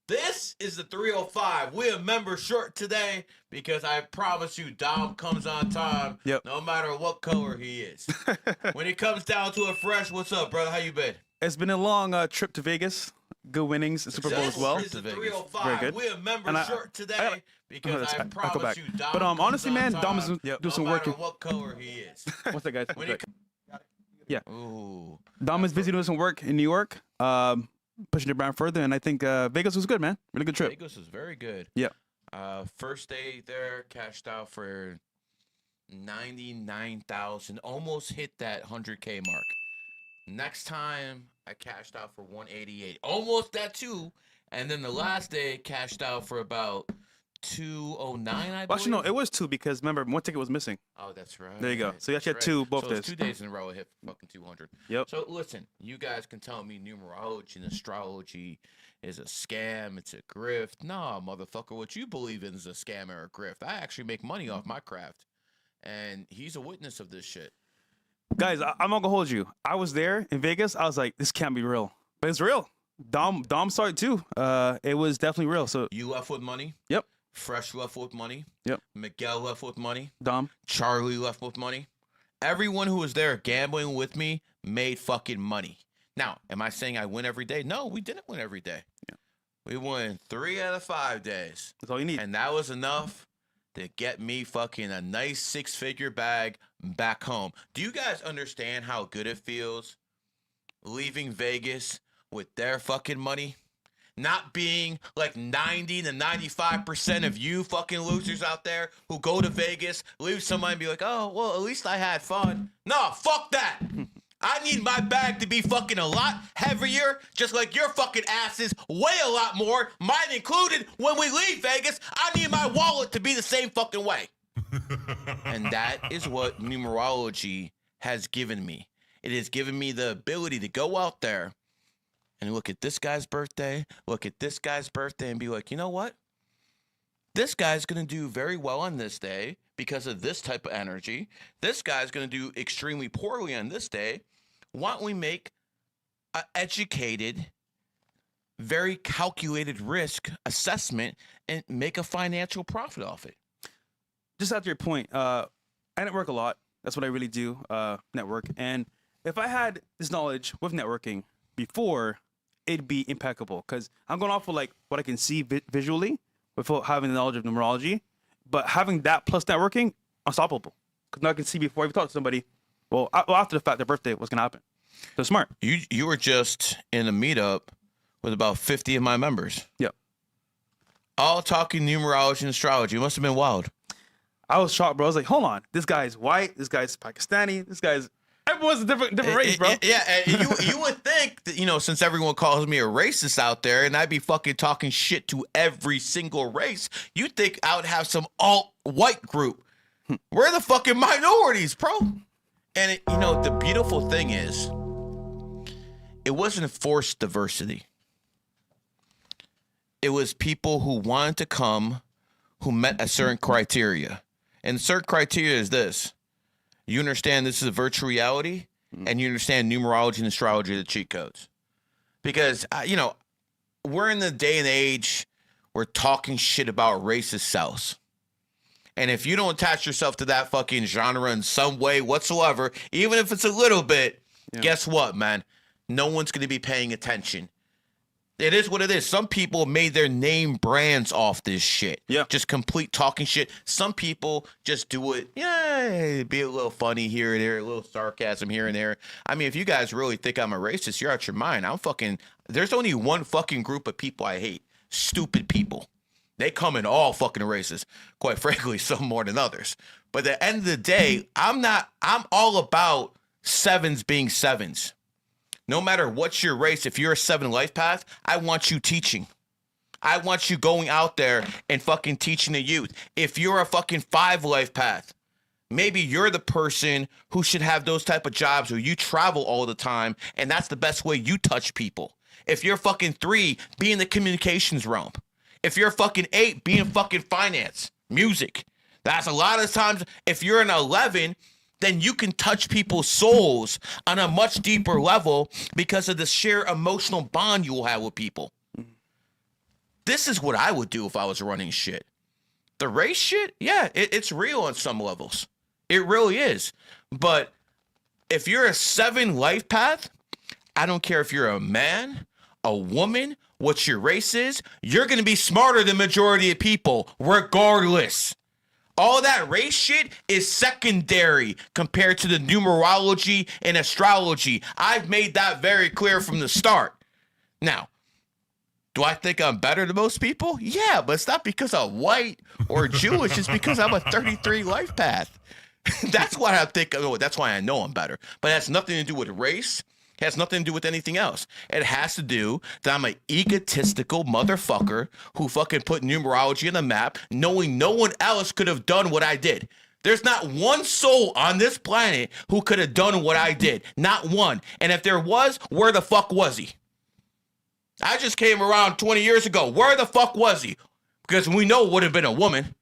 This is the 305. We're a member short today because I promise you Dom comes on time no matter what color he is. When it comes down to it fresh, what's up, brother? How you been? It's been a long trip to Vegas. Good winnings, Super Bowl as well. This is the 305. Very good. We're a member short today because I promise you Dom But honestly, man, Dom is doing some work. No matter what color he is. What's that, guys? When it Yeah. Ooh. Dom is busy doing some work in New York, pushing the brand further, and I think Vegas was good, man. Really good trip. Vegas was very good. Yeah. First day there, cashed out for 99,000, almost hit that 100K mark. Next time, I cashed out for 188, almost that too. And then the last day, cashed out for about 209, I believe. Well, actually, no, it was 2 because remember, one ticket was missing. Oh, that's right. There you go. So you actually had 2 both days. 2 days in a row, I hit fucking 200. Yep. So listen, you guys can tell me numerology and astrology is a scam, it's a grift. Nah, motherfucker, what you believe in is a scam or a grift. I actually make money off my craft. And he's a witness of this shit. Guys, I'm not gonna hold you. I was there in Vegas. I was like, this can't be real, but it's real. Dom saw it too. It was definitely real. So you left with money. Yep. Fresh left with money. Yep. Miguel left with money. Dom. Charlie left with money. Everyone who was there gambling with me made fucking money. Now, am I saying I win every day? No, we didn't win every day. Yeah. We won 3 out of 5 days. That's all you need. And that was enough to get me fucking a nice 6-figure bag back home. Do you guys understand how good it feels leaving Vegas with their fucking money? Not being like 90 to 95% of you fucking losers out there who go to Vegas, leave somebody and be like, oh, well, at least I had fun. No, fuck that. I need my bag to be fucking a lot heavier, just like your fucking asses weigh a lot more, mine included. When we leave Vegas, I need my wallet to be the same fucking way. And that is what numerology has given me. It has given me the ability to go out there and look at this guy's birthday, look at this guy's birthday, and be like, you know what? This guy's going to do very well on this day because of this type of energy. This guy's going to do extremely poorly on this day. Why don't we make an educated, very calculated risk assessment and make a financial profit off it? Just after your point, I network a lot. That's what I really do, network. And if I had this knowledge with networking before, it'd be impeccable. Because I'm going off of like what I can see visually without having the knowledge of numerology. But having that plus networking, unstoppable. Because now I can see before I even talk to somebody, well, after the fact, their birthday, what's going to happen. So smart. You were just in a meetup with about 50 of my members. Yep. All talking numerology and astrology. It must have been wild. I was shocked, bro. I was like, hold on. This guy's white. This guy's Pakistani. This guy's... Everyone's a different race, bro. Yeah, you would think that, you know, since everyone calls me a racist out there and I'd be fucking talking shit to every single race, you'd think I would have some alt-white group. We're the fucking minorities, bro. And, you know, the beautiful thing is, it wasn't forced diversity. It was people who wanted to come, who met a certain criteria. And certain criteria is this. You understand this is a virtual reality, and you understand numerology and astrology are the cheat codes. Because, you know, we're in the day and age where talking shit about racist sells. And if you don't attach yourself to that fucking genre in some way whatsoever, even if it's a little bit, guess what, man? No one's going to be paying attention. It is what it is. Some people made their name brands off this shit. Yeah. Just complete talking shit. Some people just do it, be a little funny here and there, a little sarcasm here and there. I mean, if you guys really think I'm a racist, you're out your mind. There's only one fucking group of people I hate. Stupid people. They come in all fucking races. Quite frankly, some more than others. But at the end of the day, I'm all about sevens being sevens. No matter what's your race, if you're a 7 Lifepath, I want you teaching. I want you going out there and fucking teaching the youth. If you're a fucking 5 Lifepath, maybe you're the person who should have those type of jobs where you travel all the time, and that's the best way you touch people. If you're fucking 3, be in the communications realm. If you're fucking 8, be in fucking finance, music. That's a lot of times. If you're an 11, then you can touch people's souls on a much deeper level because of the sheer emotional bond you will have with people. This is what I would do if I was running shit. The race shit, yeah, it's real on some levels. It really is. But if you're a 7 life path, I don't care if you're a man, a woman, what your race is, you're going to be smarter than majority of people, regardless. All that race shit is secondary compared to the numerology and astrology. I've made that very clear from the start. Now, do I think I'm better than most people? Yeah, but it's not because I'm white or Jewish. It's because I'm a 33 life path. That's why I think, that's why I know I'm better. But it has nothing to do with race. It has nothing to do with anything else. It has to do that I'm an egotistical motherfucker who fucking put numerology on the map, knowing no one else could have done what I did. There's not one soul on this planet who could have done what I did. Not one. And if there was, where the fuck was he? I just came around 20 years ago. Where the fuck was he? Because we know it would have been a woman.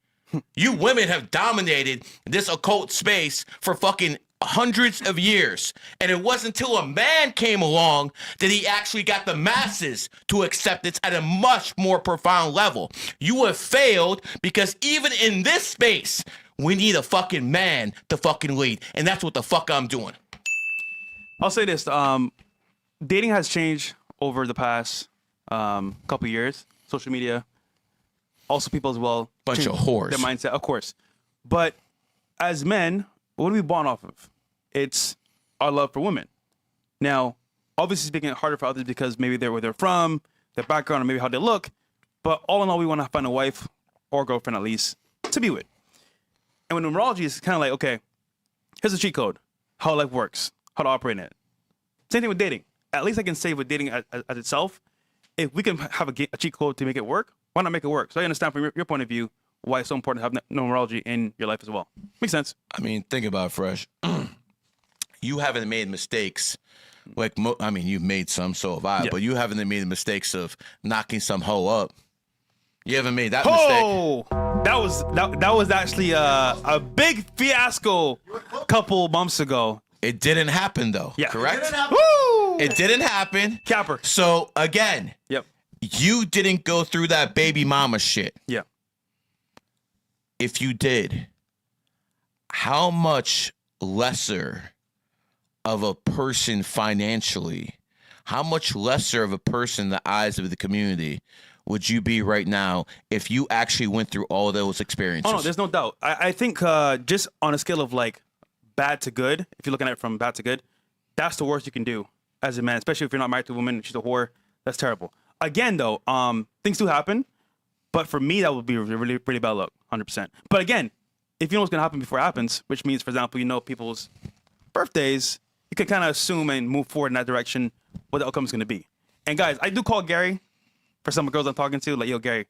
You women have dominated this occult space for fucking hundreds of years. And it wasn't until a man came along that he actually got the masses to accept it at a much more profound level. You have failed because even in this space, we need a fucking man to fucking lead. And that's what the fuck I'm doing. I'll say this. Dating has changed over the past couple years. Social media, also people as well. Bunch of whores. Their mindset, of course. But as men, what are we born off of? It's our love for women. Now, obviously it's making it harder for others because maybe they're where they're from, their background, or maybe how they look. But all in all, we want to find a wife or girlfriend at least to be with. And with numerology, it's kind of like, okay, here's a cheat code, how life works, how to operate in it. Same thing with dating. At least I can say with dating as itself, if we can have a cheat code to make it work, why not make it work? So I understand from your point of view why it's so important to have numerology in your life as well. Makes sense. I mean, think about it, Fresh. You haven't made mistakes. Like, I mean, you've made some, so have I. Yeah. But you haven't made the mistakes of knocking some hoe up. You haven't made that mistake. Oh, that was actually a big fiasco a couple months ago. It didn't happen, though. Yeah. Correct? It didn't happen. Capper. So, again, yep. You didn't go through that baby mama shit. Yeah. If you did, how much lesser of a person financially, how much lesser of a person in the eyes of the community would you be right now if you actually went through all those experiences? Oh, no, there's no doubt. I think just on a scale of like bad to good, if you're looking at it from bad to good, that's the worst you can do as a man, especially if you're not married to a woman and she's a whore. That's terrible. Again, though, things do happen. But for me, that would be really, really bad luck, 100%. But again, if you know what's going to happen before it happens, which means, for example, you know people's birthdays, you can kind of assume and move forward in that direction what the outcome is going to be. And guys, I do call Gary for some girls I'm talking to, like, yo, Gary,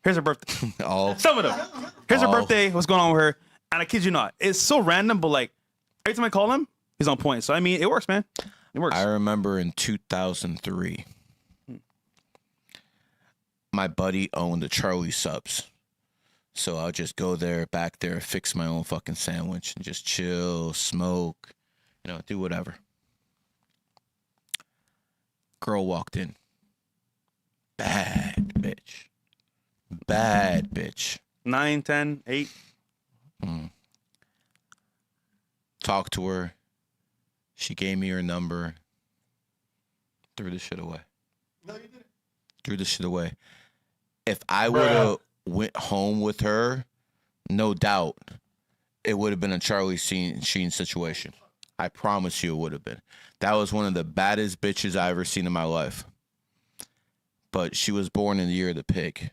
here's her birthday. Oh. Some of them. Here's her birthday. What's going on with her? And I kid you not, it's so random, but like every time I call him, he's on point. So I mean, it works, man. It works. I remember in 2003. My buddy owned the Charlie Subs. So I'll just go back there, fix my own fucking sandwich and just chill, smoke, do whatever. Girl walked in. Bad bitch. Bad bitch. 9, 10, 8. Talked to her. She gave me her number. Threw the shit away. No, you didn't. Threw the shit away. If I would have went home with her, no doubt, it would have been a Charlie Sheen situation. I promise you it would have been. That was one of the baddest bitches I ever seen in my life. But she was born in the year of the pig.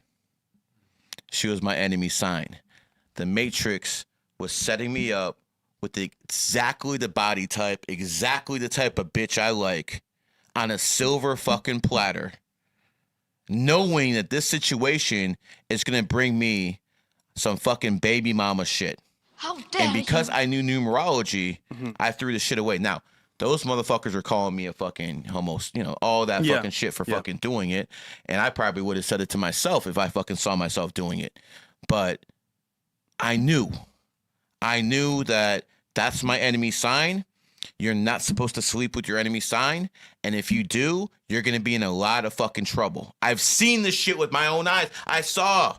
She was my enemy sign. The Matrix was setting me up with exactly the body type, exactly the type of bitch I like, on a silver fucking platter, knowing that this situation is going to bring me some fucking baby mama shit. How dare And because I knew numerology, I threw the shit away. Now, those motherfuckers are calling me a fucking almost, all that fucking shit for fucking doing it. And I probably would have said it to myself if I fucking saw myself doing it. But I knew that that's my enemy sign. You're not supposed to sleep with your enemy sign. And if you do, you're going to be in a lot of fucking trouble. I've seen this shit with my own eyes. I saw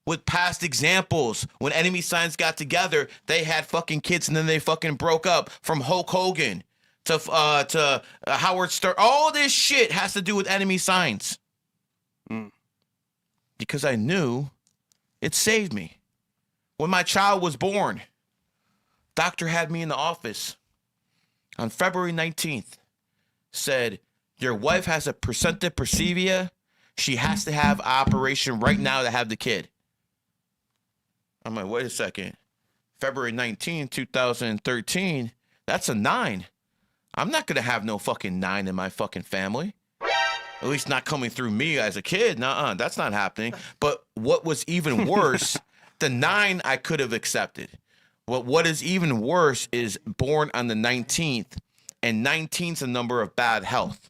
with past examples when enemy signs got together, they had fucking kids and then they fucking broke up. From Hulk Hogan to Howard Stern. All this shit has to do with enemy signs. Because I knew it saved me. When my child was born, doctor had me in the office on February 19th, said, your wife has a placenta previa. She has to have an operation right now to have the kid. I'm like, wait a second. February 19th, 2013, that's a 9. I'm not going to have no fucking 9 in my fucking family. At least not coming through me as a kid. Nuh-uh, that's not happening. But what was even worse, the 9 I could have accepted. What is even worse is born on the 19th, and 19's a number of bad health,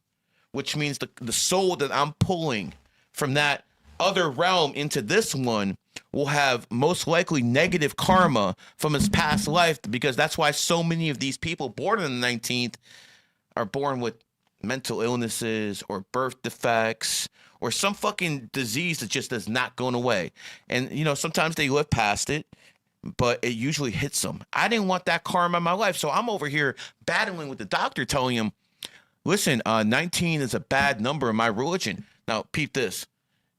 which means the soul that I'm pulling from that other realm into this one will have most likely negative karma from his past life, because that's why so many of these people born on the 19th are born with mental illnesses or birth defects or some fucking disease that just is not going away. And, you know, sometimes they live past it, but it usually hits them. I didn't want that karma in my life. So I'm over here battling with the doctor, telling him, listen, 19 is a bad number in my religion. Now, peep this.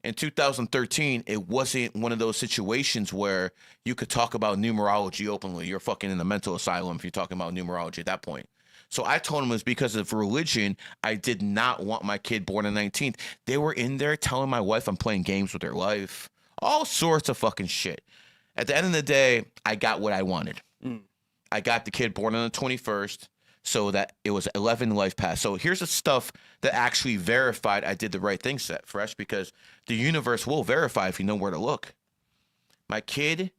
In 2013, it wasn't one of those situations where you could talk about numerology openly. You're fucking in a mental asylum if you're talking about numerology at that point. So I told him it was because of religion. I did not want my kid born on the 19th. They were in there telling my wife I'm playing games with their life. All sorts of fucking shit. At the end of the day, I got what I wanted. I got the kid born on the 21st, so that it was 11 Lifepath. So here's the stuff that actually verified I did the right thing, Set Fresh, because the universe will verify if you know where to look. My kid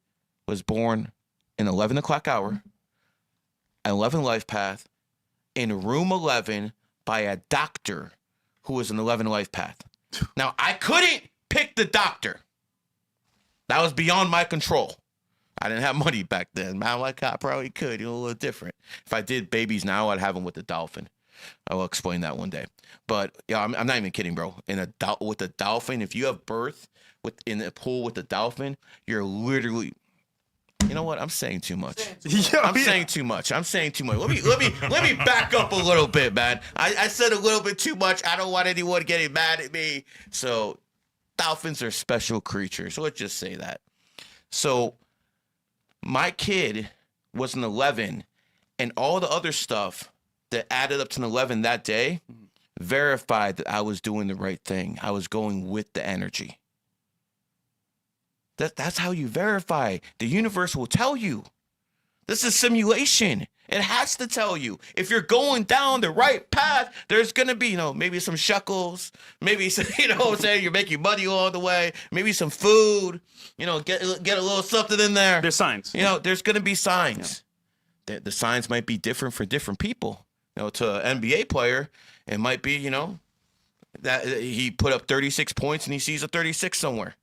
was born in 11 o'clock hour, 11 Lifepath, in room 11 by a doctor who was an 11 Lifepath. Now, I couldn't pick the doctor. That was beyond my control. I didn't have money back then. Man, like I probably could. A little different. If I did babies now, I'd have them with the dolphin. I will explain that one day. But yeah, I'm not even kidding, bro. With the dolphin, if you have birth in a pool with the dolphin, you're literally. You know what? I'm saying too much. I'm saying too much. Let me back up a little bit, man. I said a little bit too much. I don't want anyone getting mad at me. So. Dolphins are special creatures. Let's just say that. So my kid was an 11, and all the other stuff that added up to an 11 that day verified that I was doing the right thing. I was going with the energy. That's how you verify. The universe will tell you. This is simulation. It has to tell you. If you're going down the right path, there's going to be, maybe some shekels, maybe some, what I'm saying, you're making money along the way, maybe some food, get a little something in there. There's signs. There's going to be signs. Yeah. The signs might be different for different people. To an NBA player, it might be, that he put up 36 points and he sees a 36 somewhere.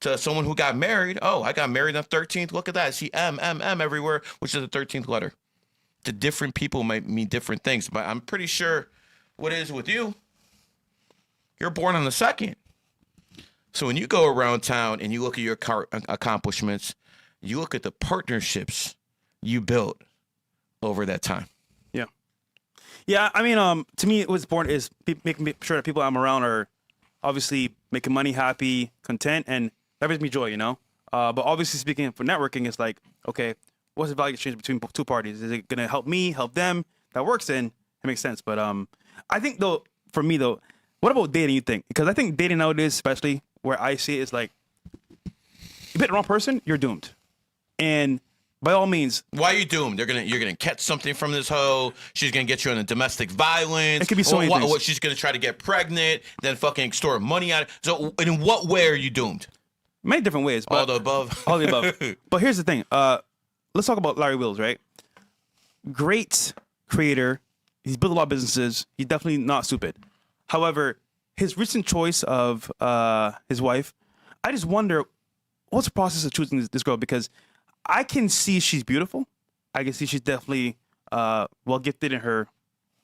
To someone who got married, I got married on the 13th. Look at that. I see M everywhere, which is the 13th letter. To different people might mean different things, but I'm pretty sure what it is with you, you're born on the 2nd. So when you go around town and you look at your accomplishments, you look at the partnerships you built over that time. Yeah. Yeah, I mean, to me, what's important is making sure that people I'm around are obviously making money, happy, content, and that brings me joy, But obviously speaking for networking, it's like, okay, what's the value exchange between two parties? Is it going to help me, help them? That works, then it makes sense. But I think, though, for me, though, what about dating, you think? Because I think dating nowadays, especially where I see it, is like, you hit the wrong person, you're doomed. And by all means. Why are you doomed? You're gonna catch something from this hoe. She's gonna get you into domestic violence. It could be so many things. She's gonna try to get pregnant, then fucking extort money out. So in what way are you doomed? Many different ways. But all the above. All the above. But here's the thing. Let's talk about Larry Wills, right? Great creator. He's built a lot of businesses. He's definitely not stupid. However, his recent choice of his wife, I just wonder, what's the process of choosing this girl? Because I can see she's beautiful. I can see she's definitely well gifted in her,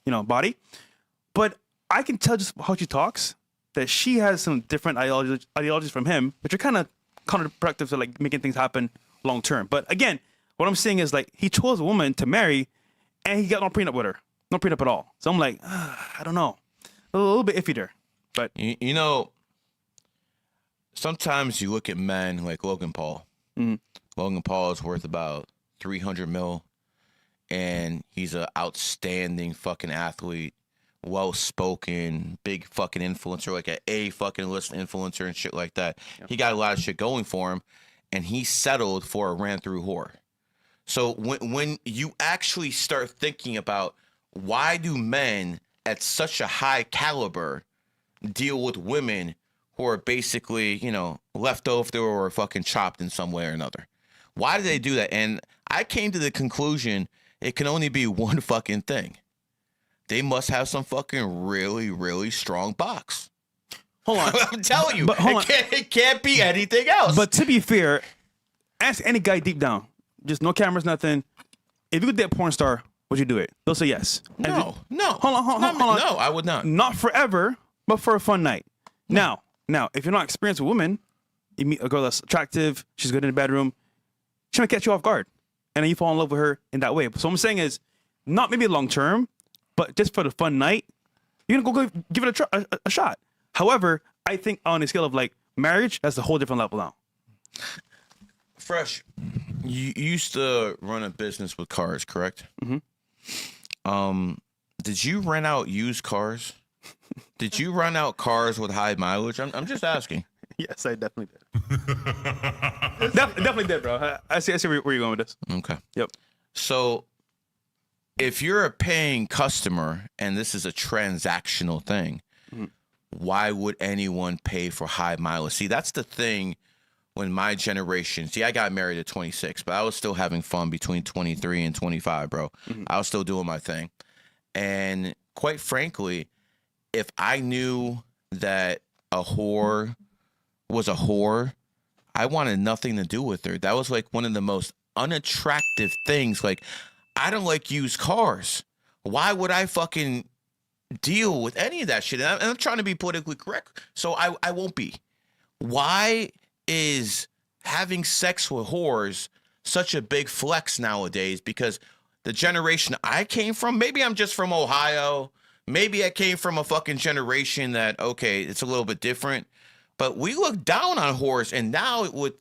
body. But I can tell just how she talks that she has some different ideologies from him, which are kind of counterproductive to like making things happen long term. But again, what I'm saying is like he chose a woman to marry, and he got no prenup with her, no prenup at all. So I'm like, I don't know, a little bit iffy there. But you know, sometimes you look at men like Logan Paul. Logan Paul is worth about 300 mil, and he's an outstanding fucking athlete, well-spoken, big fucking influencer, like an A fucking list influencer and shit like that. Yep. He got a lot of shit going for him, and he settled for a ran-through whore. So when you actually start thinking about why do men at such a high caliber deal with women who are basically, left over or fucking chopped in some way or another? Why do they do that? And I came to the conclusion it can only be one fucking thing. They must have some fucking really, really strong box. Hold on. I'm telling you, it can't be anything else. But to be fair, ask any guy deep down. Just no cameras, nothing. If you could date a porn star, would you do it? They'll say yes. No. Hold on. No, I would not. Not forever, but for a fun night. Now, if you're not experienced with women, you meet a girl that's attractive, she's good in the bedroom, she might catch you off guard. And then you fall in love with her in that way. So what I'm saying is, not maybe long term, but just for the fun night, you're going to go give it a shot. However, I think on a scale of like marriage, that's a whole different level now. Fresh, you used to run a business with cars, correct? Mm-hmm. Did you rent out used cars? Did you run out cars with high mileage? I'm just asking. Yes, I definitely did. Definitely did, bro. I see where you're going with this. Okay. Yep. So if you're a paying customer and this is a transactional thing, why would anyone pay for high mileage? See, that's the thing. When my generation, I got married at 26, but I was still having fun between 23 and 25, bro. I was still doing my thing. And quite frankly, if I knew that a whore was a whore, I wanted nothing to do with her. That was like one of the most unattractive things. Like, I don't like used cars. Why would I fucking deal with any of that shit? And I'm trying to be politically correct, so I won't be. Why is having sex with whores such a big flex nowadays? Because the generation I came from, maybe I'm just from Ohio, maybe I came from a fucking generation that, okay, it's a little bit different, but we look down on whores. And now with,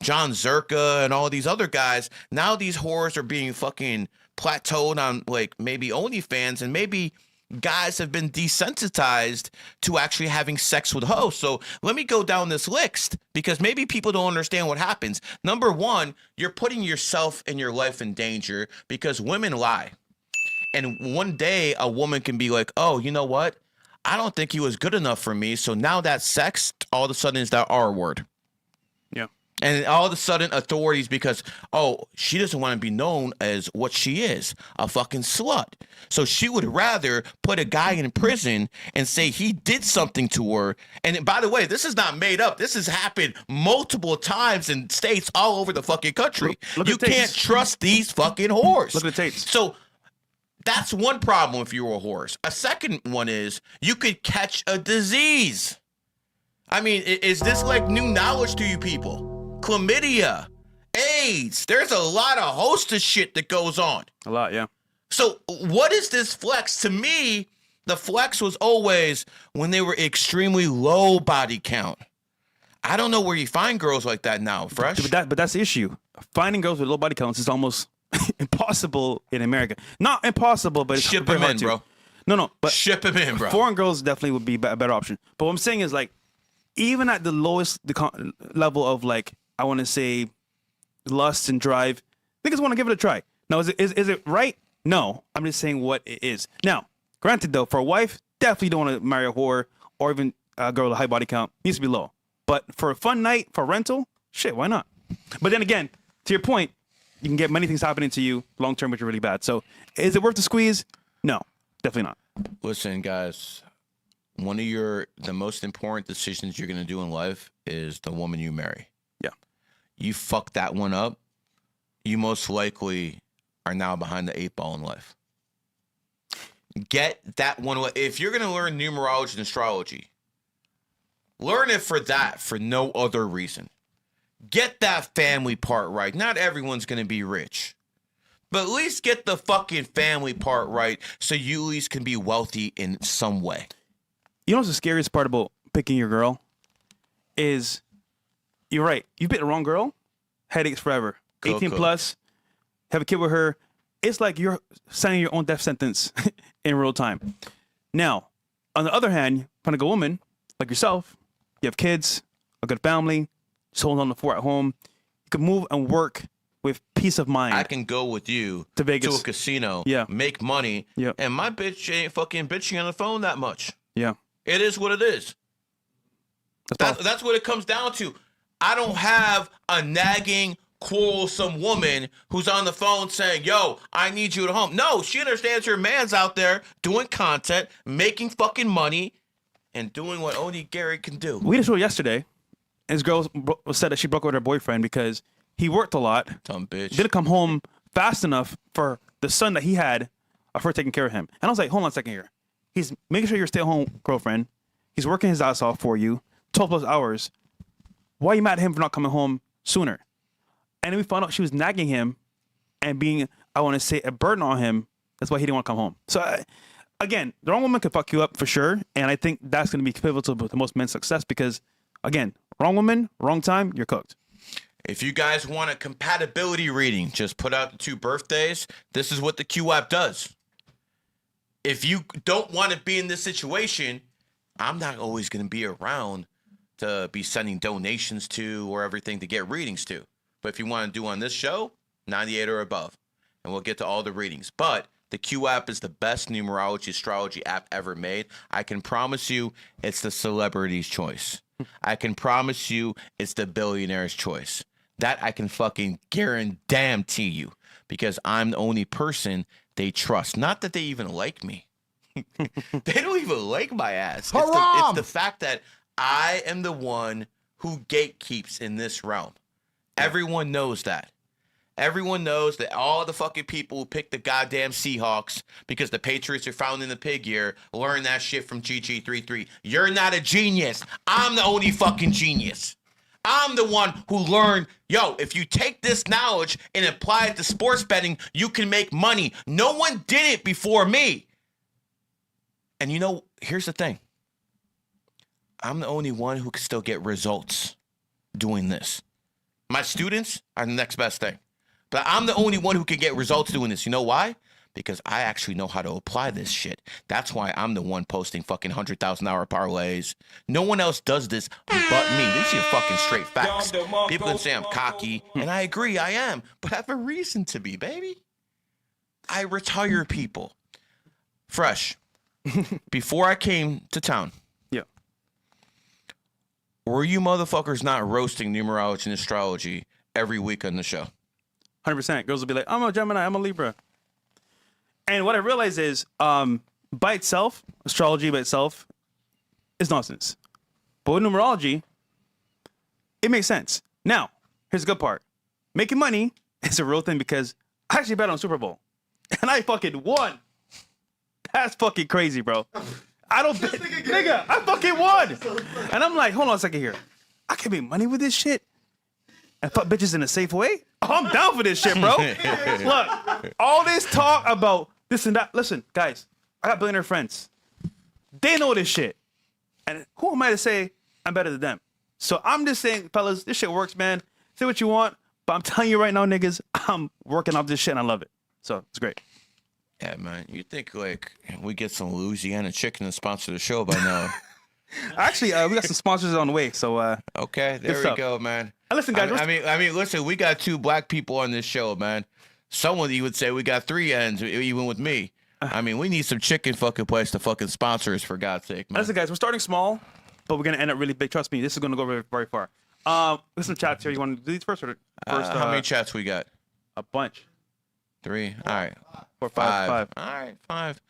John Zerka and all these other guys, now these whores are being fucking plateaued on like maybe OnlyFans, and maybe guys have been desensitized to actually having sex with hoes. So let me go down this list because maybe people don't understand what happens. Number one, you're putting yourself and your life in danger because women lie. And one day a woman can be like, oh, you know what? I don't think he was good enough for me. So now that sex all of a sudden is that R word. Yeah. And all of a sudden authorities, because, oh, she doesn't want to be known as what she is, a fucking slut. So she would rather put a guy in prison and say he did something to her. And by the way, this is not made up. This has happened multiple times in states all over the fucking country. You can't trust these fucking whores. Look at the tapes. So that's one problem if you were a horse. A second one is you could catch a disease. I mean, is this like new knowledge to you people? Chlamydia, AIDS. There's a lot of host of shit that goes on. A lot, yeah. So what is this flex? To me, the flex was always when they were extremely low body count. I don't know where you find girls like that now, Fresh. But that's the issue. Finding girls with low body counts is almost impossible in America. Not impossible, but it's ship them in, bro. No, but ship them in, bro. Foreign girls definitely would be a better option. But what I'm saying is, like, even at the lowest level of, like, I want to say lust and drive, niggas want to give it a try. Now, is it right? No. I'm just saying what it is. Now, granted, though, for a wife, definitely don't want to marry a whore or even a girl with a high body count. Needs to be low. But for a fun night, for rental, shit, why not? But then again, to your point, you can get many things happening to you long term, which are really bad. So is it worth the squeeze? No, definitely not. Listen, guys, one of the most important decisions you're going to do in life is the woman you marry. Yeah. You fuck that one up, you most likely are now behind the 8 ball in life. Get that one. If you're going to learn numerology and astrology, learn it for that, for no other reason. Get that family part right. Not everyone's going to be rich. But at least get the fucking family part right so you at least can be wealthy in some way. You know what's the scariest part about picking your girl? Is you're right. You picked the wrong girl, headaches forever. 18 plus, have a kid with her. It's like you're signing your own death sentence in real time. Now, on the other hand, find a good woman like yourself. You have kids, a good family, just holding on the fort at home. You can move and work with peace of mind. I can go with you to Vegas, to a casino, make money, and my bitch ain't fucking bitching on the phone that much. Yeah. It is what it is. That's what it comes down to. I don't have a nagging, quarrelsome woman who's on the phone saying, yo, I need you at home. No, she understands her man's out there doing content, making fucking money, and doing what only Gary can do. We just showed yesterday. His girl said that she broke up with her boyfriend because he worked a lot. Dumb bitch. Didn't come home fast enough for the son that he had of her taking care of him. And I was like, hold on a second here. He's making sure you're a stay-at-home girlfriend. He's working his ass off for you, 12 plus hours. Why are you mad at him for not coming home sooner? And then we found out she was nagging him and being, I want to say, a burden on him. That's why he didn't want to come home. So, again, the wrong woman could fuck you up for sure. And I think that's going to be pivotal to most men's success because, again, wrong woman, wrong time, you're cooked. If you guys want a compatibility reading, just put out the 2 birthdays. This is what the Q app does. If you don't want to be in this situation, I'm not always going to be around to be sending donations to or everything to get readings to. But if you want to do on this show, 98 or above, and we'll get to all the readings. But the Q app is the best numerology astrology app ever made. I can promise you it's the celebrity's choice. I can promise you it's the billionaire's choice. That I can fucking guarantee you because I'm the only person they trust. Not that they even like me. They don't even like my ass. It's the fact that I am the one who gatekeeps in this realm. Everyone knows that. Everyone knows that all the fucking people who pick the goddamn Seahawks because the Patriots are found in the pig year learn that shit from GG33. You're not a genius. I'm the only fucking genius. I'm the one who learned, yo, if you take this knowledge and apply it to sports betting, you can make money. No one did it before me. And you know, here's the thing. I'm the only one who can still get results doing this. My students are the next best thing. But I'm the only one who can get results doing this. You know why? Because I actually know how to apply this shit. That's why I'm the one posting fucking $100,000 parlays. No one else does this but me. These are fucking straight facts. People can say I'm cocky, and I agree, I am. But I have a reason to be, baby. I retire people. Fresh. Before I came to town, were you motherfuckers not roasting numerology and astrology every week on the show? 100%. Girls will be like, I'm a Gemini, I'm a Libra. And what I realize is, by itself, astrology by itself is nonsense. But with numerology, it makes sense. Now, here's the good part. Making money is a real thing because I actually bet on Super Bowl. And I fucking won. That's fucking crazy, bro. I don't bet. Nigga, I fucking won. And I'm like, hold on a second here. I can make money with this shit and fuck bitches in a safe way? Oh, I'm down for this shit, bro. Look, all this talk about this and that. Listen, guys, I got billionaire friends. They know this shit. And who am I to say I'm better than them? So I'm just saying, fellas, this shit works, man. Say what you want, but I'm telling you right now, niggas, I'm working off this shit and I love it. So it's great. Yeah, man. You think like we get some Louisiana chicken to sponsor the show by now? Actually, we got some sponsors on the way. So okay, there we go, man. Listen, guys. I mean, listen. We got 2 black people on this show, man. Someone you would say we got 3 ends, even with me. I mean, we need some chicken fucking place to fucking sponsor us for God's sake, man. Listen, guys, we're starting small, but we're gonna end up really big. Trust me, this is gonna go very, very far. There's some chats here. You want to do these first or first? How many chats we got? A bunch. 3. All right. 4, 5. All right, 5.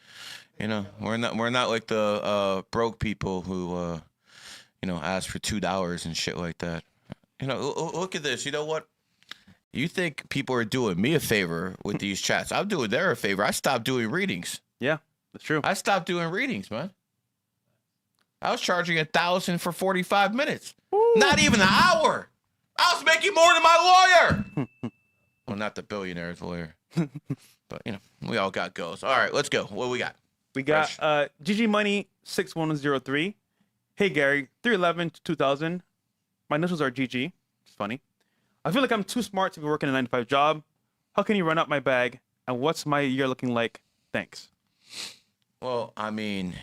You know, we're not like the broke people who you know, ask for $2 and shit like that. You know, look at this. You know what? You think people are doing me a favor with these chats? I'm doing them a favor. I stopped doing readings. Yeah, that's true. I stopped doing readings, man. I was charging $1,000 for 45 minutes. Woo. Not even an hour. I was making more than my lawyer. Well, not the billionaire's lawyer. But, you know, we all got goals. All right, let's go. What we got? We got GG Money 6103. Hey, Gary, 311 to 2000. My initials are GG. It's funny. I feel like I'm too smart to be working a 9-to-5 job. How can you run up my bag? And what's my year looking like? Thanks. Well, I mean,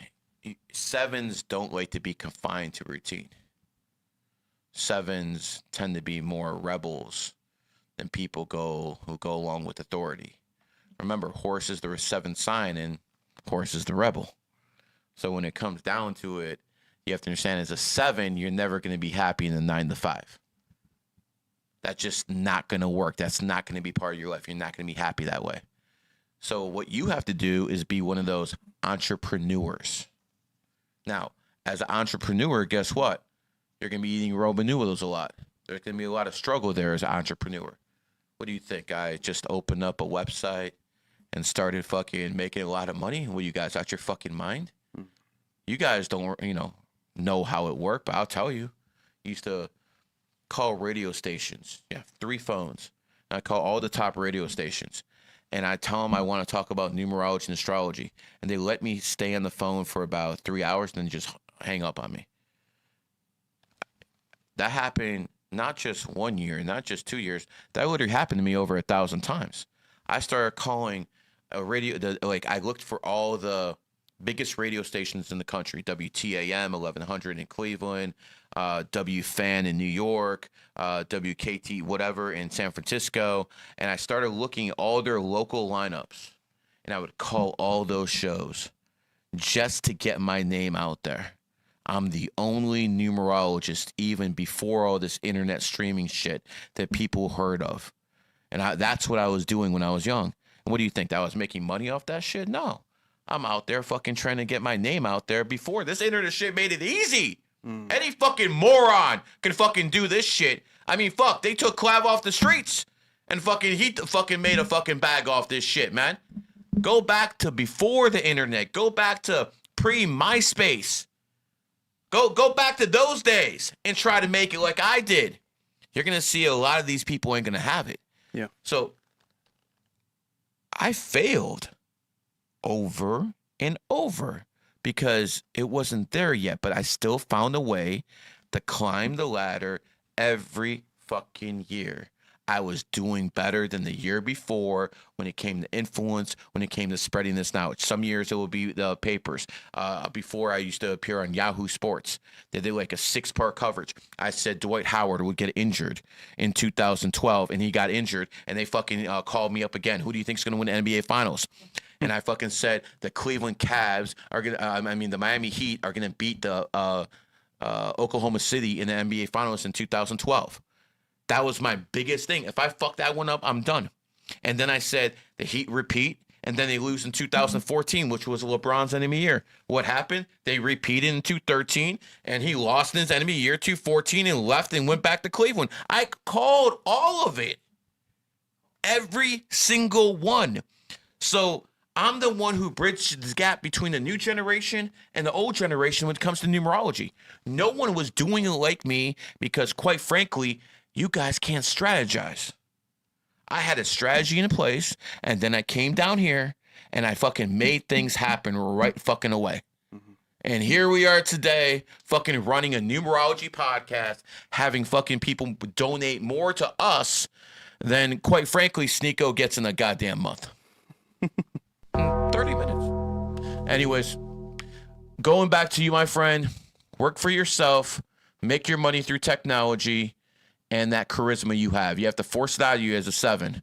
7s don't like to be confined to routine. 7s tend to be more rebels than people who go along with authority. Remember, horse is the 7th sign and horse is the rebel. So when it comes down to it, you have to understand as a 7, you're never going to be happy in the 9-to-5. That's just not going to work. That's not going to be part of your life. You're not going to be happy that way. So what you have to do is be one of those entrepreneurs. Now, as an entrepreneur, guess what? You're going to be eating ramen noodles a lot. There's going to be a lot of struggle there as an entrepreneur. What do you think? I just opened up a website and started fucking making a lot of money? What, you guys out your fucking mind? You guys don't, know how it worked, but I'll tell you. I used to call radio stations. Yeah, 3 phones. And I call all the top radio stations. And I tell them I want to talk about numerology and astrology. And they let me stay on the phone for about 3 hours and then just hang up on me. That happened not just 1 year, not just 2 years. That literally happened to me over 1,000 times. I started calling a radio, I looked for all the biggest radio stations in the country, WTAM 1100 in Cleveland, WFAN in New York, WKT whatever in San Francisco, and I started looking at all their local lineups, and I would call all those shows just to get my name out there. I'm the only numerologist, even before all this internet streaming shit, that people heard of. And that's what I was doing when I was young. And what do you think? That I was making money off that shit? No. I'm out there fucking trying to get my name out there before. This internet shit made it easy. Any fucking moron can fucking do this shit. I mean, fuck, they took Clav off the streets and he fucking made a fucking bag off this shit, man. Go back to before the internet. Go back to pre-MySpace. Go back to those days and try to make it like I did. You're going to see a lot of these people ain't going to have it. Yeah. So I failed over and over because it wasn't there yet, but I still found a way to climb the ladder every fucking year. I was doing better than the year before when it came to influence, when it came to spreading this knowledge. Some years it will be the papers. Before I used to appear on Yahoo Sports. They did like a 6-part coverage. I said Dwight Howard would get injured in 2012, and he got injured, and they fucking called me up again. Who do you think is going to win the NBA Finals? And I fucking said the Cleveland Cavs are going to, the Miami Heat are going to beat the Oklahoma City in the NBA Finals in 2012. That was my biggest thing. If I fuck that one up, I'm done. And then I said the Heat repeat, and then they lose in 2014, which was LeBron's enemy year. What happened? They repeated in 2013, and he lost in his enemy year 2014 and left and went back to Cleveland. I called all of it. Every single one. So I'm the one who bridged the gap between the new generation and the old generation when it comes to numerology. No one was doing it like me because, quite frankly, you guys can't strategize. I had a strategy in place, and then I came down here, and I fucking made things happen right fucking away. And here we are today, fucking running a numerology podcast, having fucking people donate more to us than, quite frankly, Sneeko gets in a goddamn month. 30 minutes. Anyways, going back to you, my friend, work for yourself, make your money through technology, and that charisma you have. You have to force it out of you as a 7,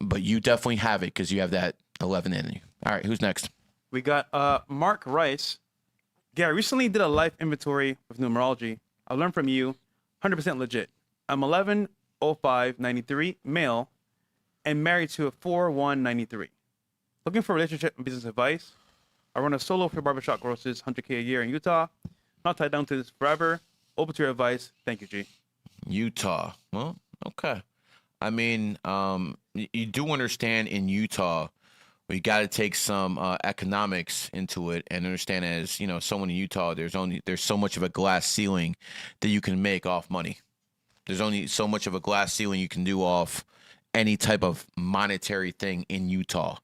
but you definitely have it because you have that 11 in you. All right, who's next? We got Mark Rice. Gary, recently did a life inventory with numerology. I learned from you, 100% legit. I'm 11/05/93, male, and married to a 4/1/93. Looking for relationship and business advice. I run a solo for barbershop, grosses $100K a year in Utah. Not tied down to this forever. Open to your advice. Thank you, G. Utah. Well, okay. I mean, you do understand in Utah, we got to take some economics into it and understand as, someone in Utah, there's so much of a glass ceiling that you can make off money. There's only so much of a glass ceiling you can do off any type of monetary thing in Utah.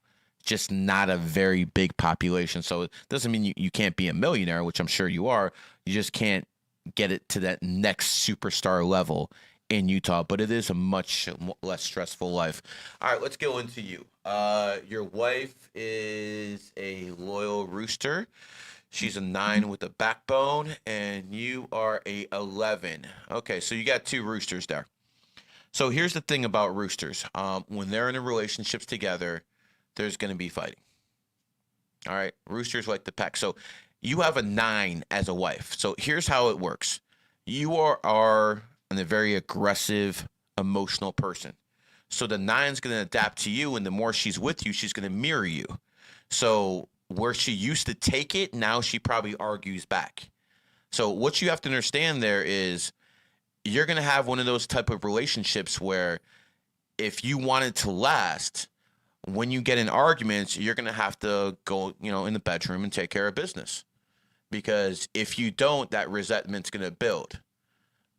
Just not a very big population. So it doesn't mean you can't be a millionaire, which I'm sure you are. You just can't get it to that next superstar level in Utah. But it is a much less stressful life. All right, let's go into you. Your wife is a loyal rooster. She's a 9 with a backbone, and you are a 11. Okay, so you got 2 roosters there. So here's the thing about roosters. When they're in a relationships together, there's going to be fighting. All right, roosters like the pack. So you have a 9 as a wife. So here's how it works. You are a very aggressive, emotional person. So the 9's going to adapt to you, and the more she's with you, she's going to mirror you. So where she used to take it, now she probably argues back. So what you have to understand there is you're going to have one of those type of relationships where if you want it to last, when you get in arguments, you're going to have to go, in the bedroom and take care of business. Because if you don't, that resentment's going to build.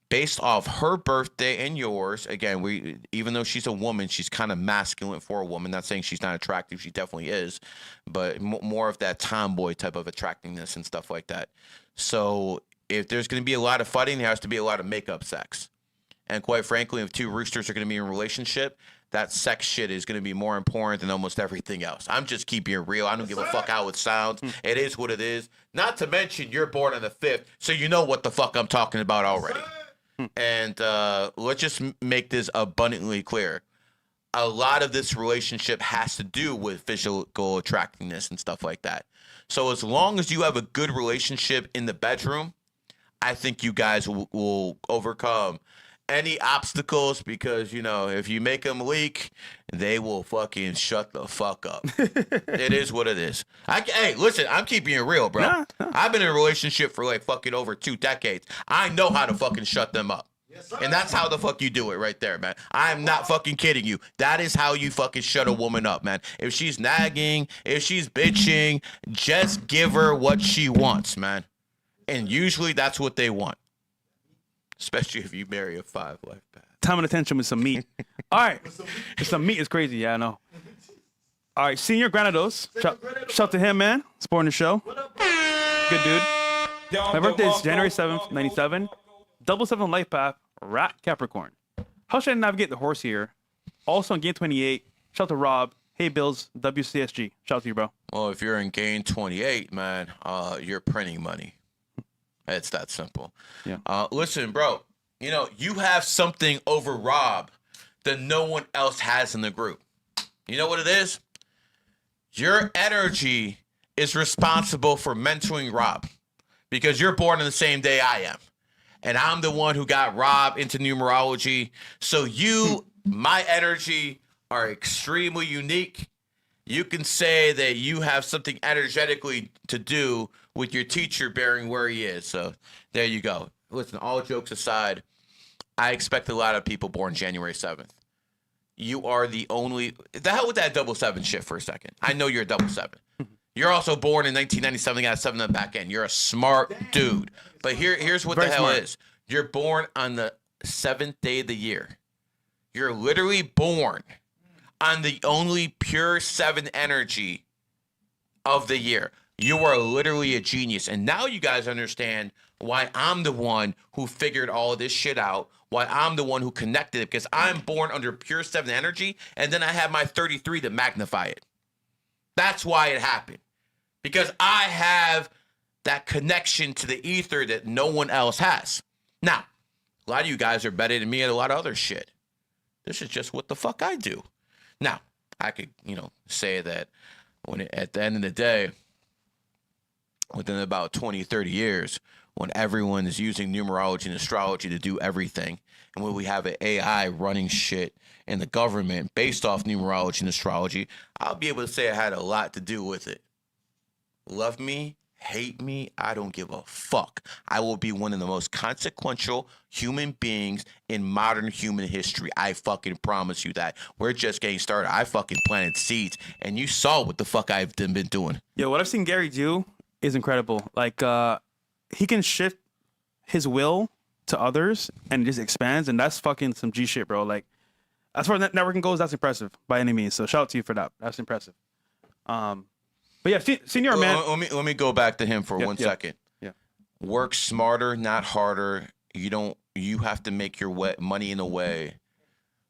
Based off her birthday and yours, again, even though she's a woman, she's kind of masculine for a woman. Not saying she's not attractive, she definitely is, but more of that tomboy type of attractiveness and stuff like that. So if there's going to be a lot of fighting, there has to be a lot of makeup sex. And quite frankly, if 2 roosters are going to be in a relationship, that sex shit is going to be more important than almost everything else. I'm just keeping it real. I don't give a fuck how it sounds. It is what it is. Not to mention, you're born on the 5th, so you know what the fuck I'm talking about already. And let's just make this abundantly clear. A lot of this relationship has to do with physical attractiveness and stuff like that. So as long as you have a good relationship in the bedroom, I think you guys will overcome any obstacles because, if you make them leak, they will fucking shut the fuck up. It is what it is. Hey, listen, I'm keeping it real, bro. Nah. I've been in a relationship for like fucking over 2 decades. I know how to fucking shut them up. Yes, and that's how the fuck you do it right there, man. I'm not fucking kidding you. That is how you fucking shut a woman up, man. If she's nagging, if she's bitching, just give her what she wants, man. And usually that's what they want. Especially if you marry a 5 life path. Time and attention with some meat. All right. Some meat is crazy. Yeah, I know. All right. Senior Granados. Shout out to him, man. Supporting the show. Good dude. My birthday is January 7th, 97. 7 Lifepath. Rat Capricorn. How should I navigate the horse here? Also on Game 28. Shout out to Rob. Hey, Bills. WCSG. Shout out to you, bro. Well, if you're in Game 28, man, you're printing money. It's that simple. Yeah. Listen, bro, you have something over Rob that no one else has in the group. You know what it is? Your energy is responsible for mentoring Rob because you're born on the same day I am. And I'm the one who got Rob into numerology. So my energy are extremely unique. You can say that you have something energetically to do with your teacher bearing where he is. So there you go. Listen, all jokes aside, I expect a lot of people born January 7th. You are the only... The hell with that 7 shit for a second. I know you're a 7. You're also born in 1997, got a 7 on the back end. You're a smart dude. But here's what Very the hell smart. is. You're born on the 7th day of the year. You're literally born on the only pure 7 energy of the year. You are literally a genius. And now you guys understand why I'm the one who figured all of this shit out, why I'm the one who connected it, because I'm born under pure 7 energy, and then I have my 33 to magnify it. That's why it happened. Because I have that connection to the ether that no one else has. Now, a lot of you guys are better than me at a lot of other shit. This is just what the fuck I do. Now, I could, say that at the end of the day, within about 20, 30 years, when everyone is using numerology and astrology to do everything, and when we have an AI running shit in the government based off numerology and astrology, I'll be able to say I had a lot to do with it. Love me, hate me, I don't give a fuck. I will be one of the most consequential human beings in modern human history. I fucking promise you that. We're just getting started. I fucking planted seeds, and you saw what the fuck I've been doing. Yo, what I've seen Gary do is incredible. Like, he can shift his will to others and it just expands, and that's fucking some G shit, bro. Like, as far as networking goes, that's impressive by any means. So shout out to you for that. That's impressive. But yeah, senior man. Let me go back to him for 1 second. Yeah. Work smarter, not harder. You have to make your money in a way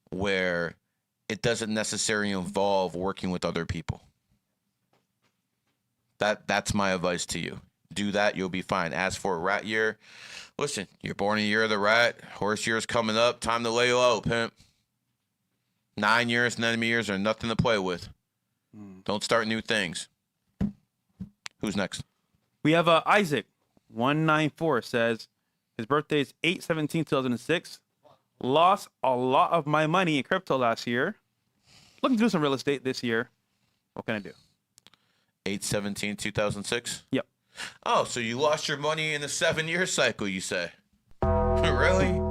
where it doesn't necessarily involve working with other people. That's my advice to you. Do that, you'll be fine. As for rat year, listen, you're born in the year of the rat. Horse year is coming up. Time to lay low, pimp. 9 years and enemy years are nothing to play with. Don't start new things. Who's next? We have Isaac, 194, says his birthday is 8/17/2006. Lost a lot of my money in crypto last year. Looking to do some real estate this year. What can I do? 8/17/2006? Yep. Oh, so you lost your money in a 7-year cycle, you say? Really?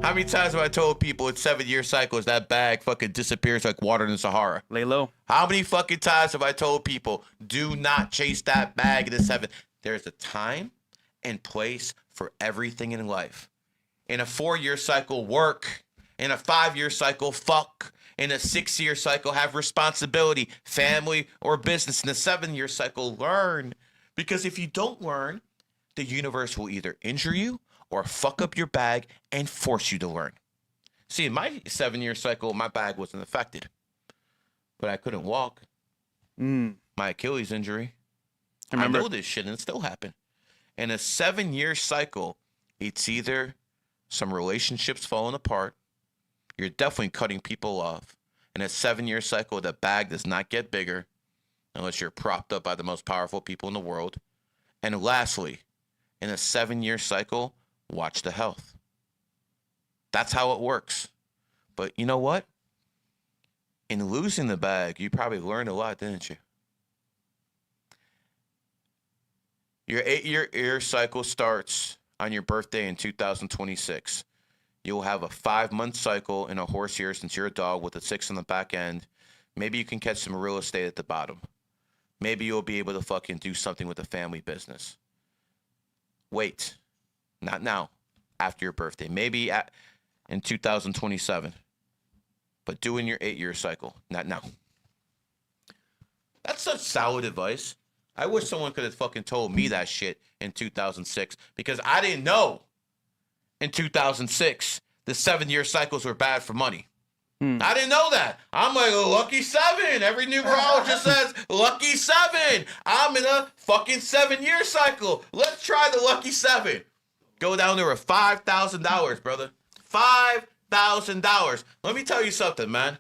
How many times have I told people in 7-year cycles that bag fucking disappears like water in the Sahara? Lay low. How many fucking times have I told people, do not chase that bag in the 7? There's a time and place for everything in life. In a 4-year cycle, work. In a 5-year cycle, fuck. In a 6-year cycle, have responsibility, family or business. In a 7-year cycle, learn. Because if you don't learn, the universe will either injure you or fuck up your bag and force you to learn. See, in my 7-year cycle, my bag wasn't affected, but I couldn't walk. My Achilles injury. I know this shit and it still happened. In a 7-year cycle, it's either some relationships falling apart, you're definitely cutting people off. In a 7-year cycle, the bag does not get bigger unless you're propped up by the most powerful people in the world. And lastly, in a 7-year cycle, watch the health. That's how it works. But you know what? In losing the bag, you probably learned a lot, didn't you? Your 8-year cycle starts on your birthday in 2026. You'll have a 5-month cycle in a horse year since you're a dog with a 6 on the back end. Maybe you can catch some real estate at the bottom. Maybe you'll be able to fucking do something with a family business. Wait. Not now, after your birthday. Maybe in 2027. But do in your 8-year cycle, not now. That's such solid advice. I wish someone could have fucking told me that shit in 2006 because I didn't know in 2006 the 7-year cycles were bad for money. I didn't know that. I'm like, lucky 7. Every numerologist says lucky 7. I'm in a fucking 7-year cycle. Let's try the lucky 7. Go down there with $5,000, brother. $5,000. Let me tell you something, man.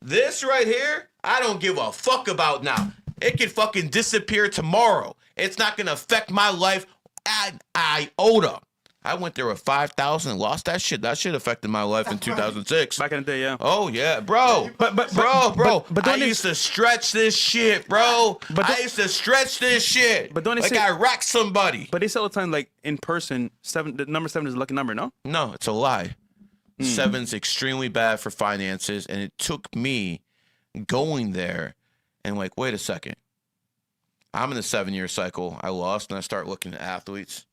This right here, I don't give a fuck about now. It can fucking disappear tomorrow. It's not going to affect my life an iota. I went there with 5,000 and lost that shit. That shit affected my life in 2006. Back in the day, yeah. Oh, yeah, bro. But I used to stretch this shit, bro. I used to stretch this shit. But don't they like say, I racked somebody. But they say all the time, like, in person, the number 7 is a lucky number, no? No, it's a lie. 7's extremely bad for finances, and it took me going there and like, wait a second. I'm in a 7-year cycle. I lost, and I start looking at athletes.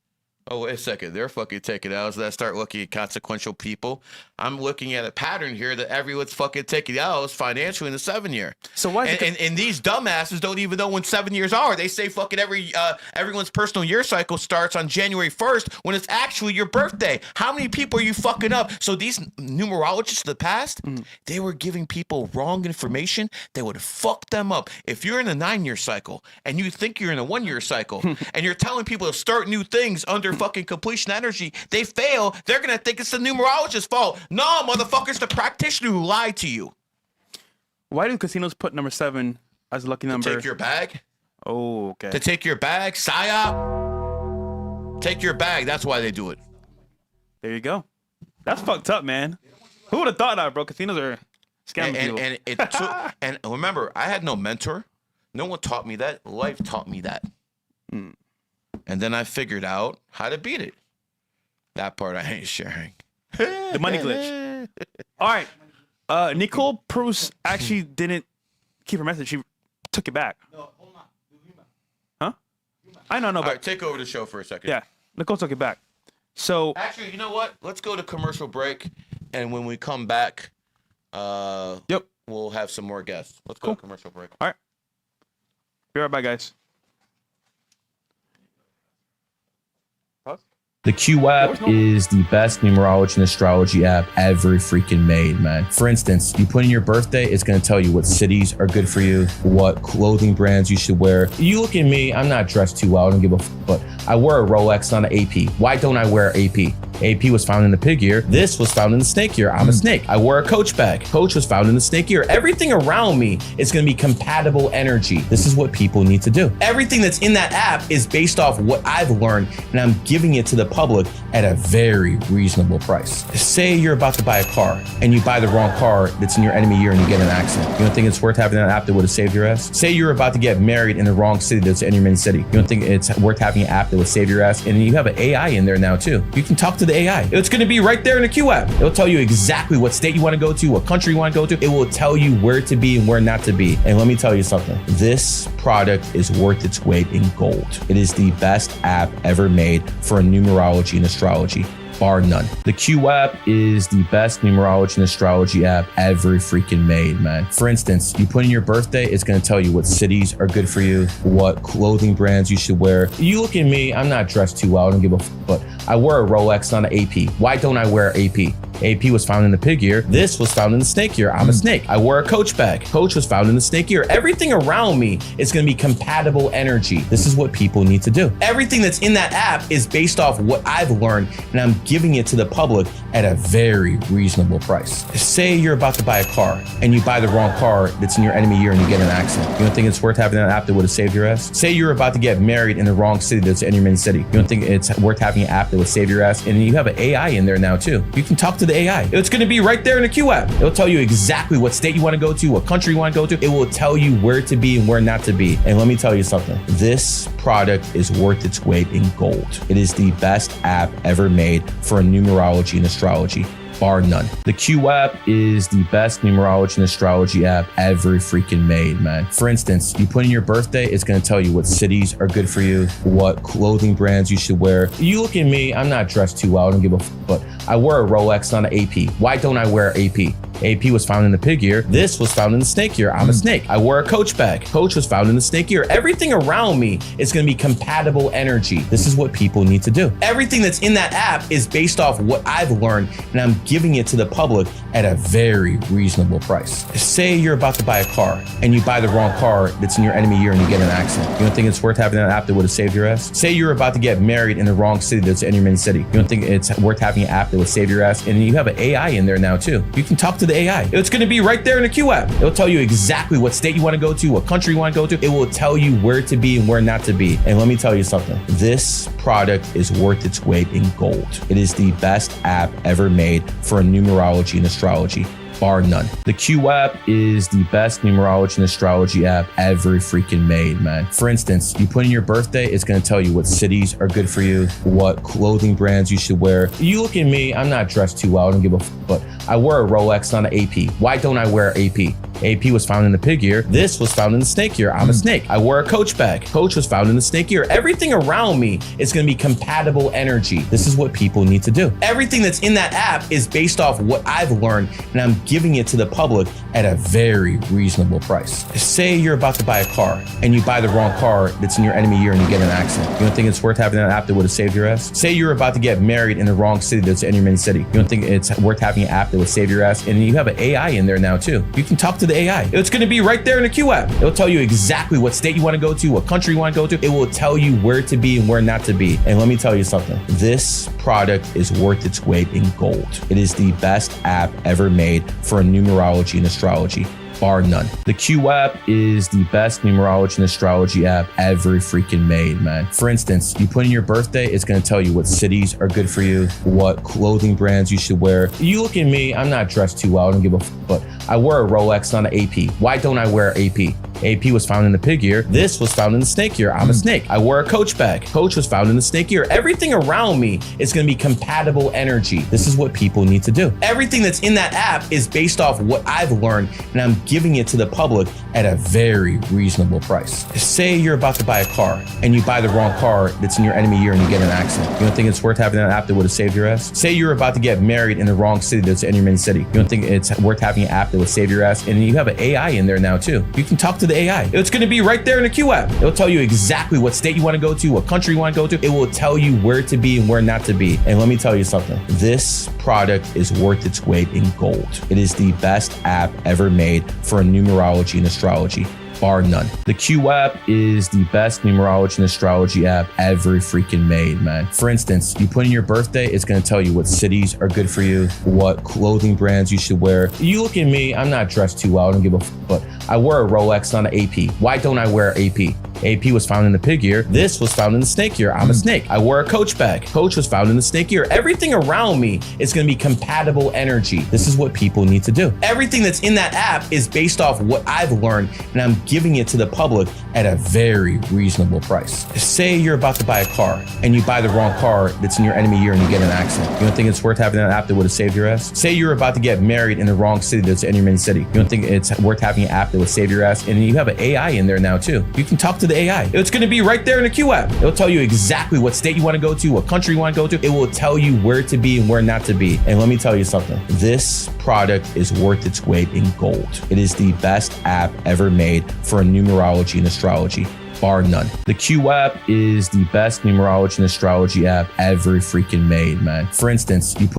Oh, wait a second. They're fucking taking L's. I start looking at consequential people. I'm looking at a pattern here that everyone's fucking taking L's financially in the 7-year. So why? And these dumbasses don't even know when 7 years are. They say fucking everyone's personal year cycle starts on January 1st when it's actually your birthday. How many people are you fucking up? So these numerologists of the past, they were giving people wrong information that would fuck them up. If you're in a 9-year cycle and you think you're in a 1-year cycle and you're telling people to start new things under fucking completion energy, they fail, they're gonna think it's the numerologist's fault. No, motherfuckers, the practitioner who lied to you. Why do casinos put number 7 as a lucky number? To take your bag? Oh, okay. To take your bag? PSYOP? Take your bag. That's why they do it. There you go. That's fucked up, man. Who would have thought that, bro? Casinos are scamming people. And it took, and remember, I had no mentor. No one taught me that. Life taught me that. And then I figured out how to beat it. That part I ain't sharing. The money glitch. All right. Nicole Proust actually didn't keep her message. She took it back. No, hold on. Huh? I know, All but right, take over the show for a second. yeah, Nicole took it back. So actually, you know what? Let's go to commercial break, and when we come back, we'll have some more guests. Let's go to commercial break. All right. Be right back, guys. The Q app is the best numerology and astrology app ever freaking made, man. For instance, you put in your birthday, it's going to tell you what cities are good for you, what clothing brands you should wear. You look at me, I'm not dressed too well, I don't give a f, but I wear a Rolex, not an AP. Why don't I wear AP? AP was found in the pig ear. This was found in the snake ear. I'm a snake. I wear a Coach bag. Coach was found in the snake ear. Everything around me is going to be compatible energy. This is what people need to do. Everything that's in that app is based off what I've learned, and I'm giving it to the public at a very reasonable price. Say you're about to buy a car and you buy the wrong car that's in your enemy year and you get in an accident. You don't think it's worth having an app that would have saved your ass? Say you're about to get married in the wrong city that's in your main city. You don't think it's worth having an app that would save your ass? And you have an AI in there now too. You can talk to the AI. It's going to be right there in the Q app. It'll tell you exactly what state you want to go to, what country you want to go to. It will tell you where to be and where not to be. And let me tell you something. This product is worth its weight in gold. It is the best app ever made for numerology and astrology, bar none. The Q app is the best numerology and astrology app ever freaking made, man. For instance, you put in your birthday, it's going to tell you what cities are good for you, what clothing brands you should wear. You look at me, I'm not dressed too well, I don't give a f, but I wear a Rolex, not an AP. Why don't I wear AP? AP was found in the pig ear. This was found in the snake ear. I'm a snake. I wear a Coach bag. Coach was found in the snake ear. Everything around me is going to be compatible energy. This is what people need to do. Everything that's in that app is based off what I've learned, and I'm giving it to the public at a very reasonable price. Say you're about to buy a car and you buy the wrong car that's in your enemy year and you get in an accident. You don't think it's worth having an app that would have saved your ass? Say you're about to get married in the wrong city that's in your main city. You don't think it's worth having an app that would save your ass? And you have an AI in there now too. You can talk to the AI. It's going to be right there in the Q app. It'll tell you exactly what state you want to go to, what country you want to go to. It will tell you where to be and where not to be. And let me tell you something. This product is worth its weight in gold. It is the best app ever made for numerology and astrology, bar none. The Q app is the best numerology and astrology app ever freaking made, man. For instance, you put in your birthday, it's going to tell you what cities are good for you, what clothing brands you should wear. You look at me, I'm not dressed too well, I don't give a f, but I wear a Rolex, not an AP. Why don't I wear AP? AP was found in the pig ear. This was found in the snake ear. I'm a snake. I wear a Coach bag. Coach was found in the snake ear. Everything around me is going to be compatible energy. This is what people need to do. Everything that's in that app is based off what I've learned, and I'm giving it to the public at a very reasonable price. Say you're about to buy a car and you buy the wrong car that's in your enemy year and you get in an accident. You don't think it's worth having an app that would have saved your ass? Say you're about to get married in the wrong city that's in your main city. You don't think it's worth having an app that would save your ass? And you have an AI in there now too. You can talk to the AI. It's going to be right there in the Q app. It'll tell you exactly what state you want to go to, what country you want to go to. It will tell you where to be and where not to be. And let me tell you something. This product is worth its weight in gold. It is the best app ever made for numerology and astrology, bar none. The Q app is the best numerology and astrology app ever freaking made, man. For instance, you put in your birthday, it's going to tell you what cities are good for you, what clothing brands you should wear. You look at me, I'm not dressed too well, I don't give a f, but I wear a Rolex, not an AP. Why don't I wear AP? AP was found in the pig ear. This was found in the snake ear. I'm a snake. I wear a Coach bag. Coach was found in the snake ear. Everything around me is going to be compatible energy. This is what people need to do. Everything that's in that app is based off what I've learned, and I'm giving it to the public at a very reasonable price. Say you're about to buy a car and you buy the wrong car that's in your enemy year and you get in an accident. You don't think it's worth having an app that would have saved your ass? Say you're about to get married in the wrong city that's in your main city. You don't think it's worth having an app that would save your ass? And you have an AI in there now too. You can talk to the AI. It's going to be right there in the Q app. It'll tell you exactly what state you want to go to, what country you want to go to. It will tell you where to be and where not to be. And let me tell you something. This product is worth its weight in gold. It is the best app ever made for numerology and astrology, bar none. The Q app is the best numerology and astrology app ever freaking made, man. For instance, you put in your birthday, it's going to tell you what cities are good for you, what clothing brands you should wear. You look at me, I'm not dressed too well, I don't give a f, but I wear a Rolex, not an AP. Why don't I wear AP? AP was found in the pig ear. This was found in the snake ear. I'm a snake. I wear a Coach bag. Coach was found in the snake ear. Everything around me is going to be compatible energy. This is what people need to do. Everything that's in that app is based off what I've learned, and I'm giving it to the public at a very reasonable price. Say you're about to buy a car and you buy the wrong car that's in your enemy year and you get in an accident. You don't think it's worth having that app that would have saved your ass? Say you're about to get married in the wrong city that's in your main city. You don't think it's worth having an app that would save your ass? And you have an AI in there now too. You can talk to the AI. It's going to be right there in the Q app. It'll tell you exactly what state you want to go to, what country you want to go to. It will tell you where to be and where not to be. And let me tell you something. This product is worth its weight in gold. It is the best app ever made for numerology and astrology, bar none. The Q app is the best numerology and astrology app ever freaking made, man. For instance, you put in your birthday, it's going to tell you what cities are good for you, what clothing brands you should wear. You look at me, I'm not dressed too well, I don't give a f, but I wear a Rolex, not an AP. Why don't I wear AP? AP was found in the pig ear. This was found in the snake ear. I'm a snake. I wear a Coach bag. Coach was found in the snake ear. Everything around me is going to be compatible energy. This is what people need to do. Everything that's in that app is based off what I've learned, and I'm giving it to the public at a very reasonable price. Say you're about to buy a car and you buy the wrong car that's in your enemy year and you get in an accident. You don't think it's worth having that app that would have saved your ass? Say you're about to get married in the wrong city that's in your main city. You don't think it's worth having an app that would save your ass? And you have an AI in there now too. You can talk to the AI. It's going to be right there in the Q app. It'll tell you exactly what state you want to go to, what country you want to go to. It will tell you where to be and where not to be. And let me tell you something. This product is worth its weight in gold. It is the best app ever made for numerology and astrology, bar none. The Q app is the best numerology and astrology app ever freaking made, man. For instance, you put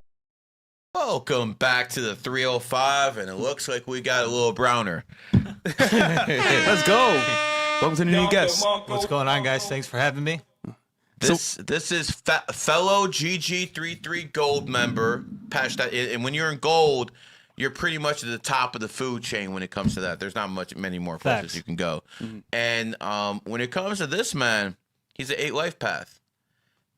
Welcome back to the 305, and it looks like we got a little browner. Let's go. Welcome to the new guest. What's going on, guys? Thanks for having me. This is fellow GG33 gold member, Pesh. And when you're in gold, you're pretty much at the top of the food chain when it comes to that. There's not many more places Facts. you can go. Mm-hmm. And when it comes to this man, he's an 8 Lifepath.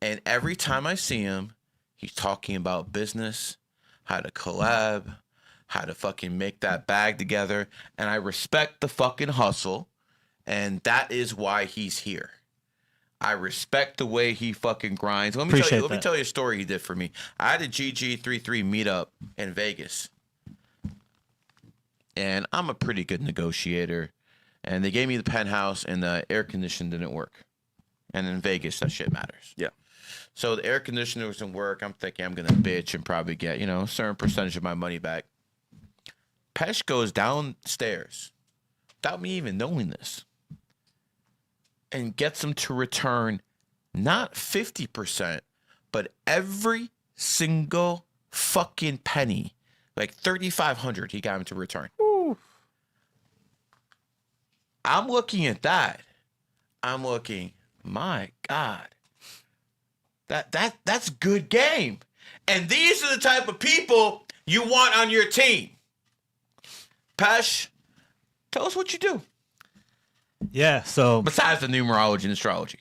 And every time I see him, he's talking about business, how to collab, how to fucking make that bag together. And I respect the fucking hustle. And that is why he's here. I respect the way he fucking grinds. Let me tell you a story he did for me. I had a GG33 meetup in Vegas. And I'm a pretty good negotiator. And they gave me the penthouse and the air conditioning didn't work. And in Vegas, that shit matters. Yeah. So the air conditioner doesn't work. I'm thinking I'm going to bitch and probably get, a certain percentage of my money back. Pesh goes downstairs without me even knowing this and gets him to return not 50%, but every single fucking penny. Like $3,500 he got him to return. Ooh. I'm looking at that. I'm looking, my God. That's good game. And these are the type of people you want on your team. Pesh, tell us what you do. Yeah, so Besides the numerology and astrology.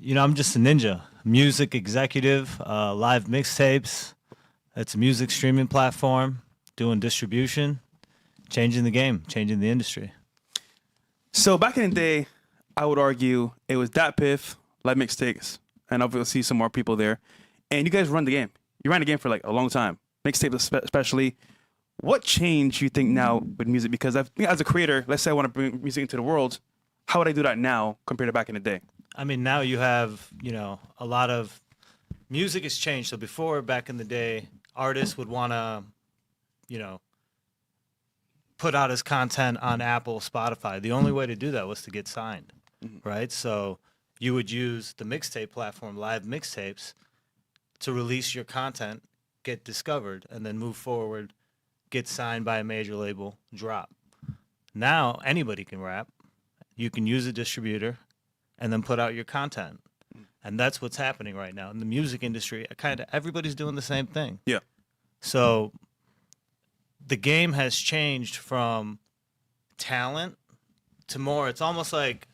I'm just a ninja. Music executive, LiveMixtapes. It's a music streaming platform, doing distribution, changing the game, changing the industry. So back in the day, I would argue it was that Piff, LiveMixtapes, and obviously some more people there. And you guys run the game. You ran the game for like a long time. Mixtape especially. What change you think now with music? Because I think as a creator, let's say I want to bring music into the world, how would I do that now compared to back in the day? I mean, now you have, a lot of music has changed. So before, back in the day, artists would want to, put out his content on Apple, Spotify. The only way to do that was to get signed, right? So you would use the mixtape platform, LiveMixtapes, to release your content, get discovered, and then move forward, get signed by a major label, drop. Now anybody can rap. You can use a distributor and then put out your content. And that's what's happening right now in the music industry. Everybody's doing the same thing. Yeah. So the game has changed from talent to more. It's almost like,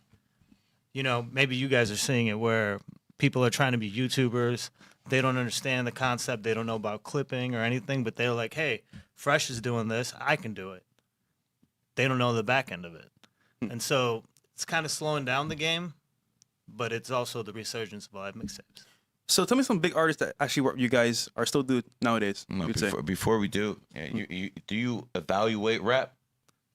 maybe you guys are seeing it where people are trying to be YouTubers. They don't understand the concept. They don't know about clipping or anything, but they're like, hey, Fresh is doing this. I can do it. They don't know the back end of it. And so it's kind of slowing down the game, but it's also the resurgence of live mixtapes. So tell me some big artists that actually work you guys are still do nowadays. No, you'd say. before we do, do you evaluate rap?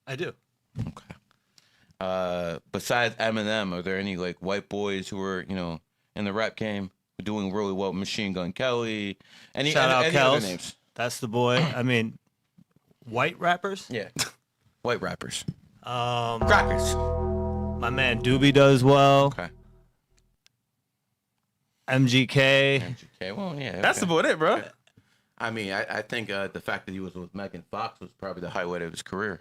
I do. Okay. Besides Eminem, are there any like white boys who are in the rap game doing really well? Machine Gun Kelly. Shout out any Kels. other names? That's the boy. I mean, white rappers. Yeah, white rappers. Crackers. My man Doobie does well. Okay. MGK. MGK. Well, yeah. That's okay. about it, bro. Okay. I mean, I think the fact that he was with Megan Fox was probably the highlight of his career.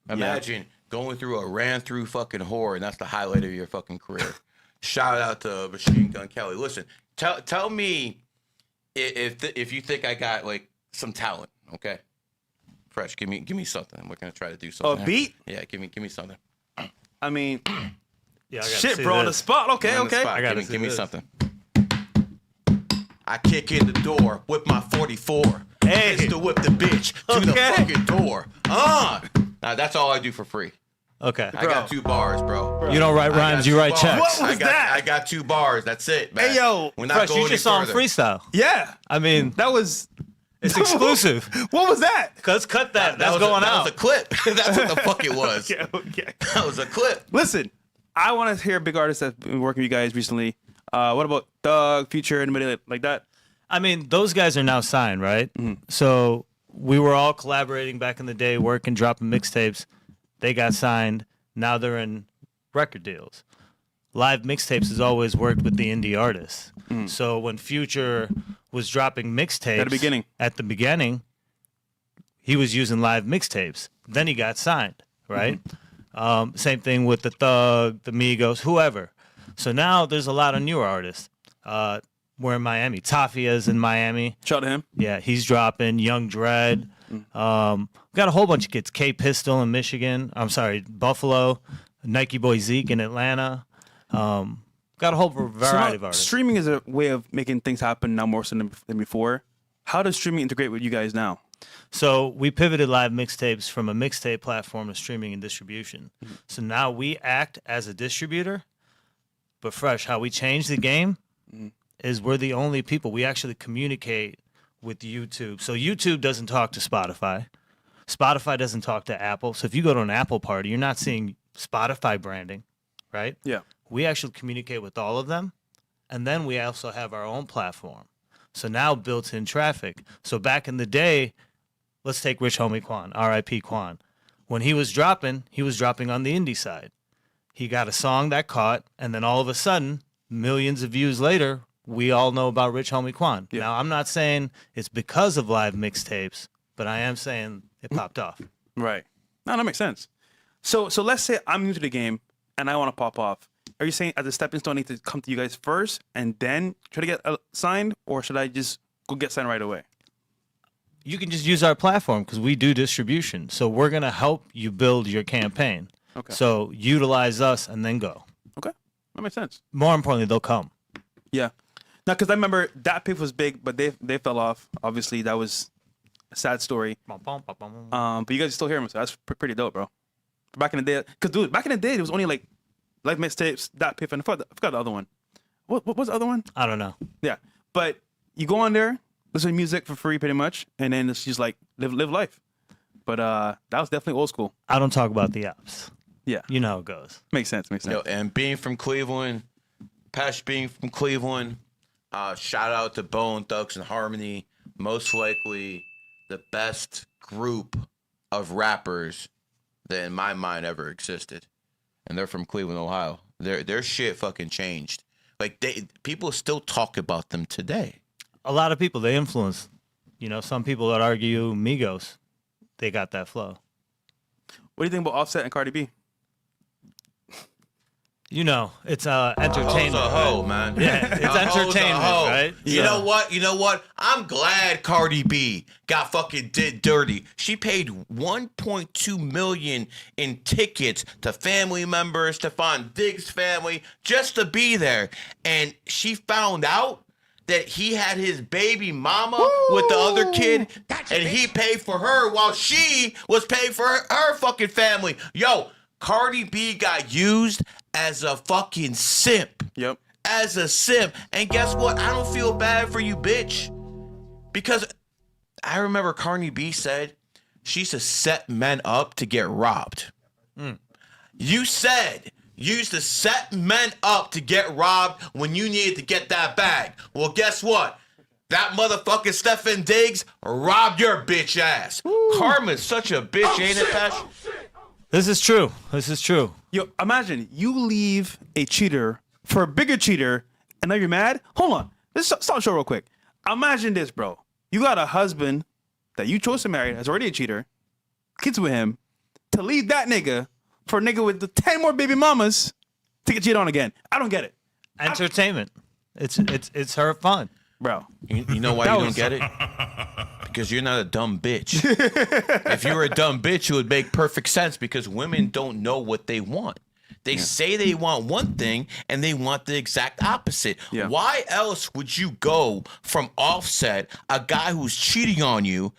Imagine going through a ran-through fucking whore, and that's the highlight of your fucking career. Shout out to Machine Gun Kelly. Listen, tell me if you think I got like some talent, okay? Fresh, give me something. We're gonna try to do something. A beat? Yeah, give me something. I mean, Yeah, I gotta shit, see bro, on the this. spot. Okay, On the okay. spot. I gotta give me see this. something. I kick in the door with my 44. Hey. Pistol whip the bitch to the Okay. fucking door. Now, that's all I do for free. Okay. I got 2 bars, bro. You don't write I got rhymes, you 2 write bars. checks. What was that? I got 2 bars. That's it, man. Hey, yo, we're not Fresh, going you any just saw him further. freestyle. Yeah, I mean, that was. it's exclusive. What was that? Let's cut that. That's was going that out. was a clip. That's what the fuck it was. Okay. That was a clip. Listen, I want to hear big artists that's been working with you guys recently. What about Thug, Future, anybody like that? I mean, those guys are now signed, right? So we were all collaborating back in the day, working, dropping mixtapes. They got signed. Now they're in record deals. Live Mixtapes has always worked with the indie artists. So when Future was dropping mixtapes at the beginning, he was using Live Mixtapes. Then he got signed, right? Same thing with the Thug, the Migos, whoever. So now there's a lot of newer artists. We're in Miami. Tafia's in Miami. Shout out to him. Yeah, he's dropping. Young Dread. Got a whole bunch of kids. K Pistol in Michigan. I'm sorry, Buffalo. Nike Boy Zeke in Atlanta. Got a whole variety of artists. Streaming is a way of making things happen now more so than before. How does streaming integrate with you guys now? So we pivoted Live Mixtapes from a mixtape platform to streaming and distribution. So now we act as a distributor, but Fresh, how we change the game is we're the only people. We actually communicate with YouTube. So YouTube doesn't talk to Spotify. Spotify doesn't talk to Apple. So if you go to an Apple party, you're not seeing Spotify branding, right? Yeah. We actually communicate with all of them. And then we also have our own platform. So now built-in traffic. So back in the day, let's take Rich Homie Quan, R.I.P. Quan. When he was dropping on the indie side. He got a song that caught, and then all of a sudden, millions of views later, we all know about Rich Homie Quan. Yeah. Now, I'm not saying it's because of Live Mixtapes, but I am saying it popped off. Right. No, that makes sense. So let's say I'm new to the game and I want to pop off. Are you saying as a stepping stone, I need to come to you guys first and then try to get signed, or should I just go get signed right away? You can just use our platform because we do distribution. So we're going to help you build your campaign. Okay. So utilize us and then go. Okay. That makes sense. More importantly, they'll come. Yeah. Now, because I remember that piff was big, but they fell off. Obviously, that was a sad story. But you guys are still hear them, so that's pretty dope, bro. Back in the day, because dude, back in the day, it was only like Live Mixtapes, that piff, and I forgot the other one. What was the other one? I don't know. Yeah, but you go on there, listen to music for free, pretty much, and then it's just like live life. But that was definitely old school. I don't talk about the apps. Yeah, You know how it goes. makes sense. Yo, and being from Cleveland, Pesh being from Cleveland, shout out to Bone Thugs and Harmony. Most likely the best group of rappers that in my mind ever existed. And they're from Cleveland, Ohio. Their shit fucking changed. Like people still talk about them today. A lot of people, they influence. You know, some people that argue Migos, they got that flow. What do you think about Offset and Cardi B? You know, it's entertainment. Ho's a hoe, man. Yeah, it's A ho's a entertainment, hoe. right? You know what? You know what? I'm glad Cardi B got fucking did dirty. She paid $1.2 million in tickets to family members, to Stephon Diggs' family, just to be there. And she found out that he had his baby mama with the other kid, and he paid for her while she was paying for her fucking family. Yo, Cardi B got used as a fucking simp. Yep. As a simp. And guess what? I don't feel bad for you, bitch. Because I remember Cardi B said she used to set men up to get robbed. You said you used to set men up to get robbed when you needed to get that bag. Well, guess what? That motherfucking Stefan Diggs robbed your bitch ass. Karma's such a bitch, ain't it, Pesh? This is true. This is true. Yo, imagine you leave a cheater for a bigger cheater, and now you're mad. Hold on, let's stop the show real quick. Imagine this, bro. You got a husband that you chose to marry that's already a cheater, kids with him, to leave that nigga for a nigga with the 10 more baby mamas to get cheated on again. I don't get it, Entertainment. It's her fun. bro. You know why you don't get it? Because you're not a dumb bitch. If you were a dumb bitch, it would make perfect sense because women don't know what they want. They say they want one thing and they want the exact opposite. Yeah. Why else would you go from Offset, a guy who's cheating on you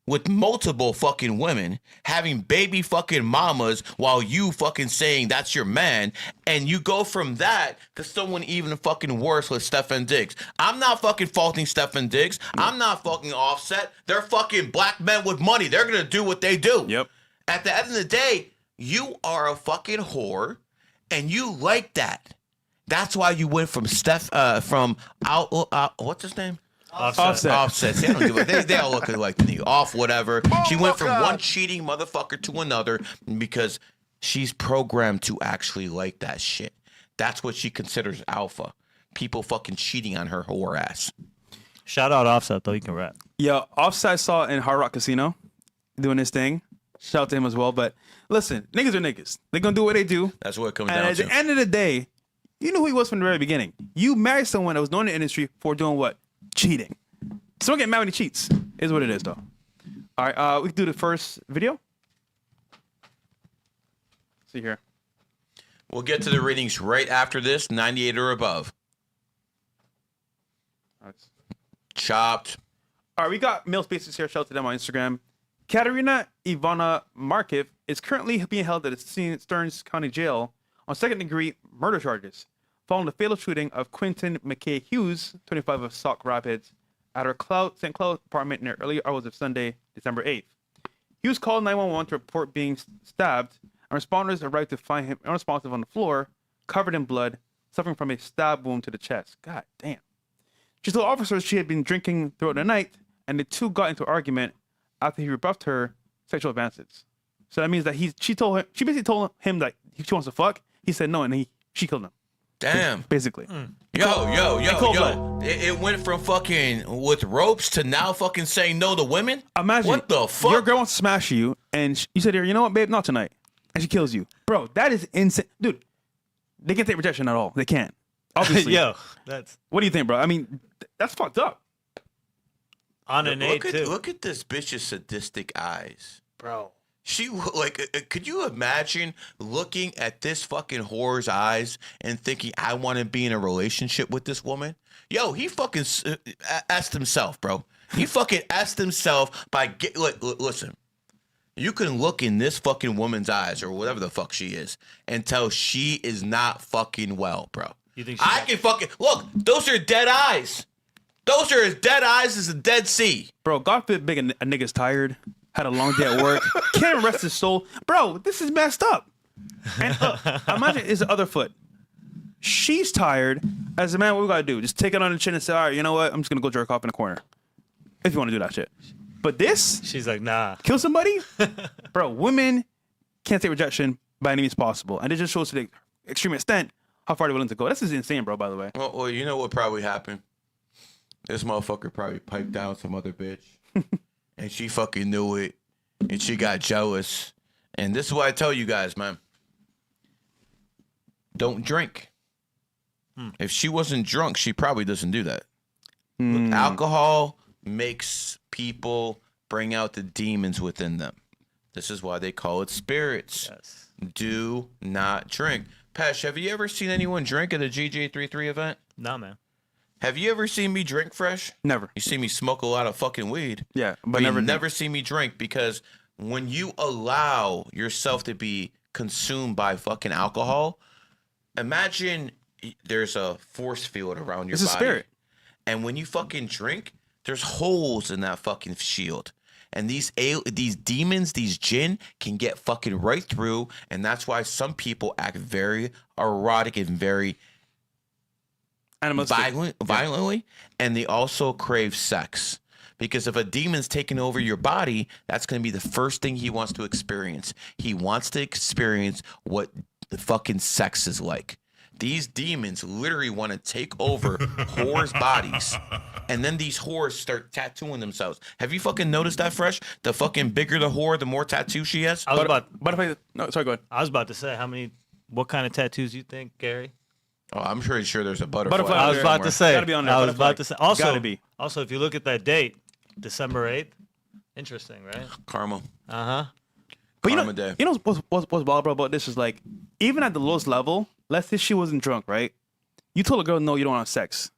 with multiple fucking women, having baby fucking mamas while you fucking saying that's your man, and you go from that to someone even fucking worse with Stefan Diggs? I'm not fucking faulting Stefan Diggs. I'm not fucking Offset. They're fucking black men with money. They're gonna do what they do. Yep. At the end of the day, you are a fucking whore, and you like that. That's why you went from what's his name? Offset. See, I don't give a, they all look like the nigga. Off whatever. She went from one cheating motherfucker to another because she's programmed to actually like that shit. That's what she considers alpha. People fucking cheating on her whore ass. Shout out Offset though. He can rap. Yeah, Offside saw in Hard Rock Casino doing his thing. Shout out to him as well. But listen, niggas are niggas. They're gonna do what they do. That's what it comes And down at to. the end of the day, you knew who he was from the very beginning. You married someone that was known in the industry for doing what? Cheating. So don't get mad when he cheats. Is what it is, though. All right, we can do the first video. See here. We'll get to the readings right after this, 98 or above. Chopped. All right, we got male spaces here. Shout out to them on Instagram. Katerina Ivana Markif is currently being held at the Stearns County Jail on second-degree murder charges following the fatal shooting of Quentin McKay Hughes, 25 of Sauk Rapids, at her St. Cloud apartment in the early hours of Sunday, December 8th. Hughes called 911 to report being stabbed, and responders arrived to find him unresponsive on the floor, covered in blood, suffering from a stab wound to the chest. God damn. She told officers she had been drinking throughout the night, and the two got into an argument after he rebuffed her sexual advances. So that means that she basically told him that she wants to fuck. He said no, and she killed him. Damn. Basically. Yo. blood. It went from fucking with ropes to now fucking saying no to women? Imagine What the fuck? your girl wants to smash you, and you said to her, you know what, babe, not tonight. And she kills you. Bro, that is insane. Dude, they can't take rejection at all. They can't. Obviously. Yo, that's What do you think, bro? I mean, that's fucked up. on an eight too, Look at this bitch's sadistic eyes. bro. She could you imagine looking at this fucking whore's eyes and thinking, I want to be in a relationship with this woman? Yo, he fucking asked himself, bro. He fucking asked himself by listen. You can look in this fucking woman's eyes or whatever the fuck she is and tell she is not fucking well, bro. You think I can fucking look? Those are dead eyes. Those are as dead eyes as the Dead Sea. Bro, God forbid a nigga's tired, had a long day at work, can't rest his soul. Bro, this is messed up. And imagine it's the other foot. She's tired. As a man, what we gotta do? Just take it on the chin and say, all right, you know what? I'm just gonna go jerk off in the corner. If you want to do that shit. But this, She's like, nah. kill somebody? Bro, women can't take rejection by any means possible. And it just shows to the extreme extent how far they're willing to go. This is insane, bro, by the way. Well, you know what probably happened? This motherfucker probably piped down some other bitch. And she fucking knew it. And she got jealous. And this is what I tell you guys, man. Don't drink. If she wasn't drunk, she probably doesn't do that. Alcohol makes people bring out the demons within them. This is why they call it spirits. Yes. Do not drink. Pesh, have you ever seen anyone drink at a GJ33 event? Nah, man. Have you ever seen me drink fresh? Never. You see me smoke a lot of fucking weed. Yeah, But but you never see me drink because when you allow yourself to be consumed by fucking alcohol, imagine there's a force field around your It's a body. spirit. And when you fucking drink, there's holes in that fucking shield. And these demons, these jinn, can get fucking right through. And that's why some people act very erotic and very violently. And they also crave sex. Because if a demon's taking over your body, that's going to be the first thing he wants to experience. He wants to experience what the fucking sex is like. These demons literally want to take over whores' bodies. And then these whores start tattooing themselves. Have you fucking noticed that, Fresh? The fucking bigger the whore, the more tattoos she has. No, sorry, go ahead. I was about to say what kind of tattoos you think, Gary? Oh, I'm pretty sure there's a butterfly. Butterfly. I was about to say. Gotta be on there, I was butterfly. about to say. Also, Gotta be. Also, if you look at that date, December 8th, interesting, right? Karma. Uh-huh. But Karma day. you know what's wild about this is like, even at the lowest level, let's say she wasn't drunk, right? You told a girl, no, you don't want sex.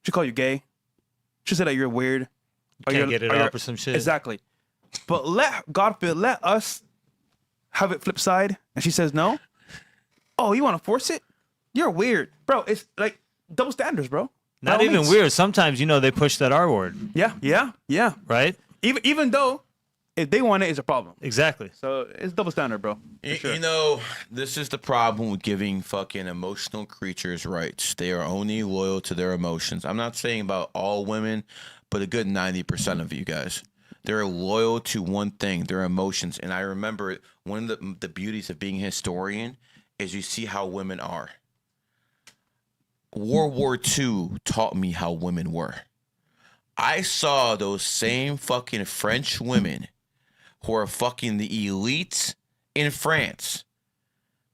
She call you gay. She said that you're weird. Can't get it up or some shit. Exactly. But let us have it flip side, and she says no. Oh, you want to force it? You're weird, bro. It's like double standards, bro. Not even weird. Sometimes, they push that R word, Yeah. right? Even though if they want it, it's a problem. Exactly. So it's double standard, bro. You know, this is the problem with giving fucking emotional creatures rights. They are only loyal to their emotions. I'm not saying about all women, but a good 90% of you guys. They're loyal to one thing, their emotions. And I remember one of the beauties of being a historian is you see how women are. World War II taught me how women were. I saw those same fucking French women who are fucking the elites in France.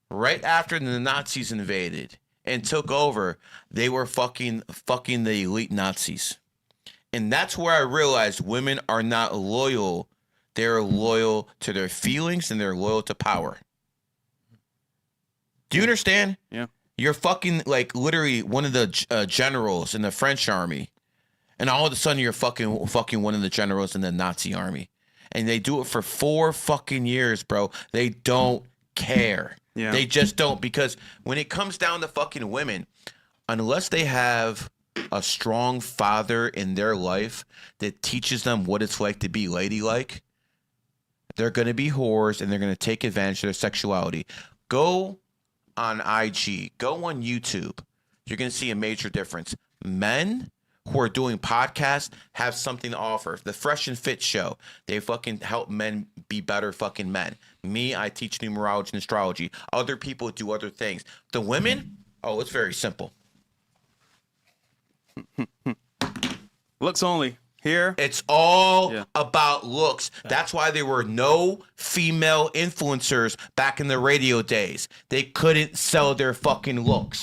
Right after the Nazis invaded and took over, they were fucking the elite Nazis. And that's where I realized women are not loyal. They're loyal to their feelings and they're loyal to power. Do you understand? Yeah. You're fucking like literally one of the generals in the French army. And all of a sudden you're fucking one of the generals in the Nazi army. And they do it for 4 fucking years, bro. They don't care. Yeah. They just don't. Because when it comes down to fucking women, unless they have a strong father in their life that teaches them what it's like to be ladylike, they're going to be whores and they're going to take advantage of their sexuality. Go on IG, go on YouTube. You're going to see a major difference. Men who are doing podcasts have something to offer. The Fresh and Fit show, they fucking help men be better fucking men. Me, I teach numerology and astrology. Other people do other things. The women, it's very simple. Looks only. Here. It's all about looks. That's why there were no female influencers back in the radio days. They couldn't sell their fucking looks.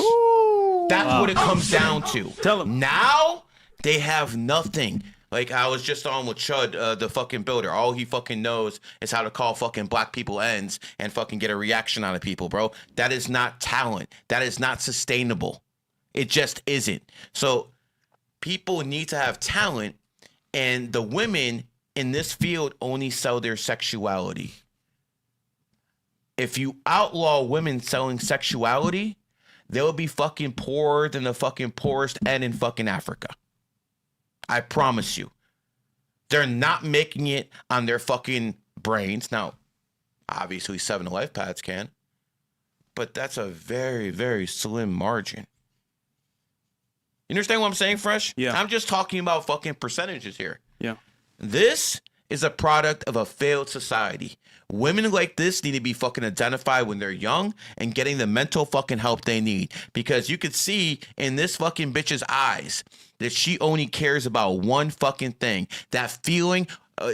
That's what it comes down to. Tell them. Now, they have nothing. Like, I was just on with Chud, the fucking builder. All he fucking knows is how to call fucking black people ends and fucking get a reaction out of people, bro. That is not talent. That is not sustainable. It just isn't. So, people need to have talent, and the women in this field only sell their sexuality. If you outlaw women selling sexuality, they'll be fucking poorer than the fucking poorest end in fucking Africa. I promise you. They're not making it on their fucking brains. Now, obviously 7 Lifepaths can. But that's a very, very slim margin. You understand what I'm saying, Fresh? Yeah. I'm just talking about fucking percentages here. Yeah. This is a product of a failed society. Women like this need to be fucking identified when they're young and getting the mental fucking help they need. Because you could see in this fucking bitch's eyes that she only cares about one fucking thing. That feeling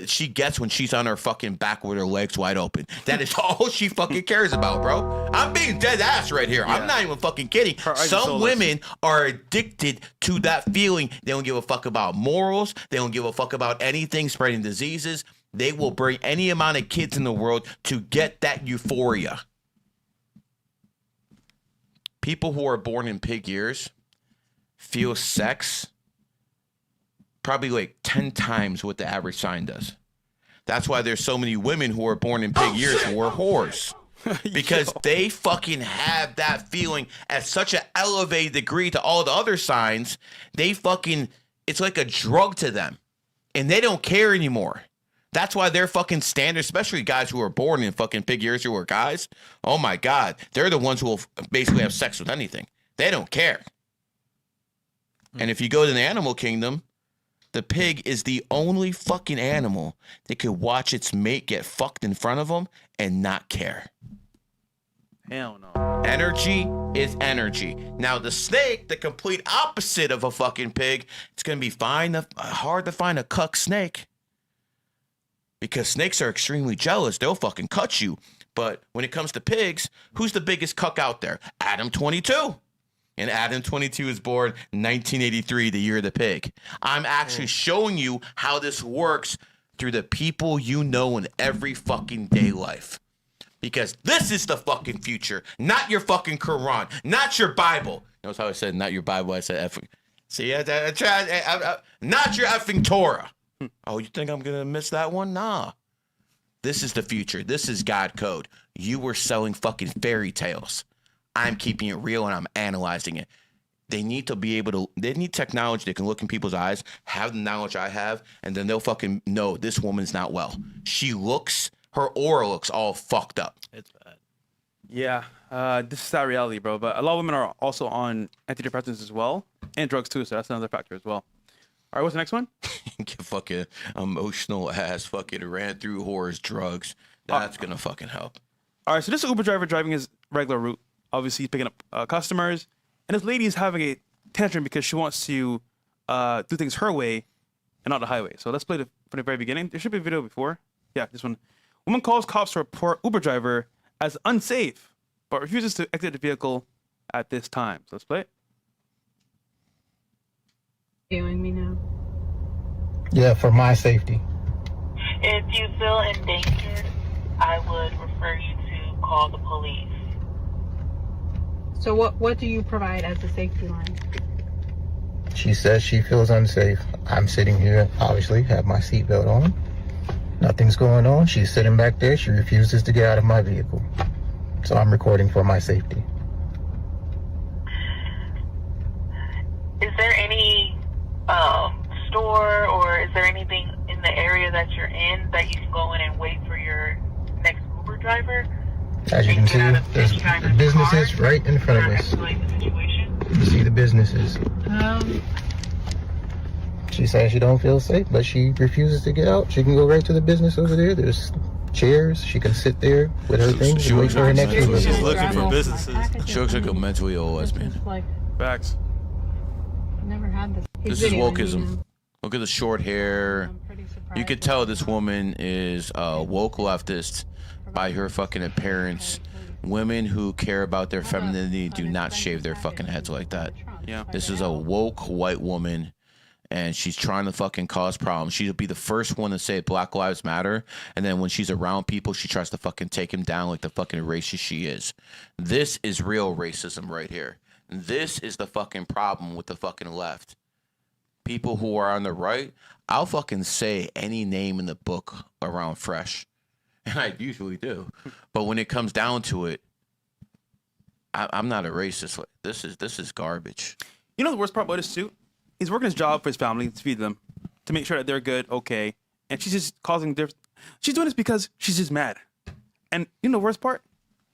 she gets when she's on her fucking back with her legs wide open. That is all she fucking cares about, bro. I'm being dead ass right here. I'm not even fucking kidding. Some women are addicted to that feeling. They don't give a fuck about morals. They don't give a fuck about anything spreading diseases. They will bring any amount of kids in the world to get that euphoria. People who are born in pig years feel sex probably like 10 times what the average sign does. That's why there's so many women who are born in pig years who are whores. because Yo. they fucking have that feeling at such an elevated degree to all the other signs. They fucking, it's like a drug to them, and they don't care anymore. That's why they're fucking standard, especially guys who are born in fucking pig years who are guys. Oh my God. They're the ones who will basically have sex with anything. They don't care. And if you go to the animal kingdom, the pig is the only fucking animal that could watch its mate get fucked in front of them and not care. Hell no. Energy is energy. Now, the snake, the complete opposite of a fucking pig, it's going to be hard to find a cuck snake. Because snakes are extremely jealous. They'll fucking cut you. But when it comes to pigs, who's the biggest cuck out there? Adam 22. And Adam 22 was born 1983, the year of the pig. I'm actually showing you how this works through the people you know in every fucking day life. Because this is the fucking future, not your fucking Quran, not your Bible. Notice how I said not your Bible, I said effing. See, I tried, not your effing Torah. Oh, you think I'm going to miss that one? Nah. This is the future. This is God code. You were selling fucking fairy tales. I'm keeping it real and I'm analyzing it. They need to be able to, they need technology that can look in people's eyes, have the knowledge I have, and then they'll fucking know this woman's not well. Her aura looks all fucked up. It's bad. Yeah, this is not reality, bro. But a lot of women are also on antidepressants as well, and drugs too. So that's another factor as well. All right, what's the next one? Get fucking emotional ass fucking ran through whores, drugs. That's gonna fucking help. All right, so this Uber driver driving his regular route. Obviously, he's picking up customers, and this lady is having a tantrum because she wants to do things her way and not the highway. So let's play from the very beginning. There should be a video before. Yeah, this one. Woman calls cops to report Uber driver as unsafe, but refuses to exit the vehicle at this time. So let's play it. Hearing me now? Yeah, for my safety. If you feel endangered, I would refer you to call the police. So what do you provide as a safety line? She says she feels unsafe. I'm sitting here, obviously, have my seatbelt on. Nothing's going on. She's sitting back there. She refuses to get out of my vehicle. So I'm recording for my safety. Is there any store or is there anything in the area that you're in that you can go in and wait for your next Uber driver? As you can see, there's the businesses right in front of us. You see the businesses. She says she don't feel safe, but she refuses to get out. She can go right to the business over there. There's chairs. She can sit there with her things and wait for her next Uber. She's looking for businesses. She looks like a mentally ill lesbian. Like, Facts. never had this. This is wokeism. Look at the short hair. You could tell this woman is a woke leftist by her fucking appearance. Women who care about their femininity do not shave their fucking heads like that. Yeah. This is a woke white woman, and she's trying to fucking cause problems. She'll be the first one to say Black Lives Matter, and then when she's around people, she tries to fucking take him down like the fucking racist she is. This is real racism right here. This is the fucking problem with the fucking left. People who are on the right, I'll fucking say any name in the book around Fresh. And I usually do. But when it comes down to it, I'm not a racist. This is garbage. You know the worst part about this too? He's working his job for his family to feed them, to make sure that they're good, okay. And she's just causing she's doing this because she's just mad. And you know the worst part?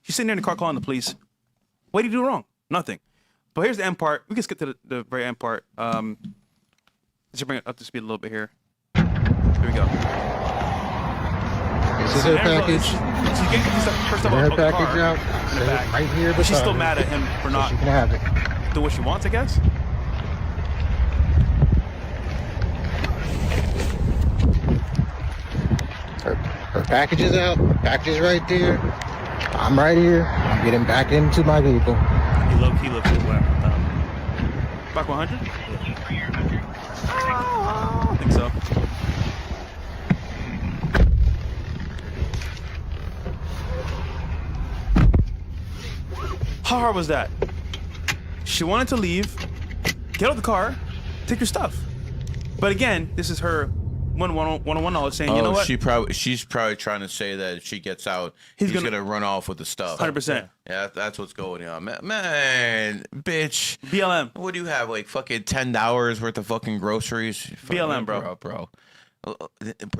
She's sitting there in the car calling the police. What did you do wrong? Nothing. But here's the end part. We can skip to the very end part. Let's bring it up to speed a little bit here. Here we go. This is her package. First of all, Her the package car out. in the back. Right here. But she's beside still her. mad at him for So not she can have it. doing what she wants, I guess. Her package is out. Package is right there. I'm right here. I'm getting back into my vehicle. He low-key looks at where Back 100? I think so. How hard was that? She wanted to leave, get out of the car, take your stuff. But again, this is her one knowledge saying, you know what? She's probably trying to say that if she gets out, he's gonna run off with the stuff. 100%. Yeah, that's what's going on, man, bitch. BLM. What do you have, like fucking $10 worth of fucking groceries? BLM, bro.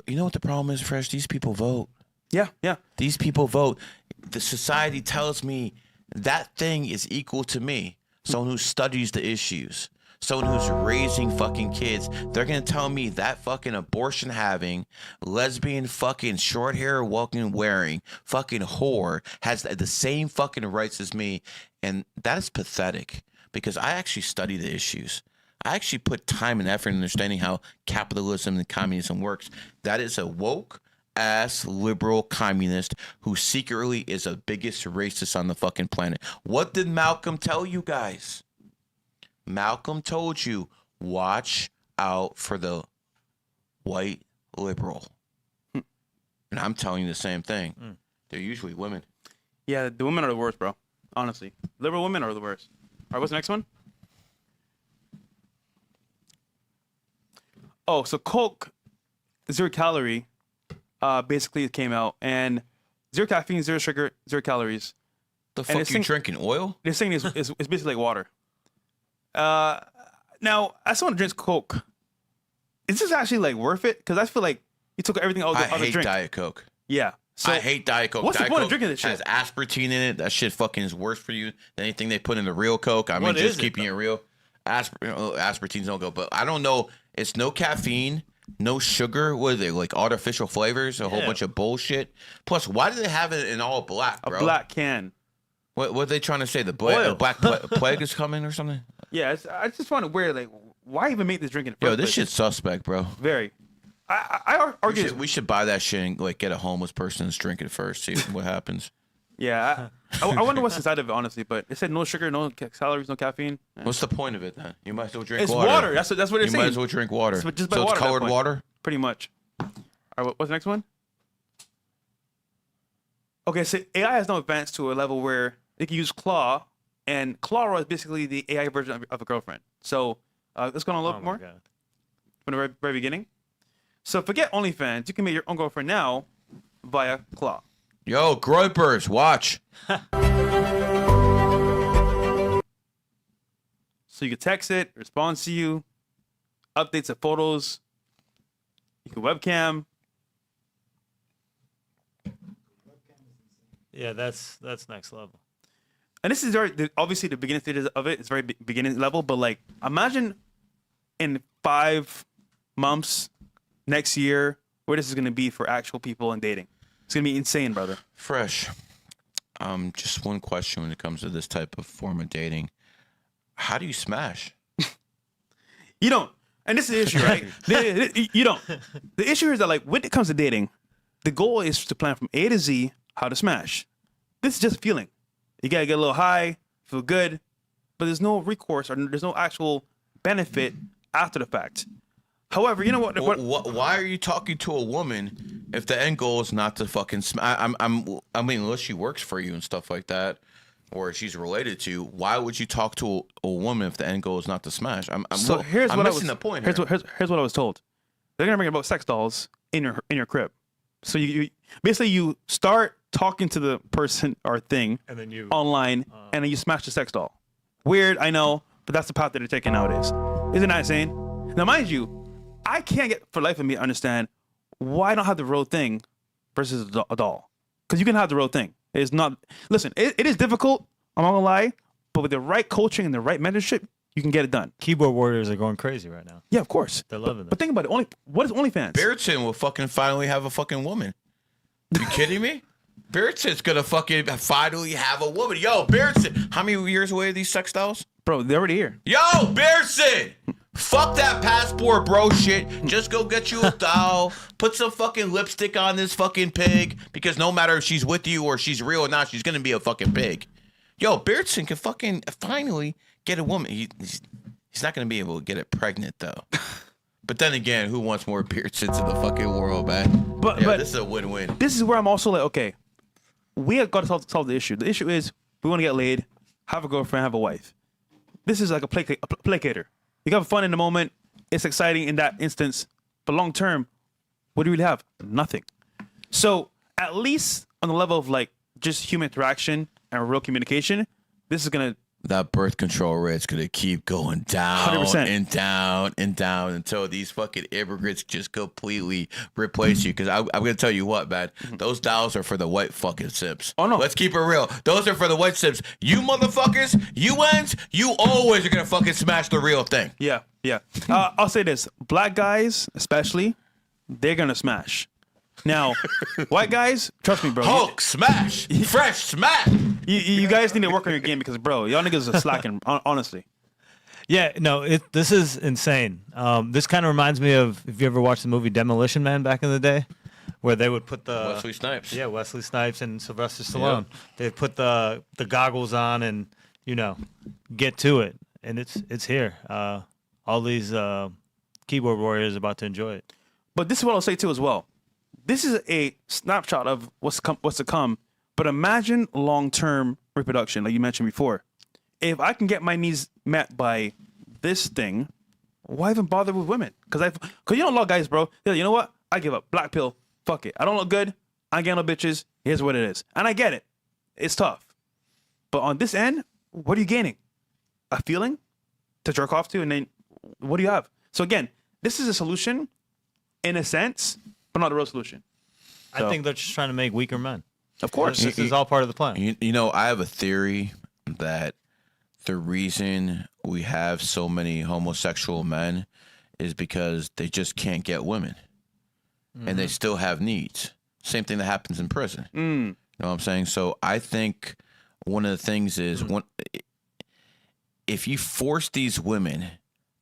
You know what the problem is, Fresh? These people vote. Yeah. These people vote. The society tells me that thing is equal to me. Someone who studies the issues. Someone who's raising fucking kids. They're going to tell me that fucking abortion having, lesbian fucking short hair walking wearing, fucking whore has the same fucking rights as me. And that is pathetic because I actually study the issues. I actually put time and effort in understanding how capitalism and communism works. That is a woke ass liberal communist who secretly is the biggest racist on the fucking planet. What did Malcolm tell you guys? Malcolm told you, watch out for the white liberal. And I'm telling you the same thing. They're usually women. Yeah, the women are the worst, bro. Honestly. Liberal women are the worst. All right, what's the next one? Oh, so Coke, 0 calorie, basically it came out. And 0 caffeine, 0 sugar, 0 calories. The fuck you drinking, oil? They're saying it's basically like water. Now, as someone who drinks Coke, is this actually like worth it? Because I feel like you took everything out of the drink. I hate Diet Coke. Yeah. So I hate Diet Coke. What's Diet the point Coke of drinking this shit? has aspartame in it. That shit fucking is worse for you than anything they put in the real Coke. I mean, What just is it, keeping it real. Aspartames don't go. But I don't know. It's no caffeine, no sugar. What are they, like artificial flavors? A whole bunch of bullshit. Plus, why do they have it in all black, bro? A black can. What are they trying to say? The Oil. black plague is coming or something? Yeah, I just find it weird. Like, why even make this drink in the first Yo, this place? shit's suspect, bro. Very. I argue. We should buy that shit and like get a homeless person to drink it first, see what happens. Yeah, I wonder what's inside of it, honestly. But it said no sugar, no calories, no caffeine. What's the point of it then? You might as well drink It's water. water. That's what they're You saying. might as well drink water. So just buy So water it's at that colored point. water? Pretty much. All right, what's the next one? Okay, so AI has now advanced to a level where they can use Claw, and Clara is basically the AI version of a girlfriend. So let's go on a little Oh bit my more God. from the very beginning. So forget OnlyFans. You can make your own girlfriend now via Claw. Yo, Groypers, watch. So you can text it, responds to you, updates of photos. You can webcam. Yeah, that's next level. And this is obviously the beginning stages of it. It's very beginning level, but like imagine in 5 months, next year, where this is going to be for actual people and dating. It's going to be insane, brother. Fresh. Just one question when it comes to this type of form of dating. How do you smash? You don't. And this is the issue, right? You don't. The issue is that like when it comes to dating, the goal is to plan from A to Z how to smash. This is just a feeling. You got to get a little high, feel good, but there's no recourse or there's no actual benefit after the fact. However, you know what? Why are you talking to a woman if the end goal is not to fucking smash? I mean, unless she works for you and stuff like that, or she's related to you, why would you talk to a woman if the end goal is not to smash? I'm missing the point. Here's what I was told. They're gonna bring about sex dolls in your crib. So you basically you start talking to the person or thing And then you online, and then you smash the sex doll. Weird, I know, but that's the path that they're taking nowadays. Isn't that insane? Now, mind you, I can't get for life of me understand why I don't have the real thing versus a doll. Because you can have the real thing. It's not. Listen, it is difficult. I'm not gonna lie, but with the right coaching and the right mentorship, you can get it done. keyboard warriors are going crazy right now. Yeah, of course. They're loving But think about it. What is OnlyFans? Beardson will fucking finally have a fucking woman. You kidding me? Beardson's gonna fucking finally have a woman. Yo, Beardson, how many years away are these sex dolls? Bro, they're already here. Yo, Beardson! Fuck that passport, bro shit. Just go get you a doll. Put some fucking lipstick on this fucking pig. Because no matter if she's with you or she's real or not, she's gonna be a fucking pig. Yo, Beardson can fucking finally get a woman. He's not gonna be able to get it pregnant though. But then again, who wants more Beardsons in the fucking world, man? But this is a win-win. This is where I'm also like, okay, we have got to solve the issue. The issue is we want to get laid, have a girlfriend, have a wife. This is like a placater. You have fun in the moment. It's exciting in that instance. But long term, what do you really have? Nothing. So at least on the level of like just human interaction and real communication, this is gonna. That birth control rate's gonna keep going down 100%. and down and down until these fucking immigrants just completely replace you. Because I'm gonna tell you what, man, those dials are for the white fucking simps. Oh no, let's keep it real. Those are for the white simps. You motherfuckers, UNs, you always are gonna fucking smash the real thing. Yeah. I'll say this: black guys, especially, they're gonna smash. Now, white guys, trust me, bro. Hulk smash, fresh smash. You guys need to work on your game because, bro, y'all niggas are slacking. Honestly. Yeah, no, this is insane. This kind of reminds me of, if you ever watched the movie Demolition Man back in the day, where they would put the Wesley Snipes. Yeah, Wesley Snipes and Sylvester Stallone. They'd put the goggles on and get to it, and it's here. All these keyboard warriors about to enjoy it. But this is what I'll say too as well. This is a snapshot of what's to come. But imagine long-term reproduction, like you mentioned before. If I can get my needs met by this thing, why even bother with women? Because a lot of guys, bro. Yeah, you know what? I give up. Black pill. Fuck it. I don't look good. I ain't getting no bitches. Here's what it is. And I get it. It's tough. But on this end, what are you gaining? A feeling to jerk off to, and then what do you have? So again, this is a solution in a sense, but not a real solution. So, I think they're just trying to make weaker men. Of course. This is all part of the plan. You know, I have a theory that the reason we have so many homosexual men is because they just can't get women. And they still have needs. Same thing that happens in prison. You know what I'm saying? So I think one of the things is if you force these women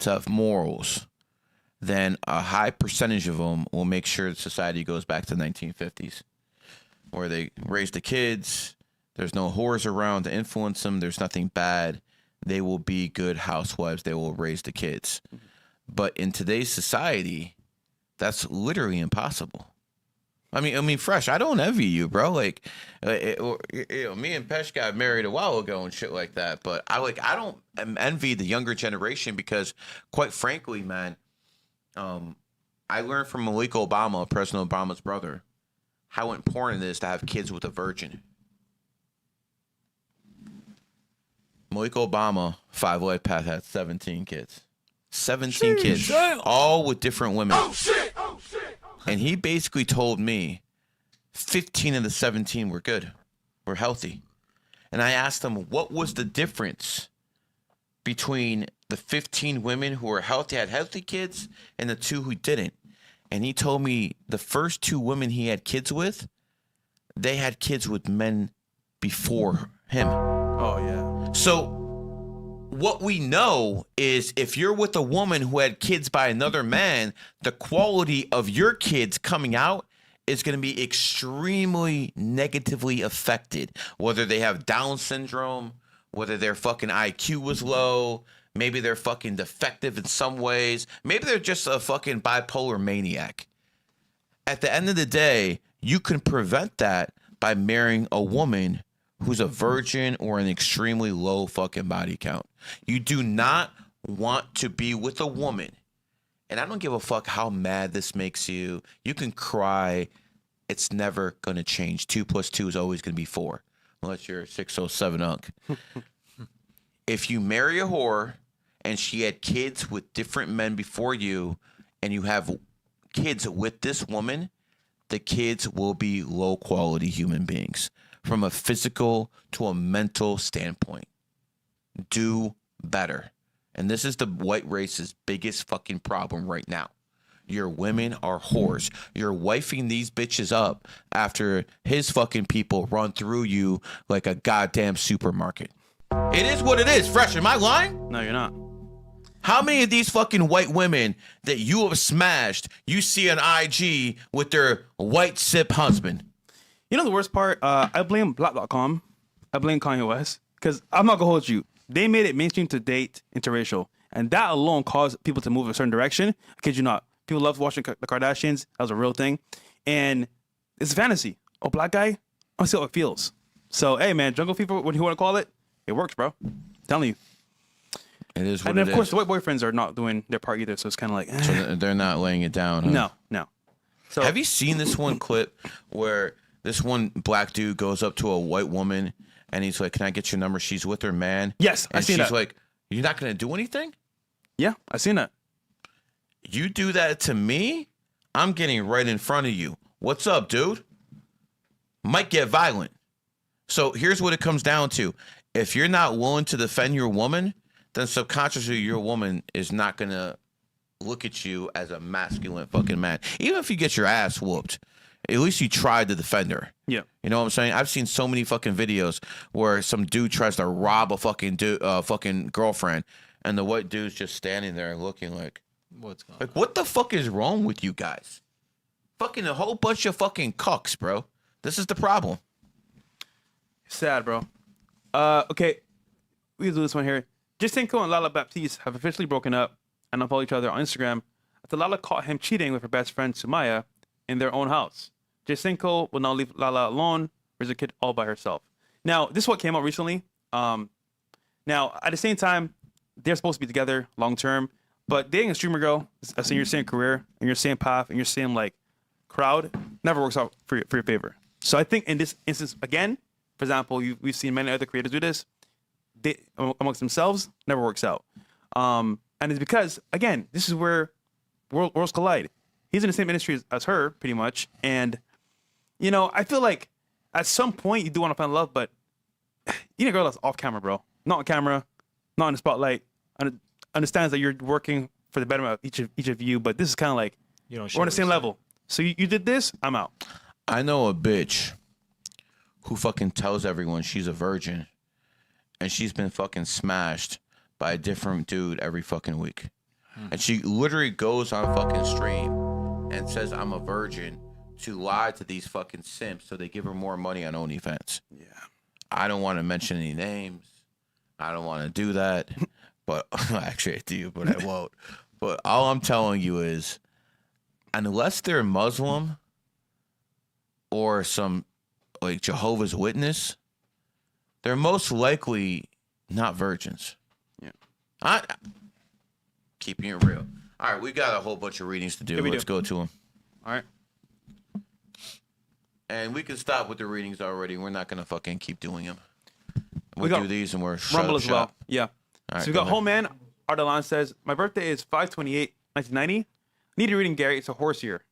to have morals, then a high percentage of them will make sure society goes back to the 1950s, where they raise the kids. There's no whores around to influence them. There's nothing bad. They will be good housewives. They will raise the kids. But in today's society, that's literally impossible. I mean, Fresh, I don't envy you, bro. Like, me and Pesh got married a while ago and shit like that. But I don't envy the younger generation because, quite frankly, man, I learned from Malik Obama, President Obama's brother, how important it is to have kids with a virgin. Malik Obama, 5 Lifepath, had 17 kids. 17 kids, all with different women. Oh, shit. And he basically told me 15 of the 17 were good, were healthy. And I asked him, what was the difference between the 15 women who were healthy, had healthy kids, and the 2 who didn't? And he told me the first 2 women he had kids with, they had kids with men before him. Oh, yeah. So what we know is if you're with a woman who had kids by another man, the quality of your kids coming out is going to be extremely negatively affected. Whether they have Down syndrome, whether their fucking IQ was low, maybe they're fucking defective in some ways, maybe they're just a fucking bipolar maniac. At the end of the day, you can prevent that by marrying a woman who's a virgin or an extremely low fucking body count. You do not want to be with a woman, and I don't give a fuck how mad this makes you. You can cry. It's never going to change. 2 + 2 is always going to be 4, unless you're 607 unk. If you marry a whore and she had kids with different men before you, and you have kids with this woman, the kids will be low quality human beings from a physical to a mental standpoint. Do better. And this is the white race's biggest fucking problem right now. Your women are whores. You're wifing these bitches up after his fucking people run through you like a goddamn supermarket. It is what it is. Fresh, am I lying? No, you're not. How many of these fucking white women that you have smashed you see on IG with their white sip husband? You know the worst part? I blame Black.com. I blame Kanye West. Because I'm not going to hold you. They made it mainstream to date interracial. And that alone caused people to move a certain direction. I kid you not. People love watching the Kardashians. That was a real thing. And it's a fantasy. Oh, black guy? I want to see how it feels. So, hey, man, jungle fever, what do you want to call it? It works, bro. I'm telling you. It is what and it of course, is. the white boyfriends are not doing their part either. So it's kind of like, So they're not laying it down. Huh? No. So Have you seen this one clip where this one black dude goes up to a white woman and he's like, "Can I get your number?" She's with her man. Yes, and I've seen she's that. like, "You're not gonna do anything? Yeah, I've seen that. You do that to me, I'm getting right in front of you. What's up, dude?" Might get violent. So here's what it comes down to. If you're not willing to defend your woman, then subconsciously your woman is not going to look at you as a masculine fucking man. Even if you get your ass whooped, at least you tried to defend her. Yeah. You know what I'm saying? I've seen so many fucking videos where some dude tries to rob a fucking fucking girlfriend, and the white dude's just standing there looking like, What's going on? like, what the fuck is wrong with you guys? Fucking a whole bunch of fucking cucks, bro. This is the problem. Sad, bro. Okay, we can do this one here. Jacinko and Lala Baptiste have officially broken up and unfollow each other on Instagram after Lala caught him cheating with her best friend Sumaya in their own house. Jacinko will now leave Lala alone, raise a kid all by herself. Now, this is what came out recently. Now, at the same time, they're supposed to be together long term, but dating a streamer girl, in your same career, in your same path, in your same like crowd, never works out for your favor. So I think in this instance, again, for example, we've seen many other creators do this. They amongst themselves never works out, and it's because again, this is where worlds collide. He's in the same industry as her, pretty much, and you know, I feel like at some point you do want to find love, but you need a girl that's off camera, bro, not on camera, not in the spotlight, and understands that you're working for the betterment of each of you. But this is kind of like we're on the same level. So you did this, I'm out. I know a bitch who fucking tells everyone she's a virgin, and she's been fucking smashed by a different dude every fucking week. And she literally goes on fucking stream and says, "I'm a virgin," to lie to these fucking simps so they give her more money on OnlyFans. Yeah. I don't want to mention any names. I don't want to do that. But actually I do, but I won't. But all I'm telling you is, unless they're Muslim or some like Jehovah's Witness, they're most likely not virgins. Yeah. I keeping it real. All right, we got a whole bunch of readings to do. Yeah, we Let's do. go to them. All right. And we can stop with the readings already. We're not gonna fucking keep doing them. We We'll got do these and we're Rumble as well. shut. Yeah. All right, So we go got ahead. Home Man. Ardalan says, my birthday is 5/28/1990. Need a reading, Gary. It's a horse year.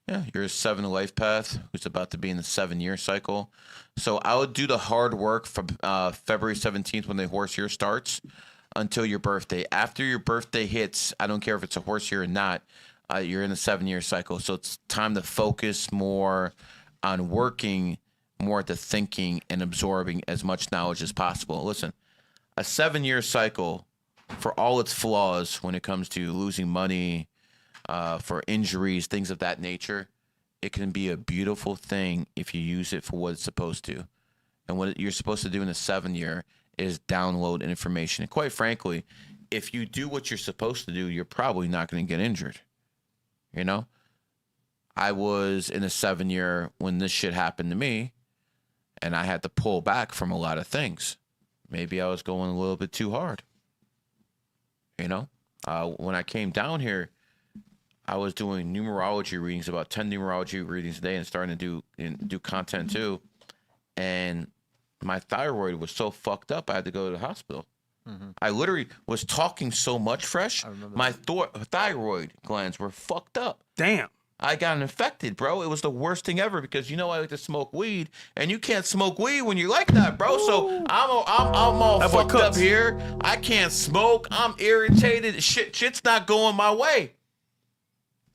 Yeah, you're a 7 Lifepath who's about to be in the 7-year cycle. So I would do the hard work from February 17th when the horse year starts until your birthday. After your birthday hits, I don't care if it's a horse year or not, you're in the 7-year cycle. So it's time to focus more on working, more at the thinking and absorbing as much knowledge as possible. Listen, a 7-year cycle, for all its flaws when it comes to losing money, for injuries, things of that nature, it can be a beautiful thing if you use it for what it's supposed to. And what you're supposed to do in the 7-year is download information. And quite frankly, if you do what you're supposed to do, you're probably not going to get injured. You know? I was in a 7-year when this shit happened to me, and I had to pull back from a lot of things. Maybe I was going a little bit too hard. You know? When I came down here, I was doing numerology readings, about 10 numerology readings a day, and starting to do content too. And my thyroid was so fucked up, I had to go to the hospital. I literally was talking so much, Fresh. My thyroid glands were fucked up. Damn. I got infected, bro. It was the worst thing ever because I like to smoke weed, and you can't smoke weed when you're like that, bro. So I'm all That boy fucked up cooks. here. I can't smoke. I'm irritated. Shit's not going my way.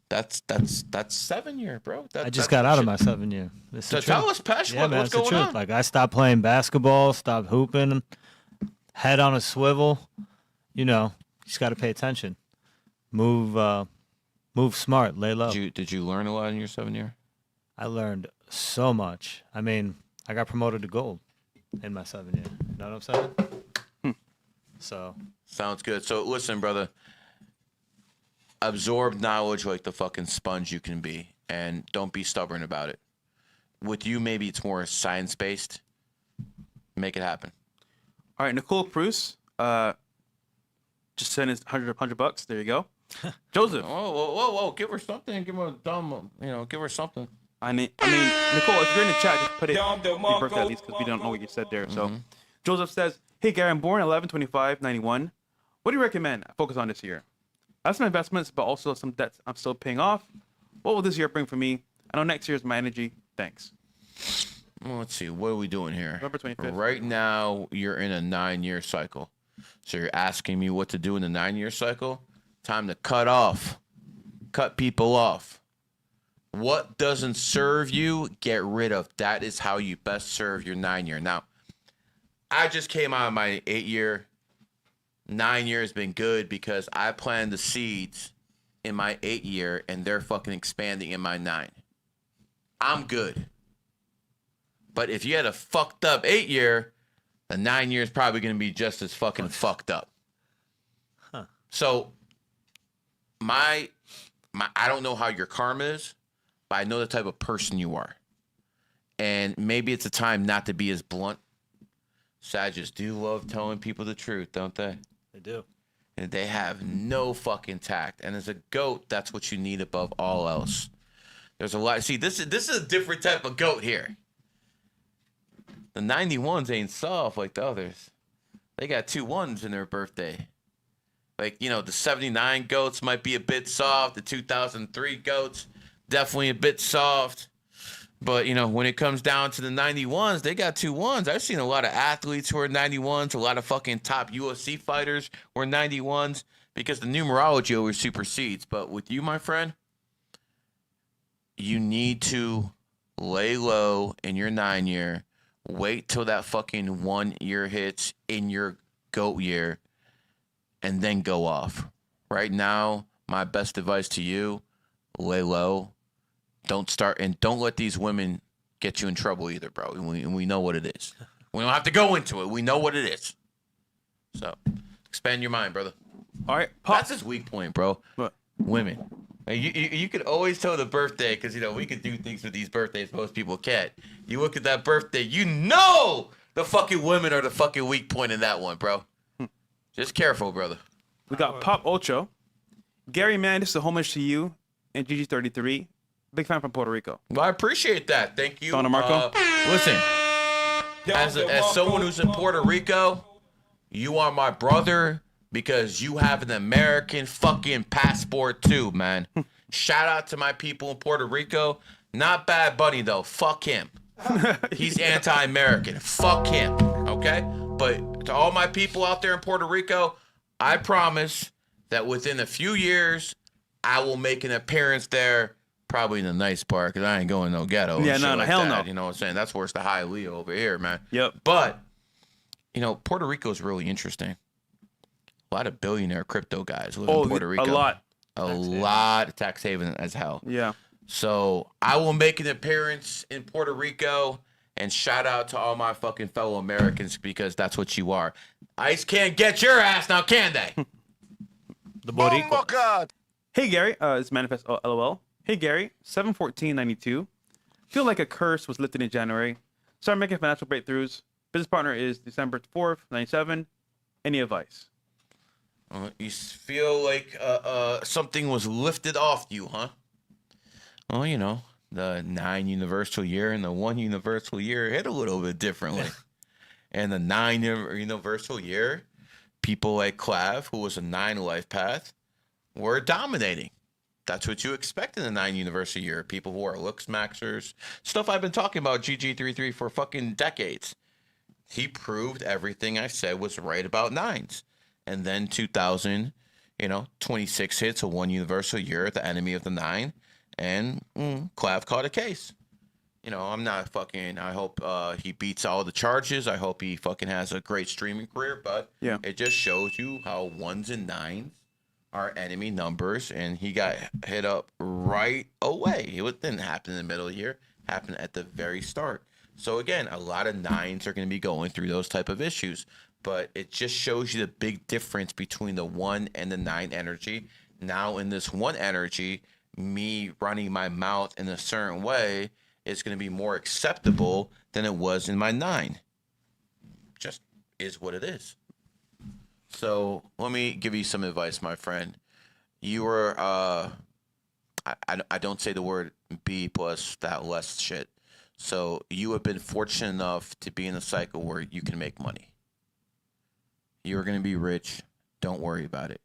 That's 7-year, bro. I just got out of my 7-year. This is So the tell truth. us, Pesh, Yeah, man, what's it's the going truth. on? Like I stopped playing basketball, stopped hooping, head on a swivel. You know, you just got to pay attention. Move smart, lay low. Did you learn a lot in your 7-year? I learned so much. I mean, I got promoted to gold in my 7-year. You know what I'm saying? So Sounds good. So listen, brother. Absorb knowledge like the fucking sponge you can be, and don't be stubborn about it. With you, maybe it's more science-based. Make it happen. All right, Nicole Proust just sent us $100. There you go. Joseph. Whoa. Give her something. Give her a dumb, give her something. I mean, Nicole, if you're in the chat, just put it your birthday at least because we don't know what you said there. So, Joseph says, "Hey Gary, I'm born 11/25/91. What do you recommend I focus on this year? I have some investments, but also some debts I'm still paying off. What will this year bring for me? I know next year is my energy. Thanks." Well, let's see. What are we doing here? November 25th. Right now, you're in a 9-year cycle. So you're asking me what to do in the 9-year cycle? Time to cut people off. What doesn't serve you, get rid of. That is how you best serve your 9-year. Now, I just came out of my 8-year. 9 years has been good because I planted the seeds in my 8-year and they're fucking expanding in my 9. I'm good. But if you had a fucked up 8-year, the 9 year is probably going to be just as fucking fucked up. Huh. So I don't know how your karma is, but I know the type of person you are. And maybe it's a time not to be as blunt. Sagittarius do love telling people the truth, don't they? They do. And they have no fucking tact. And as a goat, that's what you need above all else. There's a lot. See, this is a different type of goat here. The 91s ain't soft like the others. They got 2 1s in their birthday. Like, the 79 goats might be a bit soft. The 2003 goats, definitely a bit soft. But, when it comes down to the 91s, they got 2 1s. I've seen a lot of athletes who are 91s, a lot of fucking top UFC fighters who are 91s because the numerology always supersedes. But with you, my friend, you need to lay low in your 9-year. Wait till that fucking 1 year hits in your goat year and then go off. Right now, my best advice to you, lay low. Don't start, and don't let these women get you in trouble either, bro. And we know what it is. We don't have to go into it. We know what it is. So, expand your mind, brother. All right, Pop. That's his weak point, bro. What? Women. You could always tell the birthday because, we could do things with these birthdays most people can't. You look at that birthday, the fucking women are the fucking weak point in that one, bro. Just careful, brother. We got Pop Ocho. Gary, man, this is a homage to you and GG33. Big fan from Puerto Rico. Well, I appreciate that. Thank you. Donna Marco? Listen, as someone who's in Puerto Rico, you are my brother because you have an American fucking passport too, man. Shout out to my people in Puerto Rico. Not Bad Bunny, though. Fuck him. He's anti-American. Fuck him, okay? But to all my people out there in Puerto Rico, I promise that within a few years, I will make an appearance there. Probably in the nice part, because I ain't going no ghetto. Yeah, no, like hell that, no. You know what I'm saying? That's where it's the high Leo over here, man. Yep. But, Puerto Rico is really interesting. A lot of billionaire crypto guys live in Puerto Rico. A lot. A lot of tax haven as hell. Yeah. So I will make an appearance in Puerto Rico, and shout out to all my fucking fellow Americans because that's what you are. ICE can't get your ass now, can they? The Boricua. Oh, God. Hey, Gary. It's Manifest LOL. Hey, Gary. 7/14/92. Feel like a curse was lifted in January. Start making financial breakthroughs. Business partner is December 4th, 97. Any advice? You feel like something was lifted off you, huh? Well, the 9 universal year and the 1 universal year hit a little bit differently. And the 9 universal year, people like Clav, who was a 9 Lifepath, were dominating. That's what you expect in the 9 universal year. People who are looks maxers. Stuff I've been talking about GG33 for fucking decades. He proved everything I said was right about 9s. And then 2000, 26 hits, a 1 universal year, the enemy of the 9. And Clav caught a case. I'm not fucking, I hope he beats all the charges. I hope he fucking has a great streaming career. But yeah, it just shows you how 1s and 9s are enemy numbers. And he got hit up right away. It didn't happen in the middle of the year. It happened at the very start. So again, a lot of 9s are going to be going through those type of issues. But it just shows you the big difference between the 1 and the 9 energy. Now in this 1 energy, me running my mouth in a certain way is going to be more acceptable than it was in my 9. Just is what it is. So let me give you some advice, my friend. you were I don't say the word B plus that less shit. So you have been fortunate enough to be in a cycle where you can make money. You're gonna be rich. Don't worry about it.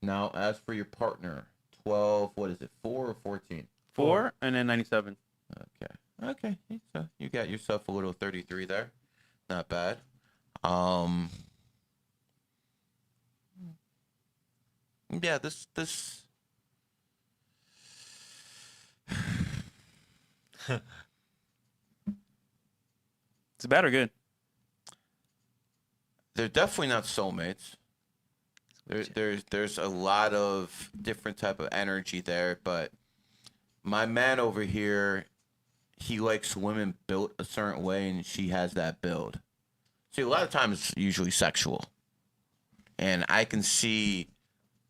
Now, as for your partner, 12. What is it? 4 or 14? 4 and then 97. Okay. So you got yourself a little 33 there. Not bad. Yeah, this It's bad or good? they're definitely not soulmates. There's a lot of different type of energy there, but my man over here, he likes women built a certain way, and she has that build. See, a lot of times it's usually sexual, and I can see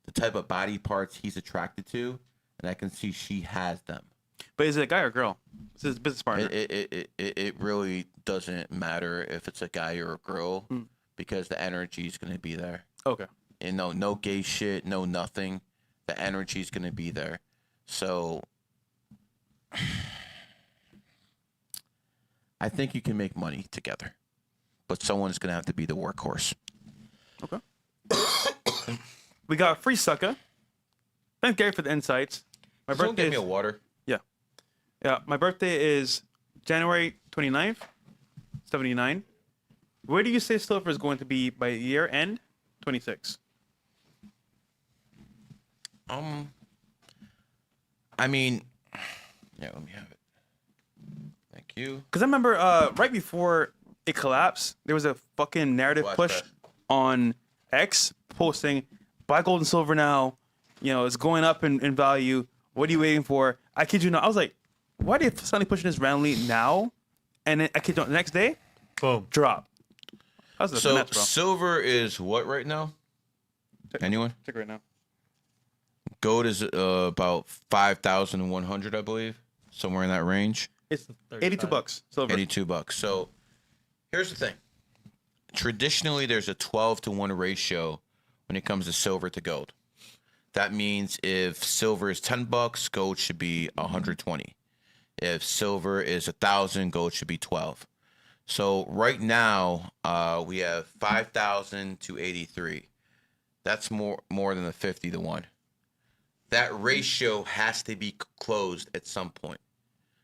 the type of body parts he's attracted to, and I can see she has them. But is it a guy or a girl? This is business partner. It really doesn't matter if it's a guy or a girl, because the energy is going to be there. Okay. And no gay shit, no nothing. The energy is going to be there. So I think you can make money together, but someone's going to have to be the workhorse. Okay. We got Free Sucker. Thanks, Gary, for the insights. My Someone birthday get me a water. Yeah, my birthday is January 29th, 79. Where do you say silver is going to be by year end? 26. I mean, yeah, let me have it. Thank you. Because I remember right before it collapsed, there was a fucking narrative Watch push that. on X posting, buy gold and silver now. You know, it's going up in value. What are you waiting for? I kid you not. I was like, why are they suddenly pushing this randomly now? And then I kid you not, the next day, Boom. drop. How's the So finesse, bro? silver is what right now? Anyone? Check right now. Gold is about 5,100, I believe, somewhere in that range. It's $82 silver. $82. So here's the thing. Traditionally, there's a 12-to-1 ratio when it comes to silver to gold. That means if silver is $10, gold should be 120. If silver is 1,000, gold should be 12. So right now, we have 5,000 to 83. That's more than a 50-to-1. That ratio has to be closed at some point.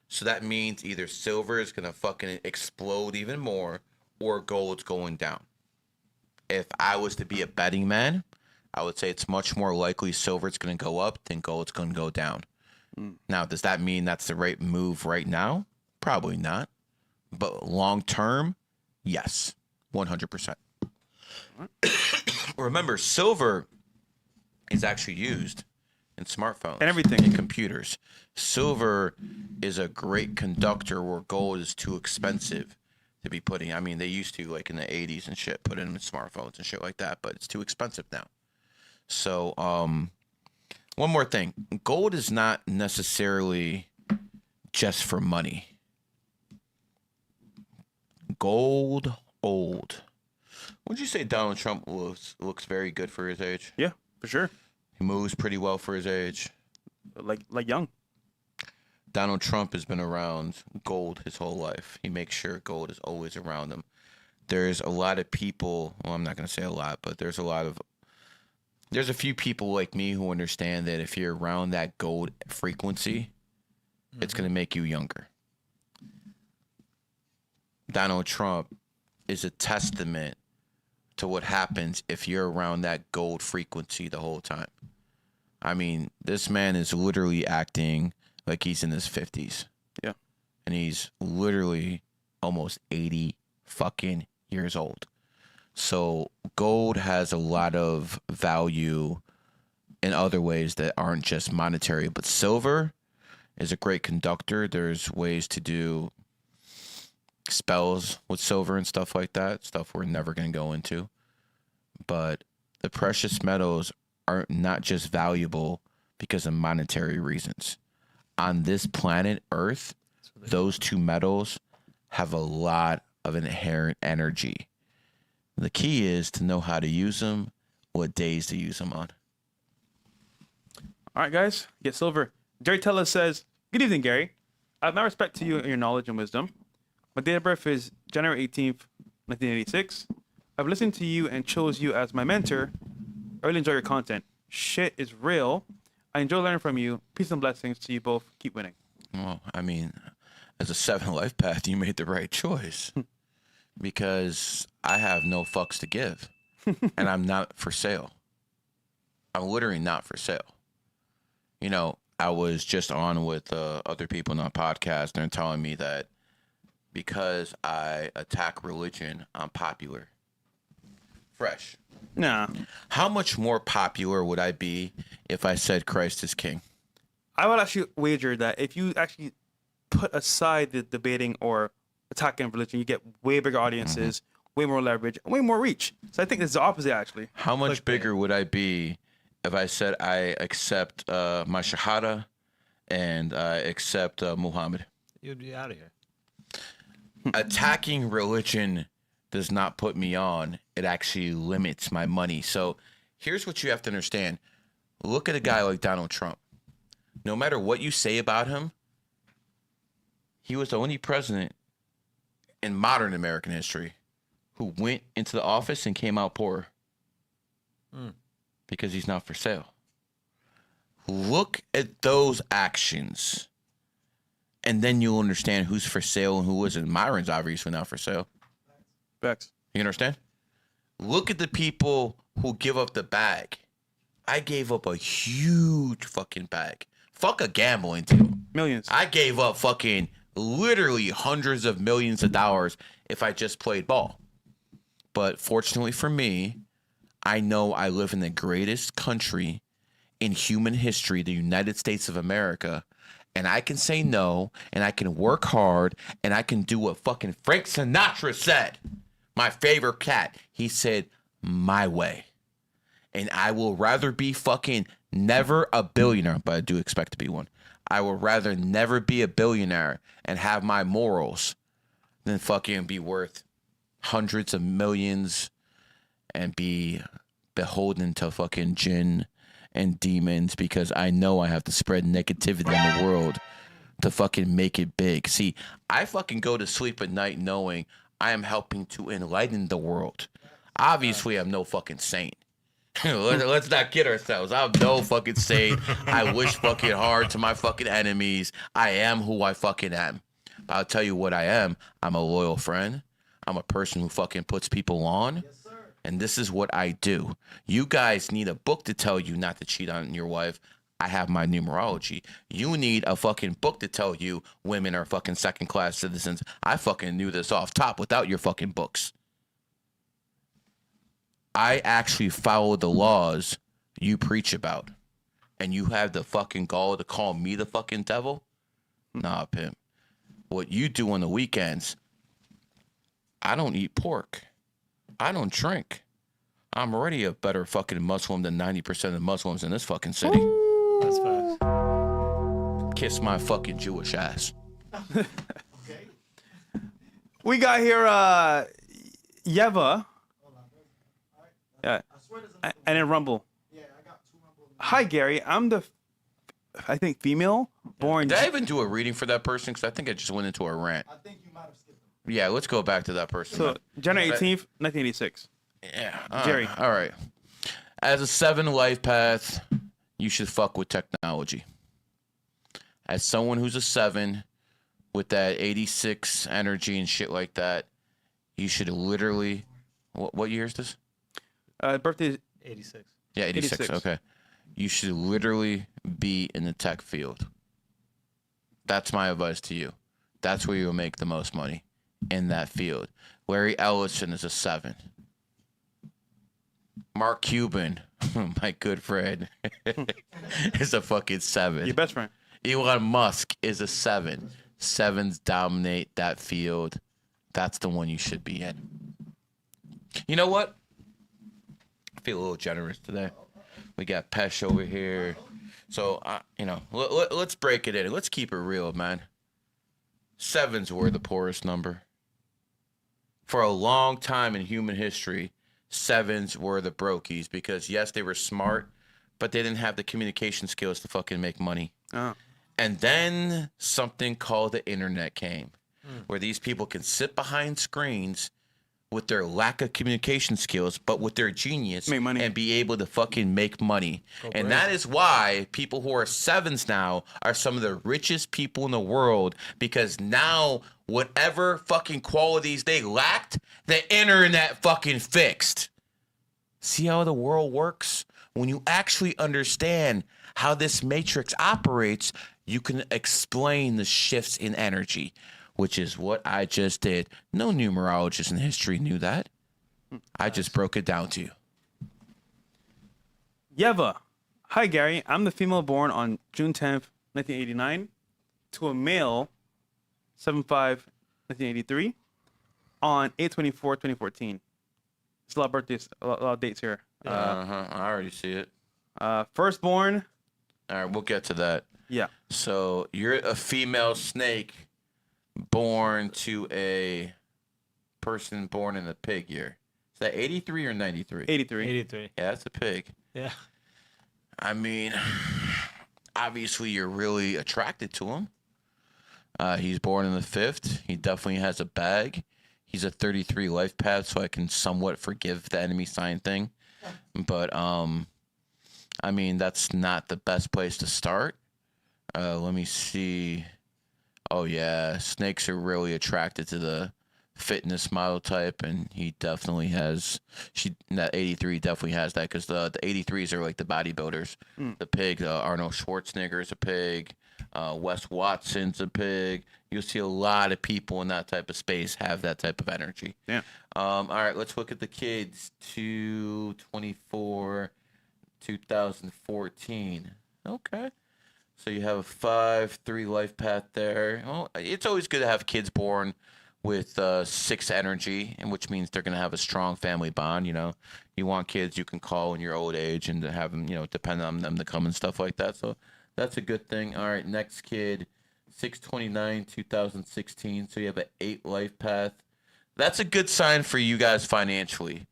So that means either silver is gonna fucking explode even more, or gold's going down. If I was to be a betting man, I would say it's much more likely silver's gonna go up than gold's gonna go down. Now, does that mean that's the right move right now? Probably not. But long term, yes, 100%. Remember, silver is actually used in smartphones And everything. in computers. Silver is a great conductor where gold is too expensive to be putting. I mean, they used to, like in the 80s and shit, put it in smartphones and shit like that, but it's too expensive now. So, one more thing. Gold is not necessarily just for money. Gold old. Would you say Donald Trump looks very good for his age? Yeah, for sure. He moves pretty well for his age. Like young. Donald Trump has been around gold his whole life. He makes sure gold is always around him. There's a lot of people, well, I'm not going to say a lot, but there's a few people like me who understand that if you're around that gold frequency, it's going to make you younger. Donald Trump is a testament to what happens if you're around that gold frequency the whole time. I mean, this man is literally acting like he's in his 50s. Yeah. And he's literally almost 80 fucking years old. So gold has a lot of value in other ways that aren't just monetary, but silver is a great conductor. There's ways to do spells with silver and stuff like that, stuff we're never going to go into. But the precious metals are not just valuable because of monetary reasons. On this planet Earth, those two metals have a lot of inherent energy. The key is to know how to use them, what days to use them on. All right, guys, get silver. Jerry Teller says, "Good evening, Gary. I have my respect to you and your knowledge and wisdom. My date of birth is January 18th, 1986. I've listened to you and chose you as my mentor. I really enjoy your content. Shit is real. I enjoy learning from you. Peace and blessings to you both. Keep winning." Well, I mean, as a 7 life path, you made the right choice because I have no fucks to give, and I'm not for sale. I'm literally not for sale. You know, I was just on with other people on a podcast, and they're telling me that because I attack religion, I'm popular. Fresh. Nah, How much more popular would I be if I said Christ is king? I would actually wager that if you actually put aside the debating or attacking religion, you get way bigger audiences, way more leverage, and way more reach. So I think it's the opposite, actually. How much bigger would I be if I said I accept my Shahada and I accept Muhammad? You'd be out of here. Attacking religion does not put me on. It actually limits my money. So here's what you have to understand. Look at a guy like Donald Trump. No matter what you say about him, he was the only president in modern American history who went into the office and came out poor. Because he's not for sale. Look at those actions, and then you'll understand who's for sale and who isn't. Myron's obviously not for sale. Facts. You understand? Look at the people who give up the bag. I gave up a huge fucking bag. Fuck a gambling deal. Millions. I gave up fucking literally hundreds of millions of dollars if I just played ball. But fortunately for me, I know I live in the greatest country in human history, the United States of America, and I can say no, and I can work hard, and I can do what fucking Frank Sinatra said. My favorite cat. He said, my way. And I will rather be fucking never a billionaire, but I do expect to be one. I would rather never be a billionaire and have my morals than fucking be worth hundreds of millions and be beholden to fucking jinn and demons because I know I have to spread negativity in the world to fucking make it big. See, I fucking go to sleep at night knowing I am helping to enlighten the world. Obviously, I'm no fucking saint. Let's not kid ourselves. I'm no fucking saint. I wish fucking hard to my fucking enemies. I am who I fucking am. But I'll tell you what I am. I'm a loyal friend. I'm a person who fucking puts people on. And this is what I do. You guys need a book to tell you not to cheat on your wife. I have my numerology. You need a fucking book to tell you women are fucking second-class citizens. I fucking knew this off top without your fucking books. I actually follow the laws you preach about. And you have the fucking gall to call me the fucking devil? Nah, pimp. What you do on the weekends, I don't eat pork. I don't drink. I'm already a better fucking Muslim than 90% of the Muslims in this fucking city. That's facts. Kiss my fucking Jewish ass. We got here Yeva. Yeah. And then Rumble. Hi, Gary. I'm the, I think, female born. Did I even do a reading for that person? Because I think I just went into a rant. I think you might have skipped them. Yeah, let's go back to that person. So, January 18th, 1986. Yeah. Jerry. All right. As a 7 life path, you should fuck with technology. As someone who's a 7 with that 86 energy and shit like that, you should literally. What year is this? Birthday is 86. Yeah, 86. Okay. You should literally be in the tech field. That's my advice to you. That's where you'll make the most money, in that field. Larry Ellison is a 7. Mark Cuban, my good friend, is a fucking 7. your best friend. Elon Musk is a 7. 7s dominate that field. That's the one you should be in. You know what? I feel a little generous today. We got Pesh over here. So, let's break it in. Let's keep it real, man. 7s were the poorest number. For a long time in human history, 7s were the brokies because, yes, they were smart, but they didn't have the communication skills to fucking make money. Oh. And then something called the internet came, where these people can sit behind screens with their lack of communication skills, but with their genius, Make money. and be able to fucking make money. And that is why people who are 7s now are some of the richest people in the world, because now whatever fucking qualities they lacked, the internet fucking fixed. See how the world works? When you actually understand how this matrix operates, you can explain the shifts in energy, which is what I just did. No numerologist in history knew that. I just broke it down to you. Yeva. Hi, Gary. I'm the female born on June 10th, 1989, to a male, 7/5/1983, on 8/24/2014. There's a lot of birthdays, a lot of dates here. I already see it. Firstborn. All right, we'll get to that. Yeah. So you're a female snake born to a person born in a pig year. Is that 83 or 93? 83. 83. Yeah, that's a pig. Yeah. I mean, obviously you're really attracted to him. He's born in the 5th. He definitely has a bag. He's a 33 Lifepath, so I can somewhat forgive the enemy sign thing. But, I mean, that's not the best place to start. Let me see. Oh, yeah. Snakes are really attracted to the fitness model type, and he definitely has. That 83 definitely has that, because the 83s are like the bodybuilders. The pig, Arnold Schwarzenegger is a pig. Wes Watson's a pig. You'll see a lot of people in that type of space have that type of energy. Yeah. All right, let's look at the kids. 2/24, 2014. Okay. So you have a 5/3 life path there. Well, it's always good to have kids born with 6 energy, and which means they're going to have a strong family bond. You know, you want kids you can call in your old age and to have them, depend on them to come and stuff like that. So that's a good thing. All right, next kid, 6/29, 2016. So you have an 8 life path. That's a good sign for you guys financially.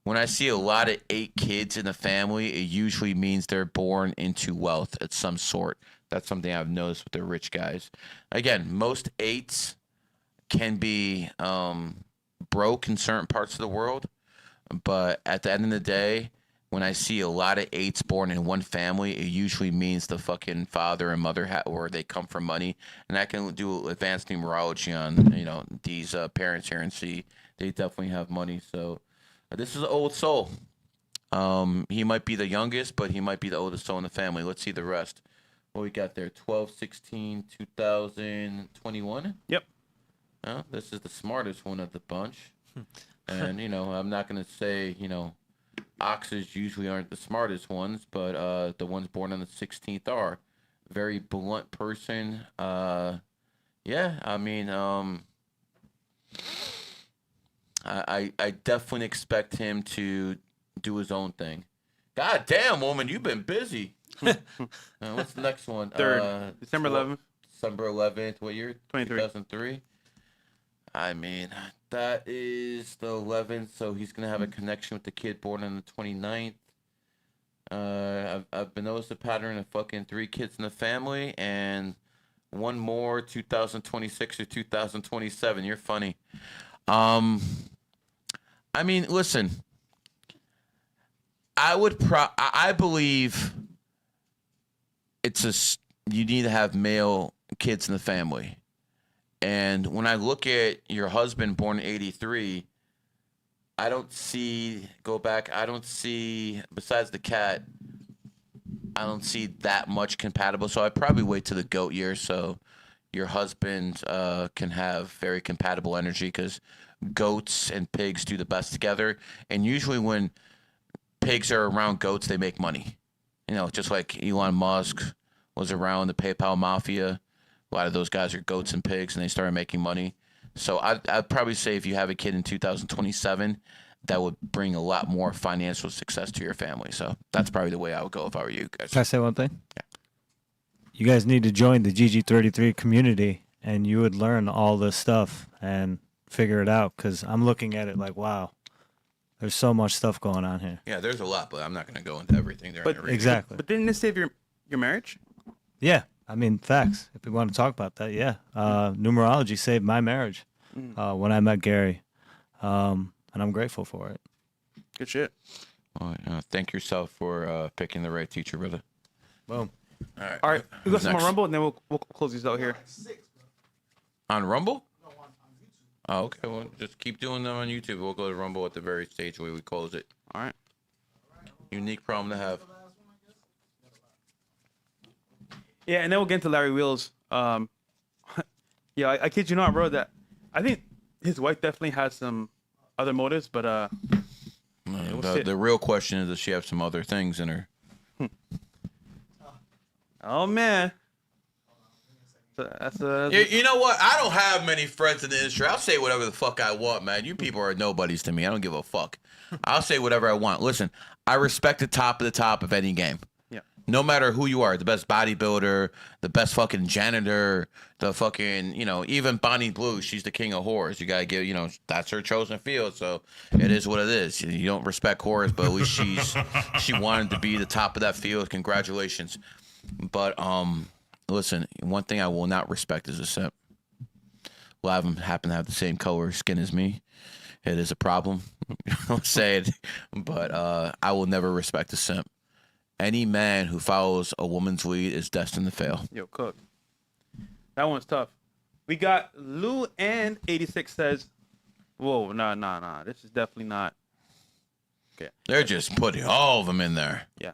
When I see a lot of 8 kids in a family, it usually means they're born into wealth of some sort. That's something I've noticed with the rich guys. Again, most 8s can be broke in certain parts of the world, but at the end of the day, when I see a lot of 8s born in one family, it usually means the fucking father and mother or they come from money. And I can do advanced numerology on these parents here and see they definitely have money. So this is an old soul. He might be the youngest, but he might be the oldest soul in the family. Let's see the rest. What we got there? 12/16/2021. Yep. This is the smartest one of the bunch. And I'm not gonna say oxes usually aren't the smartest ones, but the ones born on the 16th are. Very blunt person. Yeah, I mean, I definitely expect him to do his own thing. God damn, woman, you've been busy. What's the next one? 3rd, December 11th. December 11th. What year? 23. 2003. I mean, that is the 11th, so he's going to have a connection with the kid born on the 29th. I've been noticed a pattern of fucking 3 kids in the family, and one more 2026 or 2027. You're funny. I mean, listen, I believe you need to have male kids in the family. And when I look at your husband born in 83, I don't see, besides the cat, I don't see that much compatible. So I'd probably wait till the goat year so your husband can have very compatible energy, because goats and pigs do the best together. And usually when pigs are around goats, they make money. Just like Elon Musk was around the PayPal mafia. A lot of those guys are goats and pigs, and they started making money. So I'd probably say if you have a kid in 2027, that would bring a lot more financial success to your family. So that's probably the way I would go if I were you guys. Can I say one thing? Yeah. You guys need to join the GG33 community, and you would learn all this stuff and figure it out, because I'm looking at it like, wow, There's so much stuff going on here. Yeah, there's a lot, but I'm not going to go into everything there. But Exactly. But didn't this save your marriage? Yeah, I mean, facts. If we want to talk about that, yeah. Numerology saved my marriage when I met Gary, and I'm grateful for it. Good shit. Well, thank yourself for picking the right teacher, brother. Boom. All right, we got Who's some on next? Rumble, and then we'll close these out here. On Rumble? Oh, okay. Well, just keep doing them on YouTube. We'll go to Rumble at the very stage where we close it. All right. Unique problem to have. Yeah, and then we'll get into Larry Wheels. Yeah, I kid you not, bro. That I think his wife definitely has some other motives, but we'll see. The real question is, does she have some other things in her? Oh man, that's You know what? I don't have many friends in the industry. I'll say whatever the fuck I want, man. You people are nobodies to me. I don't give a fuck. I'll say whatever I want. Listen, I respect the top of any game. Yeah. No matter who you are, the best bodybuilder, the best fucking janitor, the fucking, even Bonnie Blue, she's the king of whores. You gotta give, that's her chosen field, so it is what it is. You don't respect whores, but at least she wanted to be the top of that field. Congratulations. But listen, one thing I will not respect is a simp. A lot of them happen to have the same color skin as me. It is a problem. I'll say it, but I will never respect a simp. Any man who follows a woman's lead is destined to fail. Yo, Cook. That one's tough. We got Lou and 86 says, "Whoa, nah. This is definitely not." Okay. They're just putting all of them in there. Yeah.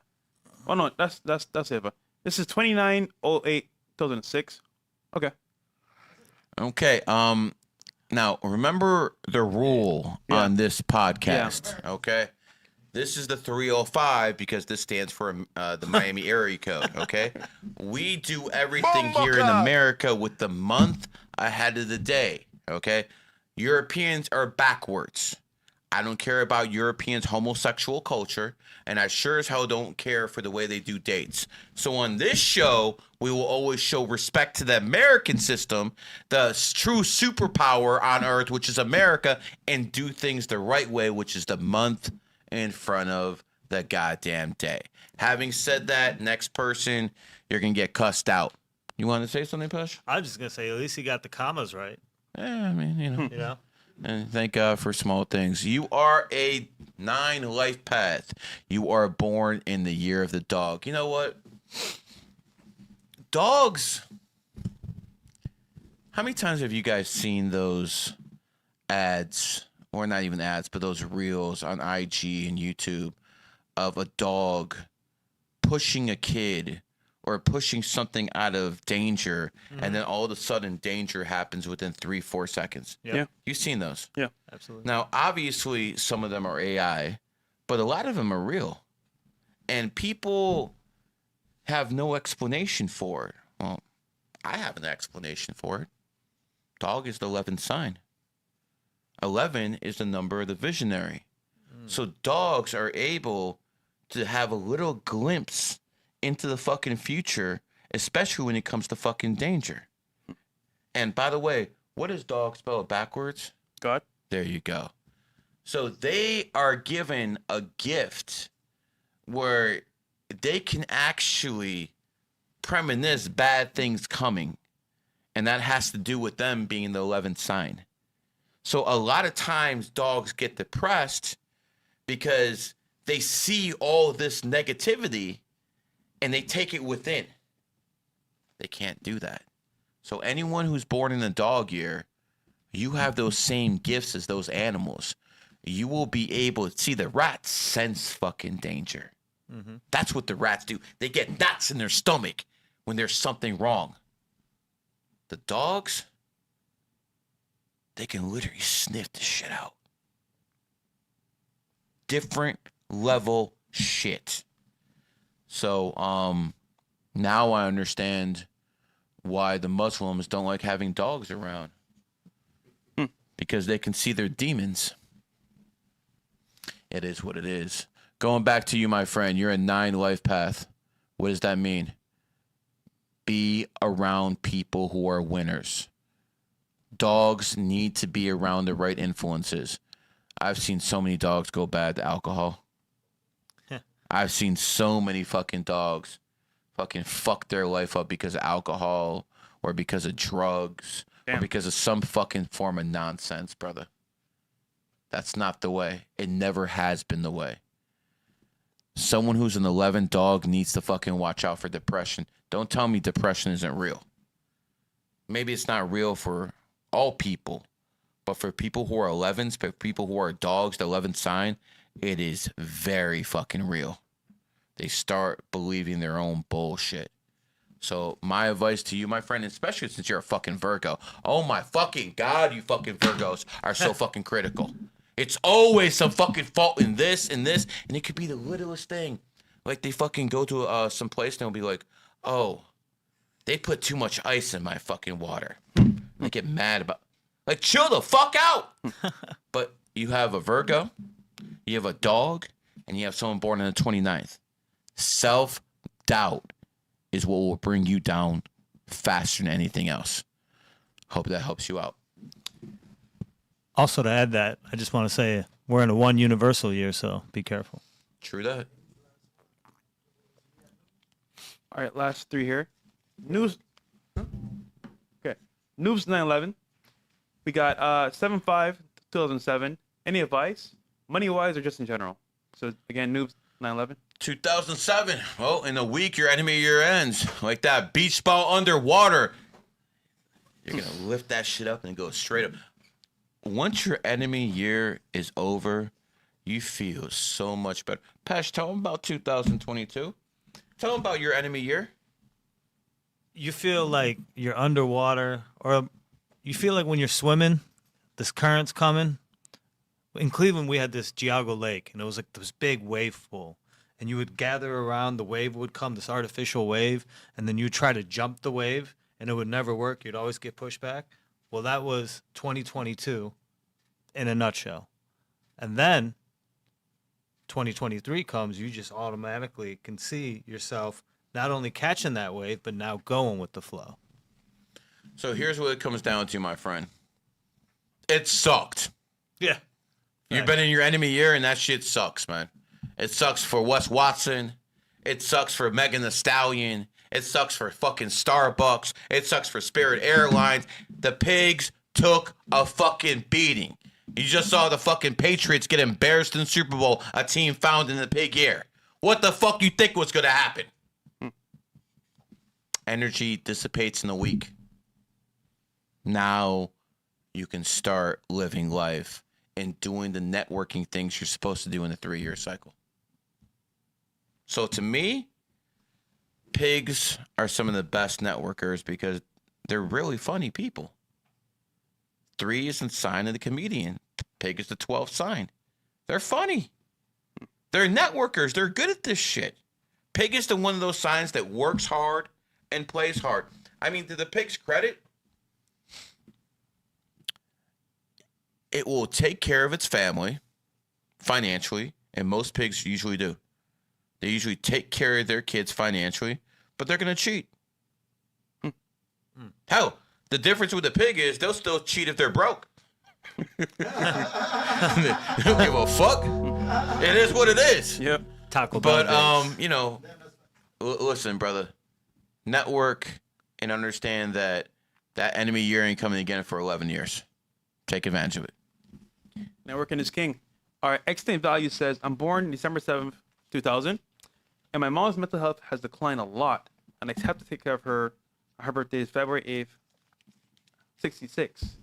Oh no, that's it. But this is 29/08/2006. Okay. Okay. Now remember the rule on this podcast. Okay. This is the 305 because this stands for the Miami area code. Okay. We do everything here in America with the month ahead of the day. Okay. Europeans are backwards. I don't care about Europeans' homosexual culture, and I sure as hell don't care for the way they do dates. So on this show, we will always show respect to the American system, the true superpower on earth, which is America, and do things the right way, which is the month in front of the goddamn day. Having said that, next person, you're going to get cussed out. You want to say something, Pesh? I was just gonna say, at least he got the commas right. Yeah, I mean, You know. And thank God for small things. You are a 9 life path. You are born in the year of the dog. You know what? Dogs. How many times have you guys seen those ads, or not even ads, but those reels on IG and YouTube of a dog pushing a kid or pushing something out of danger, and then all of a sudden danger happens within 3-4 seconds? Yeah. You've seen those. Yeah. Absolutely. Now, obviously, some of them are AI, but a lot of them are real. And people have no explanation for it. Well, I have an explanation for it. Dog is the 11th sign. 11 is the number of the visionary. So dogs are able to have a little glimpse into the fucking future, especially when it comes to fucking danger. And by the way, what does dog spell backwards? God. There you go. So they are given a gift where they can actually premonish bad things coming. And that has to do with them being the 11th sign. So a lot of times dogs get depressed because they see all this negativity and they take it within. They can't do that. So anyone who's born in the dog year, you have those same gifts as those animals. You will be able to see the rats sense fucking danger. That's what the rats do. They get knots in their stomach when there's something wrong. The dogs, they can literally sniff the shit out. Different level shit. So now I understand why the Muslims don't like having dogs around. Because they can see their demons. It is what it is. Going back to you, my friend, you're a 9 life path. What does that mean? Be around people who are winners. Dogs need to be around the right influences. I've seen so many dogs go bad to alcohol. I've seen so many fucking dogs fucking fuck their life up because of alcohol or because of drugs or because of some fucking form of nonsense, brother. That's not the way. It never has been the way. Someone who's an 11 dog needs to fucking watch out for depression. Don't tell me depression isn't real. Maybe it's not real for all people, but for people who are 11s, for people who are dogs, the 11th sign, it is very fucking real. They start believing their own bullshit. So my advice to you, my friend, especially since you're a fucking Virgo. Oh my fucking God, you fucking Virgos are so fucking critical. It's always some fucking fault in this and this, and it could be the littlest thing. Like they fucking go to some place and they'll be like, oh, they put too much ice in my fucking water. They get mad about, like, chill the fuck out. But you have a Virgo, you have a dog, and you have someone born on the 29th. Self-doubt is what will bring you down faster than anything else. Hope that helps you out. Also, to add that, I just want to say we're in a one universal year, so be careful. True that. All right, last three here. News. Okay. News 9/11. We got 7/5/2007. Any advice, money wise or just in general? So again, Noobs 9/11. 2007. Well, in a week, your enemy year ends. Like that beach ball underwater. You're going to lift that shit up and go straight up. Once your enemy year is over, you feel so much better. Pesh, tell them about 2022. Tell them about your enemy year. You feel like you're underwater, or you feel like when you're swimming, this current's coming. In Cleveland, we had this Geauga Lake, and it was like this big wave pool. And you would gather around, the wave would come, this artificial wave, and then you'd try to jump the wave, and it would never work. You'd always get pushed back. Well, that was 2022 in a nutshell. And then 2023 comes, you just automatically can see yourself not only catching that wave, but now going with the flow. So here's what it comes down to, my friend. It sucked. Yeah. You've been in your enemy year, and that shit sucks, man. It sucks for Wes Watson. It sucks for Megan Thee Stallion. It sucks for fucking Starbucks. It sucks for Spirit Airlines. The pigs took a fucking beating. You just saw the fucking Patriots get embarrassed in the Super Bowl, a team found in the pig year. What the fuck you think was going to happen? Energy dissipates in a week. Now you can start living life and doing the networking things you're supposed to do in the 3-year cycle. So to me, pigs are some of the best networkers because they're really funny people. 3 is the sign of the comedian. Pig is the 12th sign. They're funny. They're networkers. They're good at this shit. Pig is the one of those signs that works hard and plays hard. I mean, to the pig's credit, it will take care of its family financially, and most pigs usually do. They usually take care of their kids financially, but they're going to cheat. Hell, the difference with the pig is they'll still cheat if they're broke. They don't give a fuck. It is what it is. Yep. Taco Bell. But you know, listen, brother. Network and understand that that enemy year ain't coming again for 11 years. Take advantage of it. Networking is king. All right, Extant Value says, I'm born December 7th, 2000, and my mom's mental health has declined a lot, and I have to take care of her. Her birthday is February 8th, 66.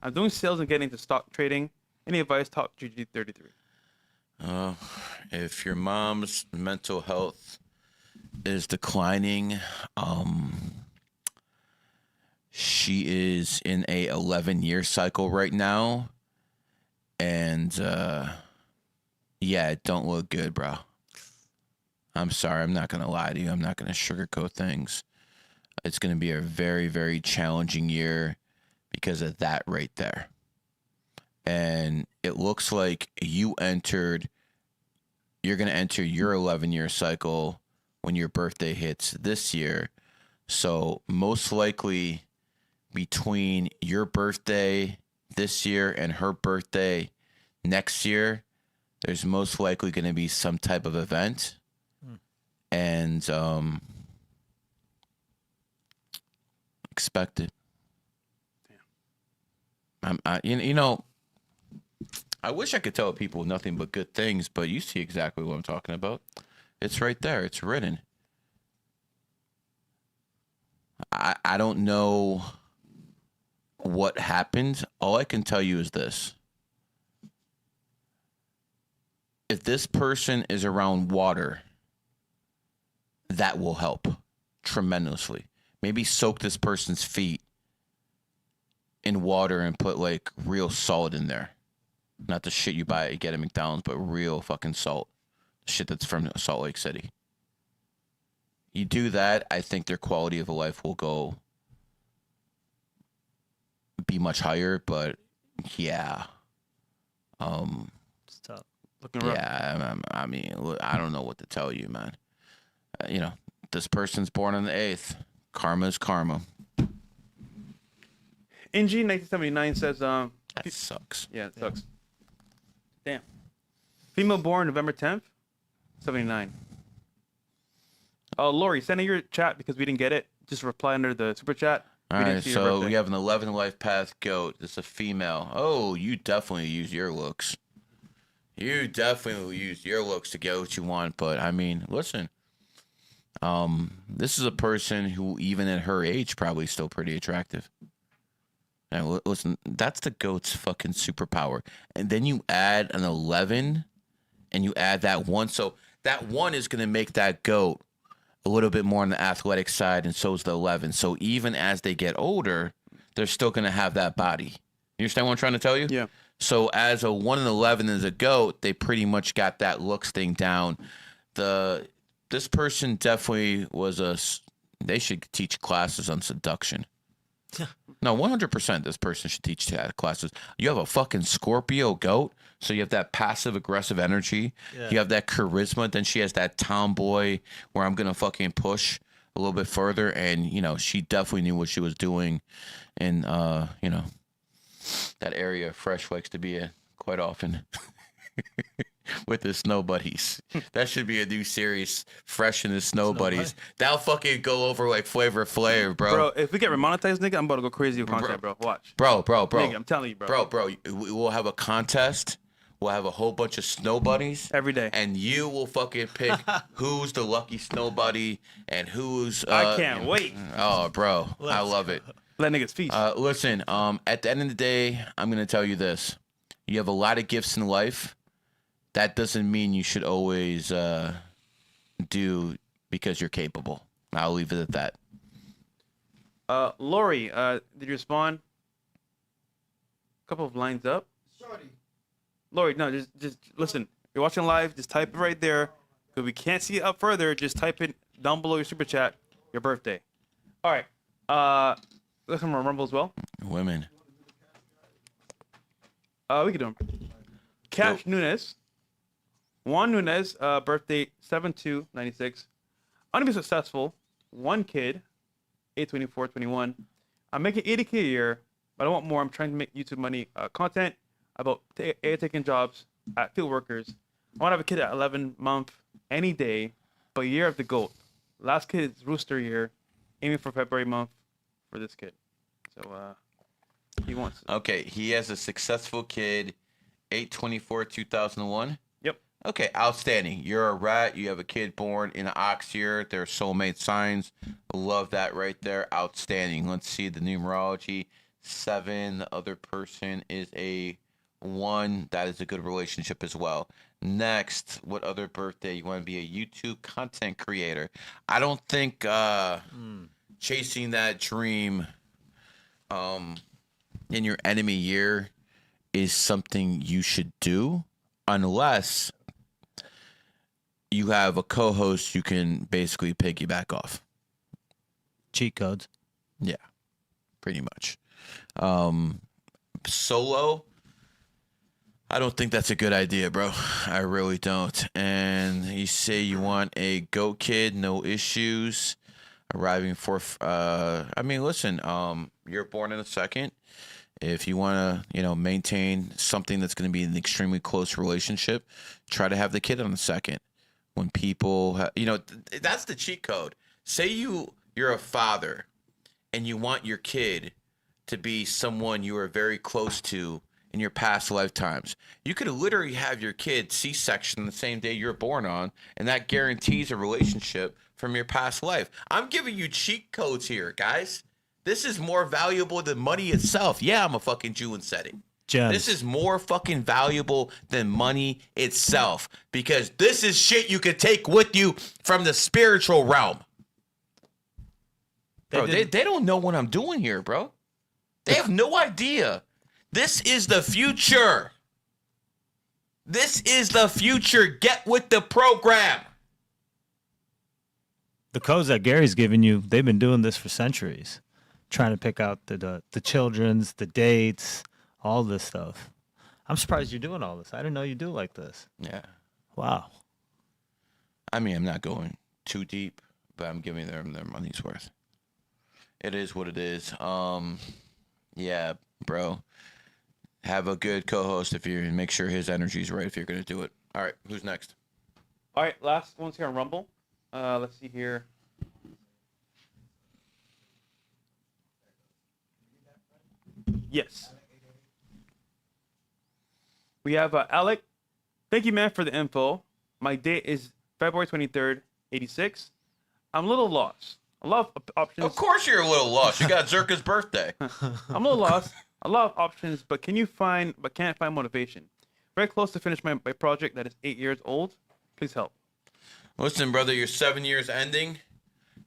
I'm doing sales and getting into stock trading. Any advice? Talk GG33. If your mom's mental health is declining, she is in a 11-year cycle right now, and yeah, it don't look good, bro. I'm sorry, I'm not gonna lie to you. I'm not gonna sugarcoat things. It's gonna be a very, very challenging year because of that right there. And it looks like you're gonna enter your 11-year cycle when your birthday hits this year. So most likely between your birthday this year and her birthday next year, there's most likely going to be some type of event. And expect it. You know, I wish I could tell people nothing but good things, but you see exactly what I'm talking about. It's right there. It's written. I don't know what happened. All I can tell you is this. If this person is around water, that will help tremendously. Maybe soak this person's feet in water and put like real salt in there. Not the shit you get at McDonald's, but real fucking salt. Shit that's from Salt Lake City. You do that, I think their quality of life will be much higher, but yeah. It's tough. Looking rough. Yeah, I mean, I don't know what to tell you, man. You know, this person's born on the 8th. Karma's karma. NG 1979 says, That sucks. yeah, it sucks. Damn. Female born November 10th, 79. Oh, Lori, send in your chat because we didn't get it. Just reply under the super chat. All right, so we have an 11 Lifepath goat. It's a female. Oh, you definitely use your looks. You definitely will use your looks to get what you want. But, I mean, listen. This is a person who, even at her age, probably still pretty attractive. And listen, that's the goat's fucking superpower. And then you add an 11, and you add that 1. So that 1 is going to make that goat a little bit more on the athletic side, and so is the 11. So even as they get older, they're still going to have that body. You understand what I'm trying to tell you? Yeah. So as a 1 and 11 as a goat, they pretty much got that looks thing down. This person definitely they should teach classes on seduction. No, 100% this person should teach classes. You have a fucking Scorpio goat, so you have that passive-aggressive energy. Yeah. You have that charisma. Then she has that tomboy where I'm going to fucking push a little bit further. And, you know, she definitely knew what she was doing in, you know, that area Fresh likes to be in quite often. With the Snow Buddies. That should be a new series, Fresh and the Snow Buddies. That'll fucking go over like Flavor Flav, bro. Bro, if we get remonetized, nigga, I'm about to go crazy with content, bro. Watch. Bro. Nigga, I'm telling you, bro. Bro, we'll have a contest. We'll have a whole bunch of Snow Buddies. Every day. And you will fucking pick who's the lucky Snow Buddy and who's... I can't wait. Oh, bro. I love it. Let niggas feast. Listen, at the end of the day, I'm going to tell you this. You have a lot of gifts in life. That doesn't mean you should always do because you're capable. I'll leave it at that. Lori, did you respond? A couple of lines up. Shorty. Lori, no, just listen. You're watching live. Just type it right there. Because we can't see it up further. Just type it down below your super chat. Your birthday. All right. Listen, Rumble as well. Women. We can do them. Cash Nunes. Juan Nunez, birthday 7/2/96. I'm gonna be successful. 1 kid, 8/24/21. I'm making 80K a year, but I want more. I'm trying to make YouTube money content about taking jobs at field workers. I want to have a kid at 11 month any day, but year of the goat. Last kid is Rooster year, aiming for February month for this kid. So he wants. Okay, he has a successful kid, 8/24/2001. Okay, outstanding. You're a rat. You have a kid born in an ox year. They're soulmate signs. Love that right there. Outstanding. Let's see the numerology. 7. The other person is a 1. That is a good relationship as well. Next, what other birthday? You want to be a YouTube content creator. I don't think chasing that dream in your enemy year is something you should do unless you have a co-host you can basically piggyback off. Cheat codes. Yeah, pretty much. Solo, I don't think that's a good idea, bro. I really don't. And you say you want a goat kid, no issues. Arriving for, I mean, listen, you're born in a second. If you want to, maintain something that's going to be an extremely close relationship, try to have the kid on the second. When people, that's the cheat code. Say you're a father and you want your kid to be someone you are very close to in your past lifetimes. You could literally have your kid C-section the same day you're born on, and that guarantees a relationship from your past life. I'm giving you cheat codes here, guys. This is more valuable than money itself. Yeah, I'm a fucking Jew and said it. Gems. This is more fucking valuable than money itself, because this is shit you could take with you from the spiritual realm. Bro, they don't know what I'm doing here, bro. They have no idea. This is the future. This is the future. Get with the program. The codes that Gary's giving you, they've been doing this for centuries. Trying to pick out the children's, the dates, all this stuff. I'm surprised you're doing all this. I didn't know you do like this. Yeah. Wow. I mean, I'm not going too deep, but I'm giving them their money's worth. It is what it is. Yeah, bro. Have a good co-host if you make sure his energy's right if you're going to do it. All right, who's next? All right, last one's here on Rumble. Let's see here. Yes. We have Alec. Thank you, man, for the info. My date is February 23rd, 86. I'm a little lost. A lot of options. Of course you're a little lost. You got Zerka's birthday. I'm a little lost. A lot of options, but can't find motivation. Very close to finish my project that is 8 years old. Please help. Listen, brother, your 7 years ending.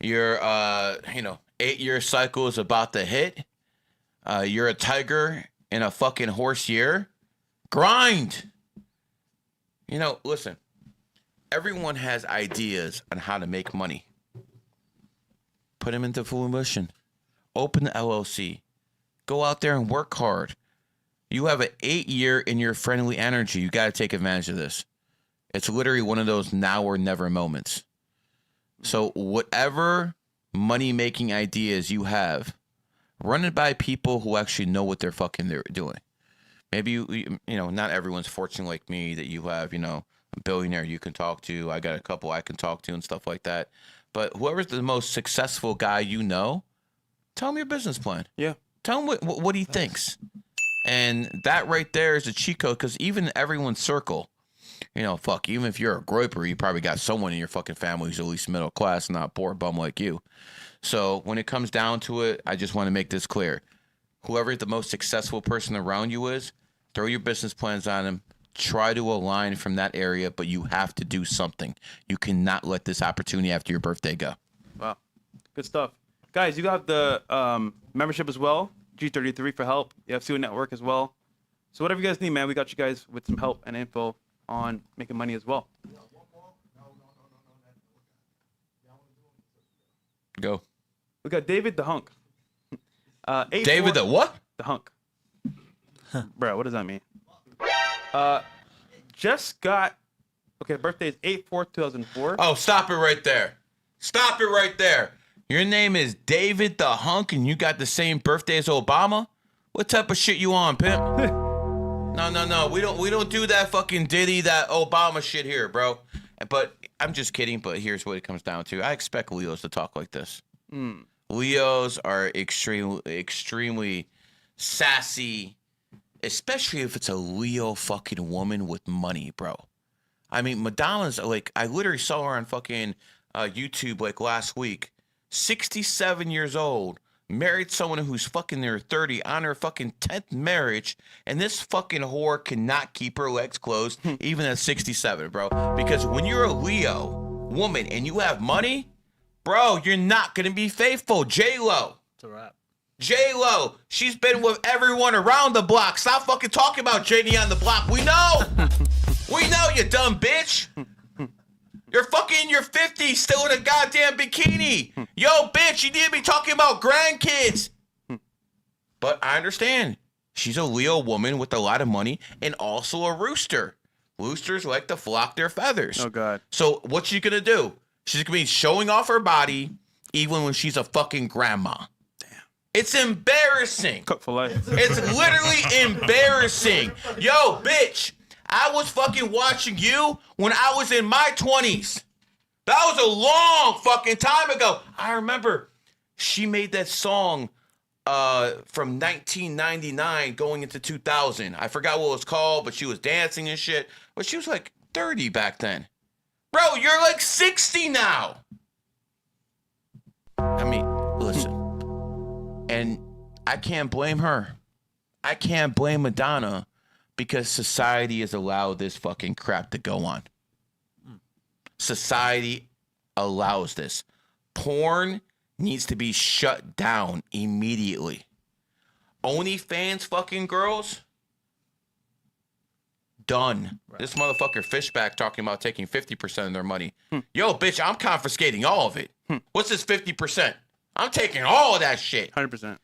Your 8-year cycle is about to hit. You're a tiger in a fucking horse year. Grind. Listen. Everyone has ideas on how to make money. Put them into fruition. Open the LLC. Go out there and work hard. You have an 8-year in your friendly energy. You got to take advantage of this. It's literally one of those now or never moments. So whatever money-making ideas you have, run it by people who actually know what they're doing. Maybe, not everyone's fortunate like me that you have, a billionaire you can talk to. I got a couple I can talk to and stuff like that. But whoever's the most successful guy tell him your business plan. Yeah. Tell him what he thinks. And that right there is a cheat code, because even in everyone's circle, even if you're a groper, you probably got someone in your fucking family who's at least middle class, not a poor bum like you. So when it comes down to it, I just want to make this clear. Whoever the most successful person around you is, throw your business plans on them. Try to align from that area, but you have to do something. You cannot let this opportunity after your birthday go. Wow. Good stuff. Guys, you got the membership as well. G33 for help. You have Studio Network as well. So whatever you guys need, man, we got you guys with some help and info on making money as well. Go. We got David the Hunk. David the what? The Hunk. Bro, what does that mean? Just got... Okay, birthday is 8/4/2004. Oh, stop it right there. Stop it right there. Your name is David the Hunk and you got the same birthday as Obama? What type of shit you on, pimp? No. We don't do that fucking Diddy, that Obama shit here, bro. But I'm just kidding, but here's what it comes down to. I expect Leos to talk like this. Leos are extremely sassy, especially if it's a Leo fucking woman with money, bro. I mean, Madonna's like, I literally saw her on fucking YouTube like last week. 67 years old, married someone who's fucking near 30 on her fucking 10th marriage, and this fucking whore cannot keep her legs closed even at 67, bro. Because when you're a Leo woman and you have money, bro, you're not gonna be faithful. J-Lo. It's a wrap. J-Lo, she's been with everyone around the block. Stop fucking talking about JD on the block. We know. We know, you dumb bitch. You're fucking in your 50s still in a goddamn bikini. Yo, bitch, you need to be talking about grandkids. But I understand. She's a Leo woman with a lot of money and also a rooster. Roosters like to flock their feathers. Oh, God. So what's she going to do? She's going to be showing off her body even when she's a fucking grandma. Damn. It's embarrassing. Cook for life. It's literally embarrassing. Yo, bitch, I was fucking watching you when I was in my 20s. That was a long fucking time ago. I remember she made that song from 1999 going into 2000. I forgot what it was called, but she was dancing and shit. But she was like 30 back then. Bro, you're like 60 now. I mean, listen. And I can't blame her. I can't blame Madonna because society has allowed this fucking crap to go on. Society allows this. Porn needs to be shut down immediately. OnlyFans fucking girls, done. Right. This motherfucker Fishback talking about taking 50% of their money. Yo, bitch, I'm confiscating all of it. What's this 50%? I'm taking all of that shit. 100%.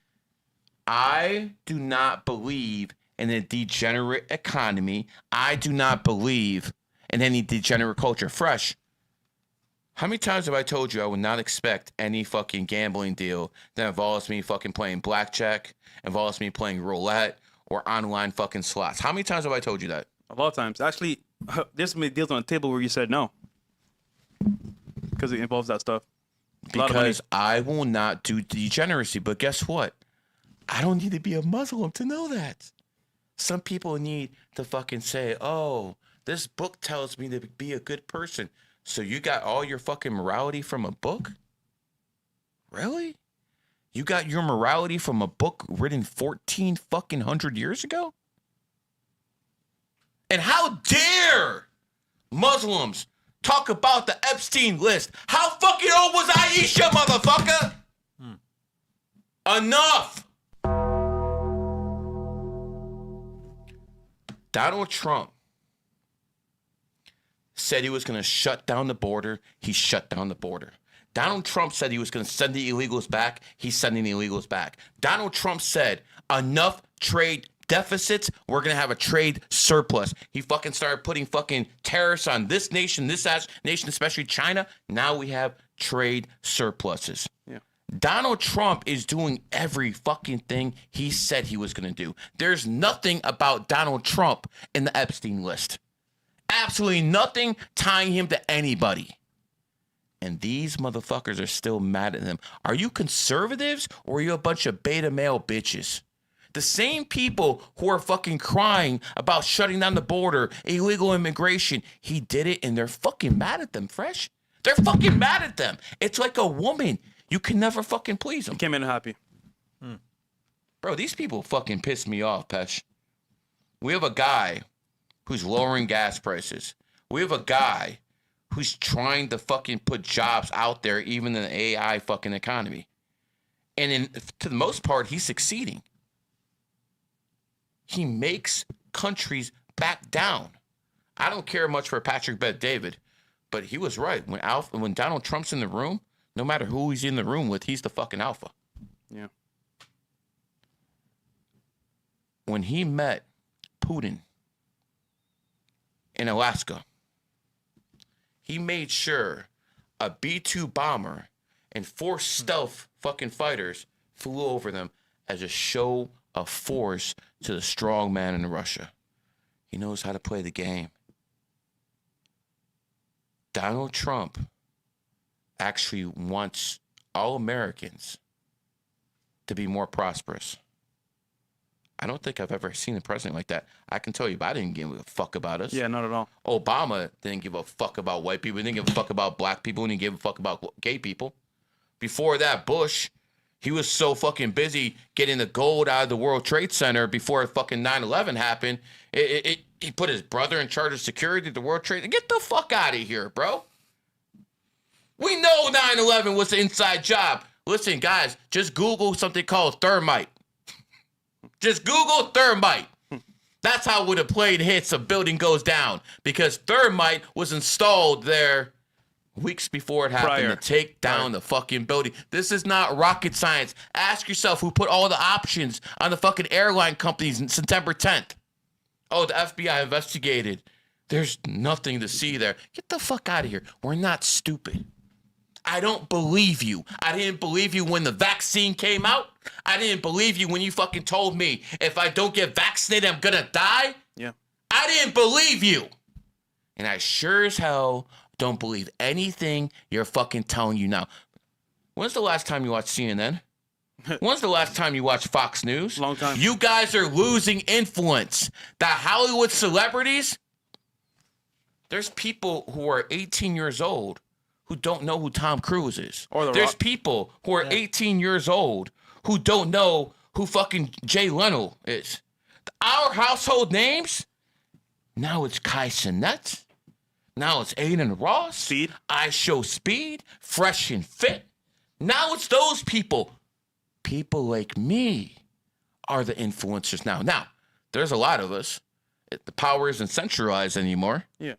I do not believe in a degenerate economy. I do not believe in any degenerate culture. Fresh. How many times have I told you I would not expect any fucking gambling deal that involves me fucking playing blackjack, involves me playing roulette, or online fucking slots? How many times have I told you that? A lot of times. Actually, there's some deals on the table where you said no. Because it involves that stuff. Because I will not do degeneracy. But guess what? I don't need to be a Muslim to know that. Some people need to fucking say, oh, this book tells me to be a good person. So you got all your fucking morality from a book? Really? You got your morality from a book written 14 fucking hundred years ago? And how dare Muslims talk about the Epstein list? How fucking old was Aisha, motherfucker? Enough. Donald Trump said he was going to shut down the border. He shut down the border. Donald Trump said he was going to send the illegals back. He's sending the illegals back. Donald Trump said enough trade deficits. We're going to have a trade surplus. He fucking started putting fucking tariffs on this nation, nation, especially China. Now we have trade surpluses. Yeah. Donald Trump is doing every fucking thing he said he was going to do. There's nothing about Donald Trump in the Epstein list. Absolutely nothing tying him to anybody. And these motherfuckers are still mad at him. Are you conservatives or are you a bunch of beta male bitches? The same people who are fucking crying about shutting down the border, illegal immigration, he did it and they're fucking mad at them, Fresh. They're fucking mad at them. It's like a woman. You can never fucking please them. You can't make them happy. Bro, these people fucking piss me off, Pesh. We have a guy who's lowering gas prices. We have a guy who's trying to fucking put jobs out there, even in the AI fucking economy. And to the most part, he's succeeding. He makes countries back down. I don't care much for Patrick Bet-David, but he was right. When Donald Trump's in the room, no matter who he's in the room with, he's the fucking alpha. Yeah. When he met Putin in Alaska, he made sure a B-2 bomber and 4 stealth fucking fighters flew over them as a show of force to the strong man in Russia. He knows how to play the game. Donald Trump actually wants all Americans to be more prosperous. I don't think I've ever seen a president like that. I can tell you, but I didn't give a fuck about us. Yeah, not at all. Obama didn't give a fuck about white people. He didn't give a fuck about black people. He didn't give a fuck about gay people. Before that, Bush, he was so fucking busy getting the gold out of the World Trade Center before fucking 9/11 happened. He put his brother in charge of security at the World Trade. Get the fuck out of here, bro. We know 9/11 was an inside job. Listen, guys, just Google something called thermite. Just Google thermite. That's how it would have played hits a building goes down, because thermite was installed there weeks before it happened to take down the fucking building. This is not rocket science. Ask yourself who put all the options on the fucking airline companies on September 10th. Oh, the FBI investigated. There's nothing to see there. Get the fuck out of here. We're not stupid. I don't believe you. I didn't believe you when the vaccine came out. I didn't believe you when you fucking told me if I don't get vaccinated, I'm gonna die. Yeah. I didn't believe you. And I sure as hell don't believe anything you're fucking telling you now. When's the last time you watched CNN? When's the last time you watched Fox News? Long time. You guys are losing influence. The Hollywood celebrities, there's people who are 18 years old who don't know who Tom Cruise is. Or The There's Rock. people who are 18 years old who don't know who fucking Jay Leno is. Our household names, now it's Kai Cenat. Now it's Aiden Ross. Speed. I Show Speed. Fresh and Fit. Now it's those people. People like me are the influencers now. Now, there's a lot of us. The power isn't centralized anymore. Yeah.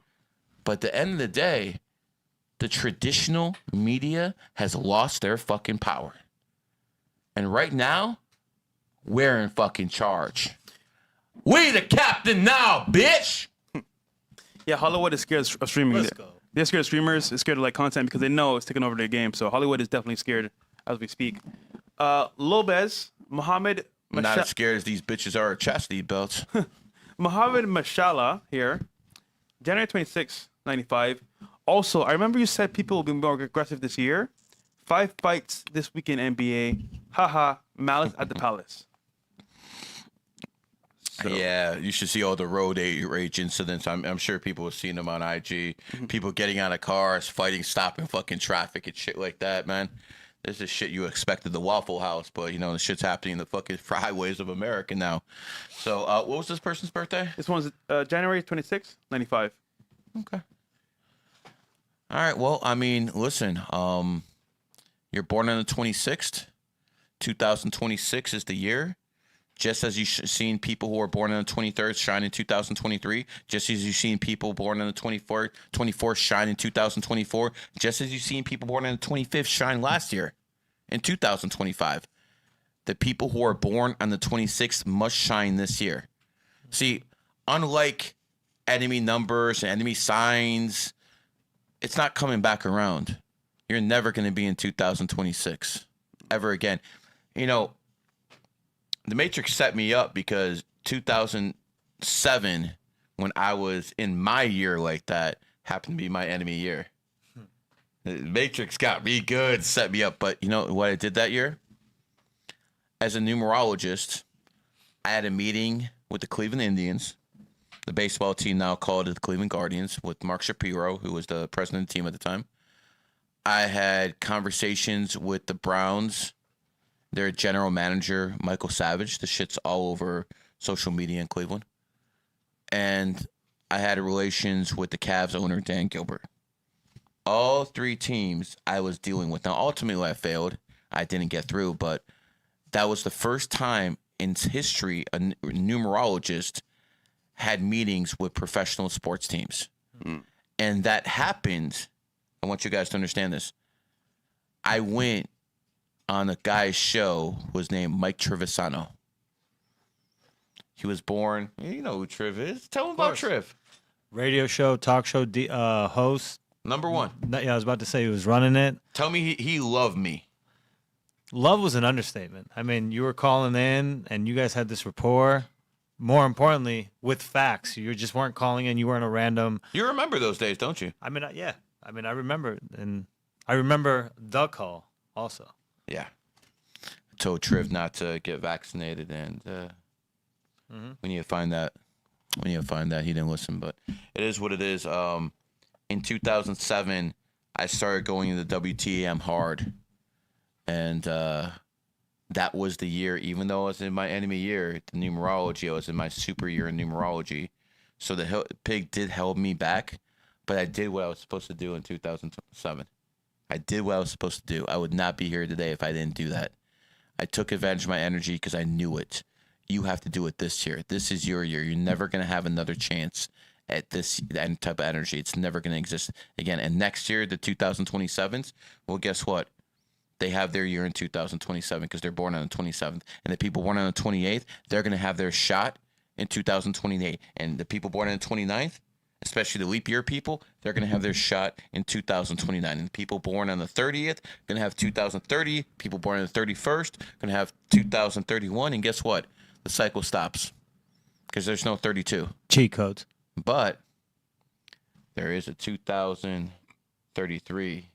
But at the end of the day, the traditional media has lost their fucking power. And right now, we're in fucking charge. We the captain now, bitch! Yeah, Hollywood is scared of streaming. Let's go. They're scared of streamers. They're scared of like content because they know it's taking over their game. So Hollywood is definitely scared as we speak. Lobez, Mohammed Not as scared as these bitches are of chastity belts. Mohammed Mashallah here, January 26, 95. Also, I remember you said people will be more aggressive this year. 5 fights this week in NBA. Haha, malice at the palace. So, Yeah, you should see all the road rage incidents. I'm sure people have seen them on IG. People getting out of cars, fighting, stopping fucking traffic and shit like that, man. This is shit you expected the Waffle House, but you know, the shit's happening in the fucking highways of America now. So, what was this person's birthday? This one's January 26, 95. Okay. All right. Well, I mean, listen, you're born on the 26th. 2026 is the year. Just as you've seen people who are born on the 23rd shine in 2023, just as you've seen people born on the 24th shine in 2024, just as you've seen people born on the 25th shine last year in 2025. The people who are born on the 26th must shine this year. See, unlike enemy numbers, enemy signs, it's not coming back around. You're never going to be in 2026 ever again. You know, The Matrix set me up because 2007, when I was in my year like that, happened to be my enemy year. The Matrix got me good, set me up. But you know what I did that year? As a numerologist, I had a meeting with the Cleveland Indians, the baseball team now called the Cleveland Guardians, with Mark Shapiro, who was the president of the team at the time. I had conversations with the Browns, their general manager, Michael Savage. The shit's all over social media in Cleveland. And I had relations with the Cavs owner, Dan Gilbert. All 3 teams I was dealing with. Now, ultimately, I failed. I didn't get through, but that was the first time in history a numerologist had meetings with professional sports teams. And that happened. I want you guys to understand this. I went on a guy's show who was named Mike Trevisano. He was born, you know who Triv is. Tell him about Triv. Radio show, talk show host. Number 1. Yeah, I was about to say he was running it. Tell me he loved me. Love was an understatement. I mean, you were calling in and you guys had this rapport. More importantly, with facts. You just weren't calling in. You weren't a random. You remember those days, don't you? I mean, yeah. I mean, I remember. And I remember the call also. Yeah. I told Triv not to get vaccinated, and we need to find that. We need to find that. He didn't listen, but it is what it is. In 2007, I started going to the WTM hard, and that was the year. Even though I was in my enemy year, the numerology, I was in my super year in numerology. So the pig did hold me back, but I did what I was supposed to do in 2007. I did what I was supposed to do. I would not be here today if I didn't do that. I took advantage of my energy because I knew it. You have to do it this year. This is your year. You're never going to have another chance at this type of energy. It's never going to exist again. And next year, the 2027s, well, guess what? They have their year in 2027 because they're born on the 27th. And the people born on the 28th, they're going to have their shot in 2028. And the people born on the 29th, especially the leap year people, they're going to have their shot in 2029. And people born on the 30th going to have 2030. People born on the 31st going to have 2031. And guess what? The cycle stops because there's no 32. Cheat codes. But there is a 2033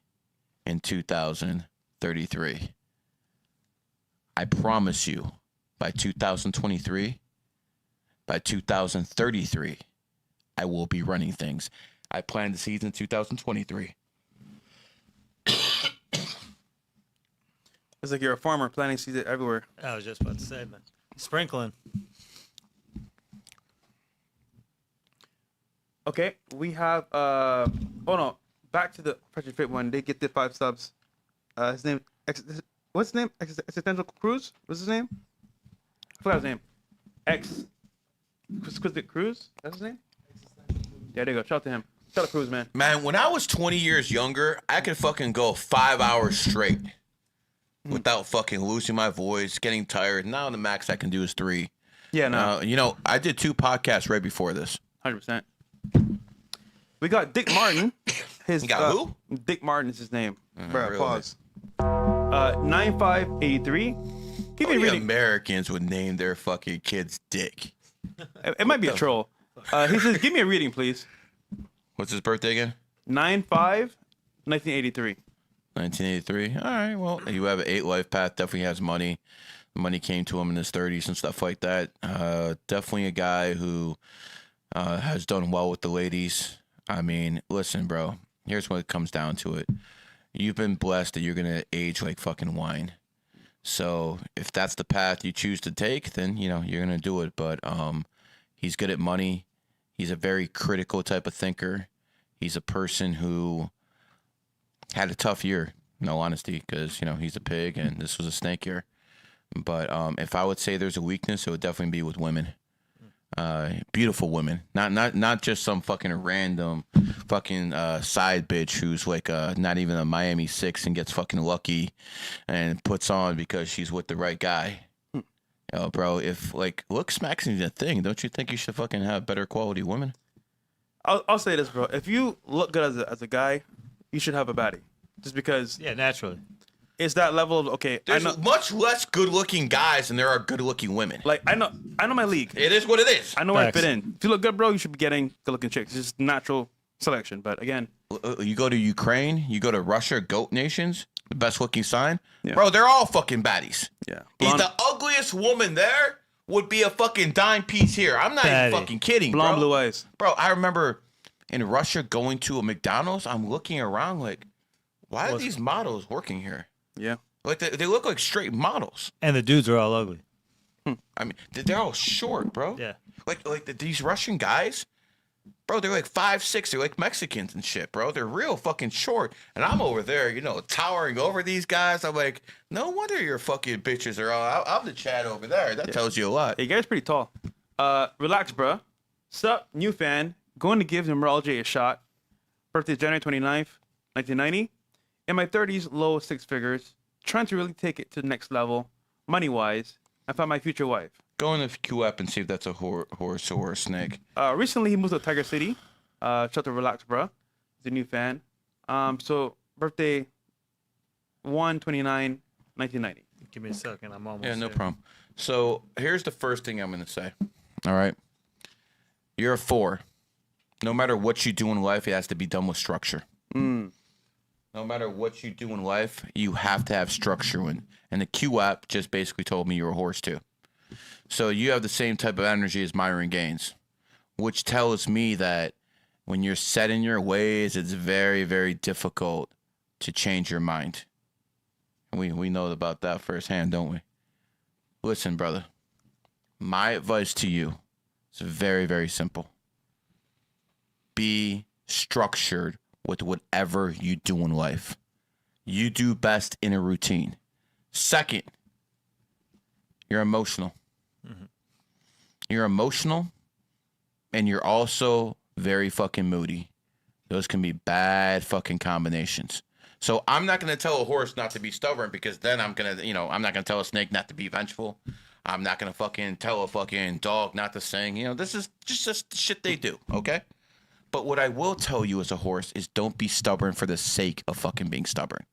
and 2033. I promise you, by 2023, by 2033, I will be running things. I planned the season in 2023. It's like you're a farmer planting seeds everywhere. I was just about to say, man. Sprinkling. Okay, we have oh no, back to the Pressure Fit one. They get the 5 subs. His name, what's his name? Existential Cruise. What's his name? I forgot his name. Exquisite Cruise. That's his name. Yeah, there you go. Shout out to him. Shout out to Cruise, man. Man, when I was 20 years younger, I could fucking go 5 hours straight without fucking losing my voice, getting tired. Now the max I can do is 3. Yeah, no, You know, I did 2 podcasts right before this. 100%. We got Dick Martin. His You got who? Dick Martin is his name. Bruh, really? pause. 9583. Give me a Only reading. Americans would name their fucking kids Dick. It might be a troll. He says, "Give me a reading, please." What's his birthday again? 9/5/1983. 1983. All right. Well, you have an 8 life path. Definitely has money. Money came to him in his 30s and stuff like that. Definitely a guy who has done well with the ladies. I mean, listen, bro. Here's what it comes down to it. You've been blessed that you're gonna age like fucking wine. So if that's the path you choose to take, then you know you're gonna do it. But he's good at money. He's a very critical type of thinker. He's a person who had a tough year, in all honesty, because you know he's a pig and this was a snake year. But if I would say there's a weakness, it would definitely be with women. Beautiful women, not just some fucking random fucking side bitch who's like not even a Miami 6 and gets fucking lucky and puts on because she's with the right guy. Yo, bro, if like looks smacks is a thing, don't you think you should fucking have better quality women? I'll say this, bro. If you look good as a guy, you should have a baddie. Just because Yeah, naturally. it's that level of okay. There's I know, much less good-looking guys than there are good-looking women. like I know my league. It is what it is. I know where I Facts. fit in. If you look good, bro, you should be getting good-looking chicks. It's just natural selection. But again, You go to Ukraine, you go to Russia, goat nations, the best-looking sign. Yeah. Bro, they're all fucking baddies. yeah, The ugliest woman there would be a fucking dime piece here. I'm not Baddie. even fucking kidding, blonde, bro. blue eyes. Bro, I remember in Russia going to a McDonald's. I'm looking around like, why are these models working here? Yeah, Like they look like straight models. And the dudes are all ugly. I mean, they're all short, bro. Yeah. These Russian guys, bro, they're like 5'6". They're like Mexicans and shit, bro. They're real fucking short. And I'm over there, you know, towering over these guys. I'm like, no wonder your fucking bitches are all. I'm the Chad over there. That tells you a lot. hey, you guys pretty tall. Relax, bro. Sup, new fan. Going to give Numerology a shot. Birthday January 29th, 1990. In my 30s, low 6 figures. Trying to really take it to the next level, money-wise. I found my future wife. Go in the Q app and see if that's a horse or a snake. Recently, he moved to Tiger City. Shout out to Relax, bro. He's a new fan. So, birthday 1/29/1990. Give me a second. I'm almost Yeah, no there. problem. So here's the first thing I'm going to say. All right. You're a 4. No matter what you do in life, it has to be done with structure. No matter what you do in life, you have to have structure in. And the Q app just basically told me you're a horse too. So you have the same type of energy as Myron Gaines, which tells me that when you're set in your ways, it's very, very difficult to change your mind. We know about that firsthand, don't we? Listen, brother, my advice to you is very, very simple. Be structured with whatever you do in life. You do best in a routine. Second, you're emotional. You're emotional, and you're also very fucking moody. Those can be bad fucking combinations. So I'm not going to tell a horse not to be stubborn because then I'm going to, I'm not going to tell a snake not to be vengeful. I'm not going to fucking tell a fucking dog not to sing. This is just shit they do, okay? But what I will tell you as a horse is don't be stubborn for the sake of fucking being stubborn.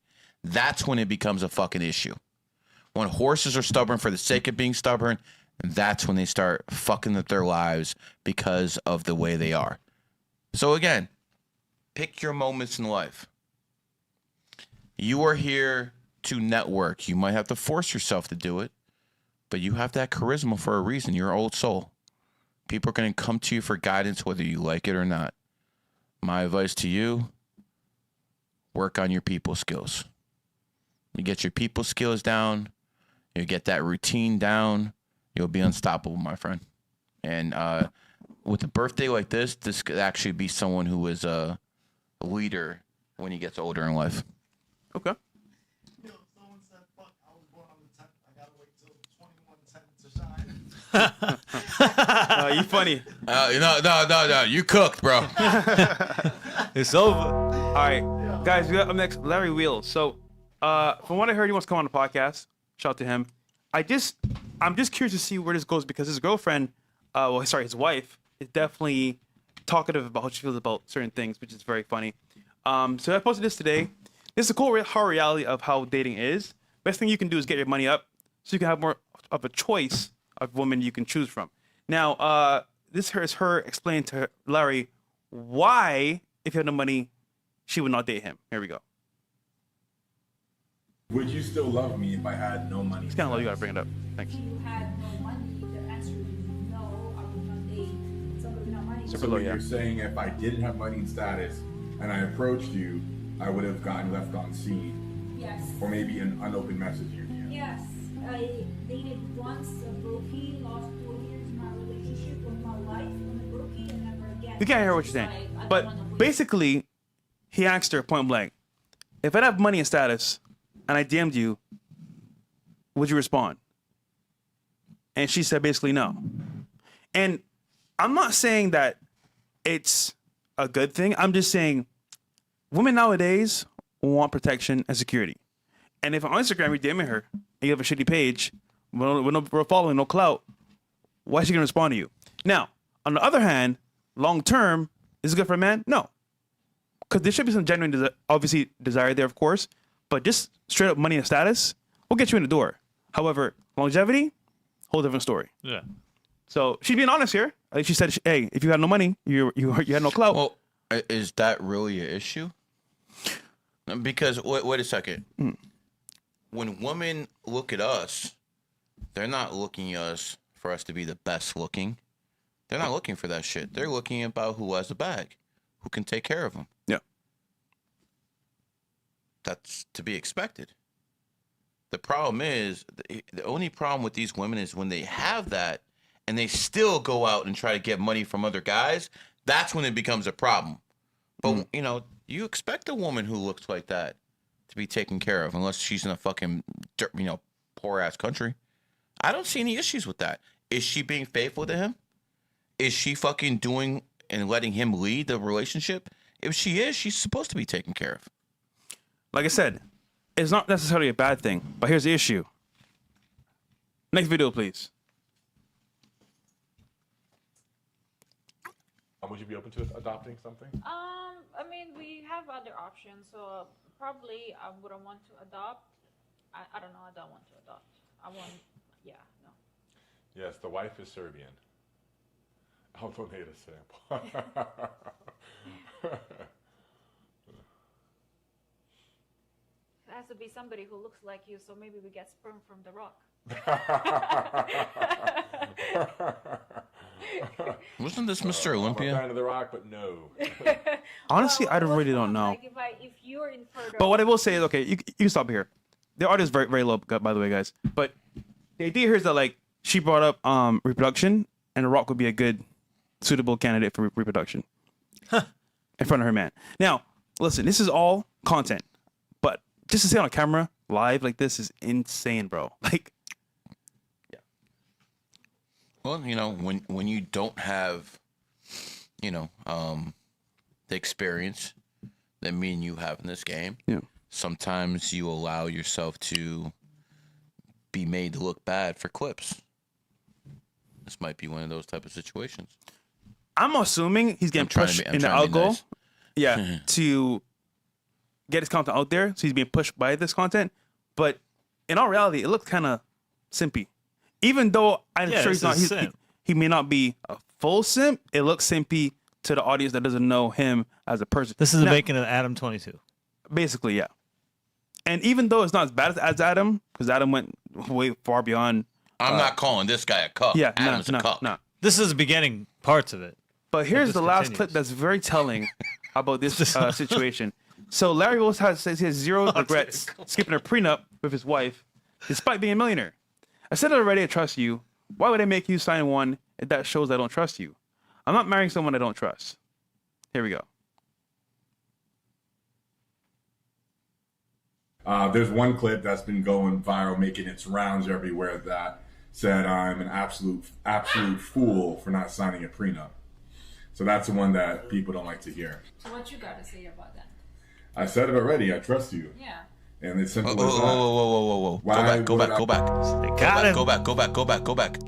That's when it becomes a fucking issue. When horses are stubborn for the sake of being stubborn, that's when they start fucking up their lives because of the way they are. So again, pick your moments in life. You are here to network. You might have to force yourself to do it, but you have that charisma for a reason. You're an old soul. People are going to come to you for guidance whether you like it or not. My advice to you, work on your people skills. You get your people skills down, you get that routine down, you'll be unstoppable, my friend. And with a birthday like this could actually be someone who is a leader when he gets older in life. Okay. Someone said, fuck, I was born on the 10th. I gotta wait till 2110 to shine. You funny. No. You cooked, bro. It's over. All right, guys, we got up next Larry Wheels. So, from what I heard, he wants to come on the podcast. Shout out to him. I'm just curious to see where this goes because his girlfriend, his wife, is definitely talkative about how she feels about certain things, which is very funny. So I posted this today. This is a cool hard reality of how dating is. Best thing you can do is get your money up so you can have more of a choice of women you can choose from. Now, this is her explaining to Larry why, if you had no money, she would not date him. Here we go. Would you still love me if I had no money? It's kind of low. You gotta bring it up. Thanks. If you had no money, the answer would be no, I would not date somebody without money. Super So low, you're yeah. saying if I didn't have money and status and I approached you, I would have gotten left on scene? Yes. Or maybe an unopened message in your DM? Yes. I dated once, a brokey, lost 4 years in my relationship with my life, and a brokey, and never again. We can't hear what you're saying. But basically, he asked her point blank, if I have money and status and I DM'd you, would you respond? And she said basically no. And I'm not saying that it's a good thing. I'm just saying women nowadays want protection and security. And if on Instagram you're DMing her and you have a shitty page, with no following, no clout, why is she gonna respond to you? Now, on the other hand, long term, is it good for a man? No. Because there should be some genuine, obviously, desire there, of course. But just straight up money and status will get you in the door. However, longevity, whole different story. Yeah. So she's being honest here. Like she said, hey, if you had no money, you had no clout. Well, is that really an issue? Because wait a second. When women look at us, they're not looking at us for us to be the best looking. They're not looking for that shit. They're looking about who has the bag, who can take care of them. Yeah. That's to be expected. The problem is, the only problem with these women is when they have that and they still go out and try to get money from other guys, that's when it becomes a problem. But, you expect a woman who looks like that to be taken care of unless she's in a fucking, poor-ass country. I don't see any issues with that. Is she being faithful to him? Is she fucking doing and letting him lead the relationship? If she is, she's supposed to be taken care of. Like I said, it's not necessarily a bad thing, but here's the issue. Next video, please. Would you be open to adopting something? I mean, we have other options, so probably I wouldn't want to adopt. I don't know, I don't want to adopt. No. Yes, the wife is Serbian. I'll donate a sample. It has to be somebody who looks like you, so maybe we get sperm from the rock. Wasn't this Mr. I'm Olympia? a fan of The Rock, but no. Honestly, Well, I really don't know. Like if you're infertile. But what I will say is, okay, you can stop here. The audio is very, very low, by the way, guys. But the idea here is that, like, she brought up reproduction, and The Rock would be a good, suitable candidate for reproduction in front of her man. Now, listen, this is all content, but just to say on a camera, live like this is insane, bro. Like, Well, when you don't have, the experience that me and you have in this game, yeah. sometimes you allow yourself to be made to look bad for clips. This might be one of those type of situations. I'm assuming he's getting pushed in the algo. Nice. Yeah, to get his content out there. So he's being pushed by this content. But in all reality, it looks kind of simpy. Even though I'm sure he's not, he may not be a full simp. It looks simpy to the audience that doesn't know him as a person. This is the making of Adam 22. Basically, yeah. And even though it's not as bad as Adam, because Adam went way far beyond. I'm not calling this guy a cuck. Yeah, Adam's a cuck. No. This is the beginning parts of it. But here's the last clip that's very telling about this situation. So Larry Willis says he has zero regrets skipping a prenup with his wife, despite being a millionaire. I said it already, I trust you. Why would I make you sign one if that shows I don't trust you? I'm not marrying someone I don't trust. Here we go. There's one clip that's been going viral, making its rounds everywhere, that said I'm an absolute fool for not signing a prenup. So that's the one that people don't like to hear. So what you got to say about that? I said it already. I trust you. Yeah. And it's simple as that. Whoa. Go back.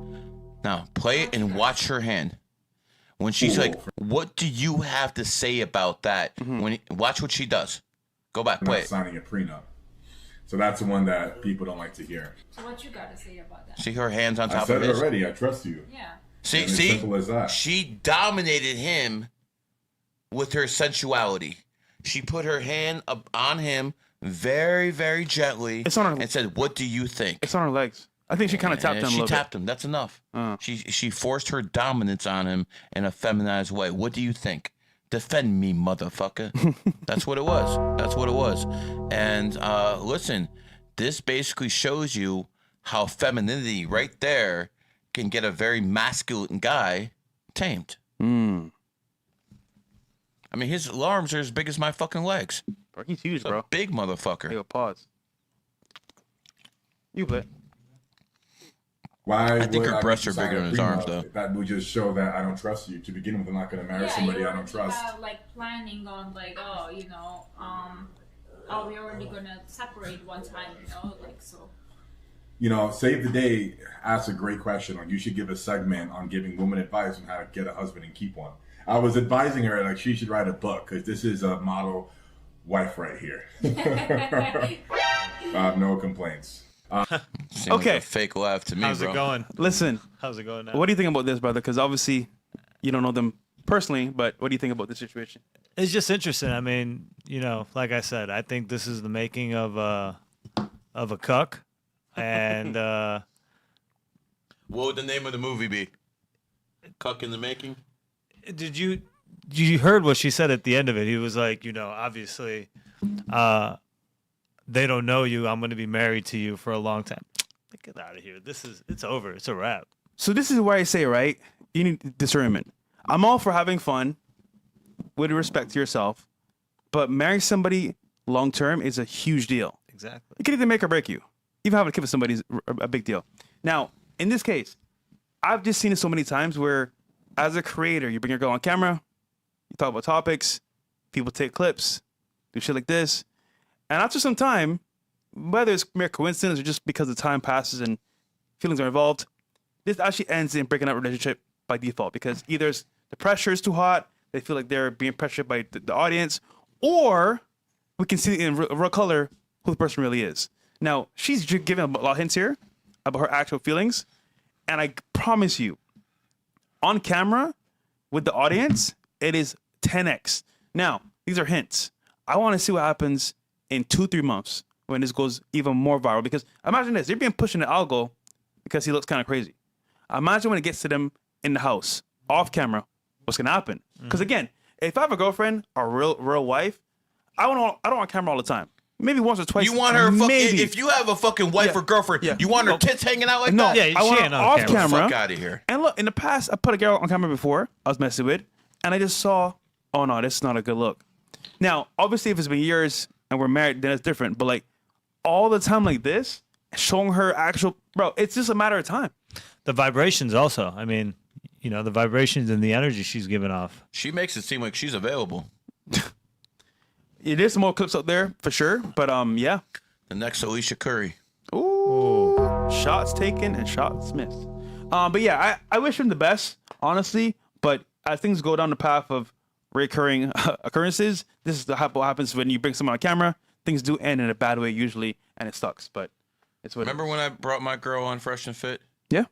Now, play it and watch her hand. When she's like, what do you have to say about that? Watch what she does. Go back, play it. Signing a prenup. So that's the one that people don't like to hear. So what you got to say about that? See her hands on top of his? I said his? it already. I trust you. Yeah. See, simple as that. She dominated him with her sensuality. She put her hand up on him very, very gently and said, what do you think? It's on her legs. I think she kind of tapped him a little bit. She tapped him. That's enough. She forced her dominance on him in a feminized way. What do you think? Defend me, motherfucker. That's what it was. And listen, this basically shows you how femininity right there can get a very masculine guy tamed. I mean, his arms are as big as my fucking legs. Bro, he's huge, bro. Big motherfucker. Yo, pause. You play. Why? I think her breasts are bigger than his arms, though. That would just show that I don't trust you. To begin with, I'm not going to marry somebody I don't trust. Like planning on we're already gonna separate one time, so. Save the Day asked a great question. You should give a segment on giving women advice on how to get a husband and keep one. I was advising her she should write a book because this is a model wife right here. I have no complaints. Okay. Like a fake laugh to me, How's it going? Listen. How's it going now? What do you think about this, brother? Because obviously you don't know them personally, but what do you think about this situation? It's just interesting. I mean, like I said, I think this is the making of a cuck. And what would the name of the movie be? Cuck in the Making? Did you heard what she said at the end of it? He was like, obviously they don't know you. I'm going to be married to you for a long time. Get out of here. It's over. It's a wrap. So this is why I say, right? You need discernment. I'm all for having fun with respect to yourself, but marrying somebody long term is a huge deal. Exactly. It can either make or break you. Even having a kid with somebody is a big deal. Now, in this case, I've just seen it so many times where, as a creator, you bring your girl on camera, you talk about topics, people take clips, do shit like this, and after some time, whether it's mere coincidence or just because the time passes and feelings are involved, this actually ends in breaking up a relationship by default because either the pressure is too hot, they feel like they're being pressured by the audience, or we can see in real color who the person really is. Now, she's giving a lot of hints here about her actual feelings, and I promise you, on camera with the audience, it is 10x. Now, these are hints. I want to see what happens in 2-3 months when this goes even more viral, because imagine this, they're being pushed in the algo because he looks kind of crazy. Imagine when it gets to them in the house, off camera, what's going to happen? Because again, if I have a girlfriend or real wife, I don't want camera all the time. Maybe once or twice. You want her fucking, if you have a fucking wife or girlfriend, you want her tits hanging out like that? Yeah, I want her off camera. Fuck out of here. And look, in the past, I put a girl on camera before I was messing with, and I just saw, oh no, this is not a good look. Now, obviously, if it's been years and we're married, then it's different. But like all the time like this, showing her actual, bro, it's just a matter of time. The vibrations also. I mean, the vibrations and the energy she's giving off. She makes it seem like she's available. There's some more clips out there for sure, but yeah. The next Alicia Curry. Ooh, shots taken and shots missed. But yeah, I wish him the best, honestly. But as things go down the path of recurring occurrences, this is what happens when you bring someone on camera. Things do end in a bad way usually, and it sucks. But it's what. Remember when I brought my girl on Fresh and Fit? Yeah.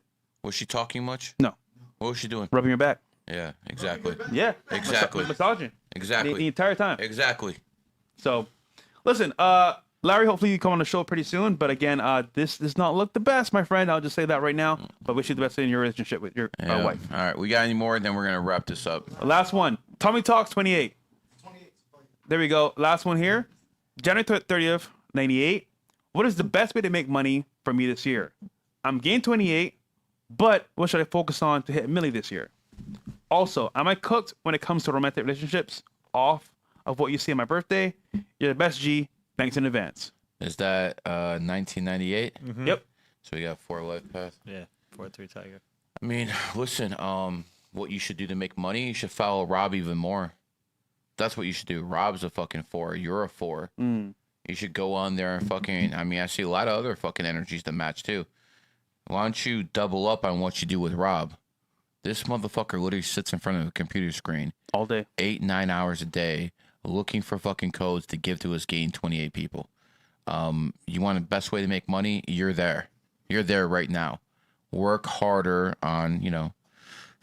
Was she talking much? No. What was she doing? Rubbing your back. Yeah, exactly. Yeah. Exactly. Massaging. Exactly. The entire time. Exactly. So, listen, Larry, hopefully you come on the show pretty soon. But again, this does not look the best, my friend. I'll just say that right now. But wish you the best in your relationship with your Yeah. wife. All right, we got any more? Then we're gonna wrap this up. Last one. Tommy Talks 28. There we go. Last one here. January 30th, 98. What is the best way to make money for me this year? I'm gained 28, but what should I focus on to hit a milli this year? Also, am I cooked when it comes to romantic relationships? Off of what you see on my birthday? You're the best, G. Thanks in advance. Is that 1998? Yep. So we got 4 Lifepath. Yeah, 4-3 Tiger. I mean, listen, what you should do to make money, you should follow Rob even more. That's what you should do. Rob's a fucking 4. You're a 4. You should go on there and fucking, I mean, I see a lot of other fucking energies that match too. Why don't you double up on what you do with Rob? This motherfucker literally sits in front of a computer screen all day, 8-9 hours a day, looking for fucking codes to give to his gained 28 people. You want the best way to make money? You're there. You're there right now. Work harder on,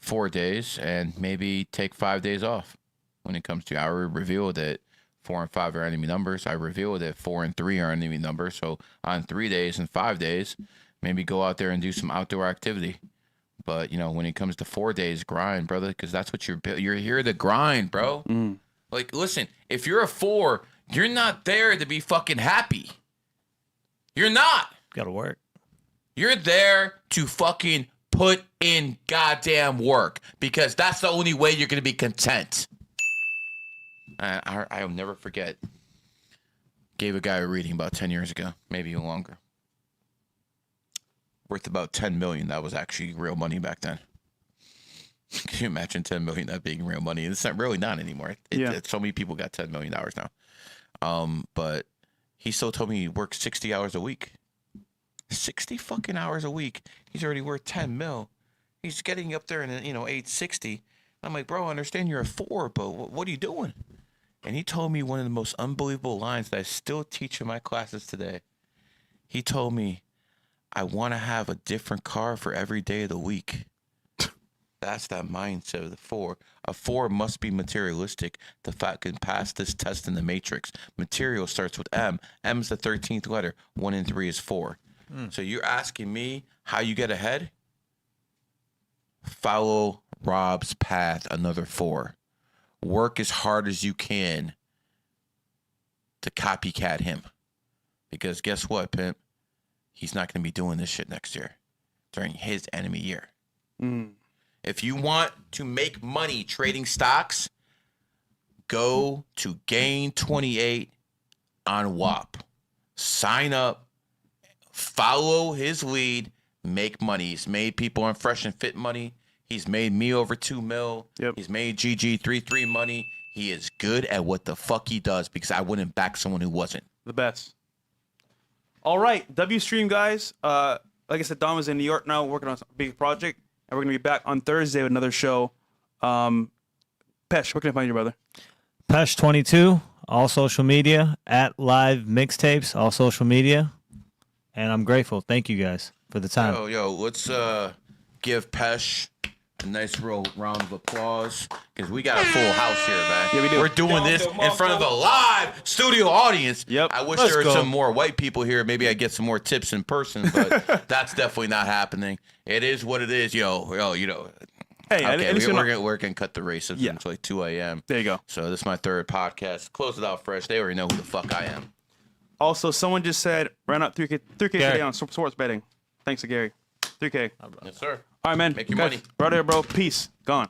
4 days and maybe take 5 days off. When it comes to, I revealed that 4 and 5 are enemy numbers. I revealed that 4 and 3 are enemy numbers. So on 3 days and 5 days, maybe go out there and do some outdoor activity. But when it comes to 4 days, grind, brother, because that's what you're here to grind, bro. Like, listen, if you're a 4, you're not there to be fucking happy. You're not. Gotta work. You're there to fucking put in goddamn work because that's the only way you're gonna be content. I'll never forget. Gave a guy a reading about 10 years ago, maybe even longer. Worth about 10 million. That was actually real money back then. Can you imagine 10 million that being real money? It's not really not anymore. So many people got $10 million now. But he still told me he works 60 hours a week. 60 fucking hours a week. He's already worth 10 mil. He's getting up there in age 60. I'm like, bro, I understand you're a 4, but what are you doing? And he told me one of the most unbelievable lines that I still teach in my classes today. He told me, I want to have a different car for every day of the week. That's that mindset of the 4. A 4 must be materialistic. The fact can pass this test in the matrix. Material starts with M. M is the 13th letter. 1 and 3 is 4. So you're asking me how you get ahead? Follow Rob's path, another 4. Work as hard as you can to copycat him. Because guess what, pimp? He's not going to be doing this shit next year during his enemy year. If you want to make money trading stocks, go to Gain 28 on WAP. Sign up, follow his lead, make money. He's made people on Fresh and Fit money. He's made me over 2 mil. Yep. He's made GG33 money. He is good at what the fuck he does because I wouldn't back someone who wasn't. The best. All right, W Stream guys. Like I said, Dom is in New York now working on a big project, and we're gonna be back on Thursday with another show. Pesh, where can I find you, brother? Pesh22, all social media, at LiveMixtapes, all social media. And I'm grateful. Thank you guys for the time. Yo, let's give Pesh a nice real round of applause because we got a full house here, man. Yeah, we do. We're doing this in front of a live studio audience. Yep. I wish Let's there were go. some more white people here. Maybe I get some more tips in person, but that's definitely not happening. It is what it is, yo. Hey, Okay, at least we're gonna cut the racism Yeah. until like 2 a.m. There you go. So this is my 3rd podcast. Close it out fresh. They already know who the fuck I am. Also, someone just said ran up 3K Gary. today on sports betting. Thanks to Gary. 3K. Yes, sir. All right, man. Make your Guys, money. Right there, bro. Peace. Gone.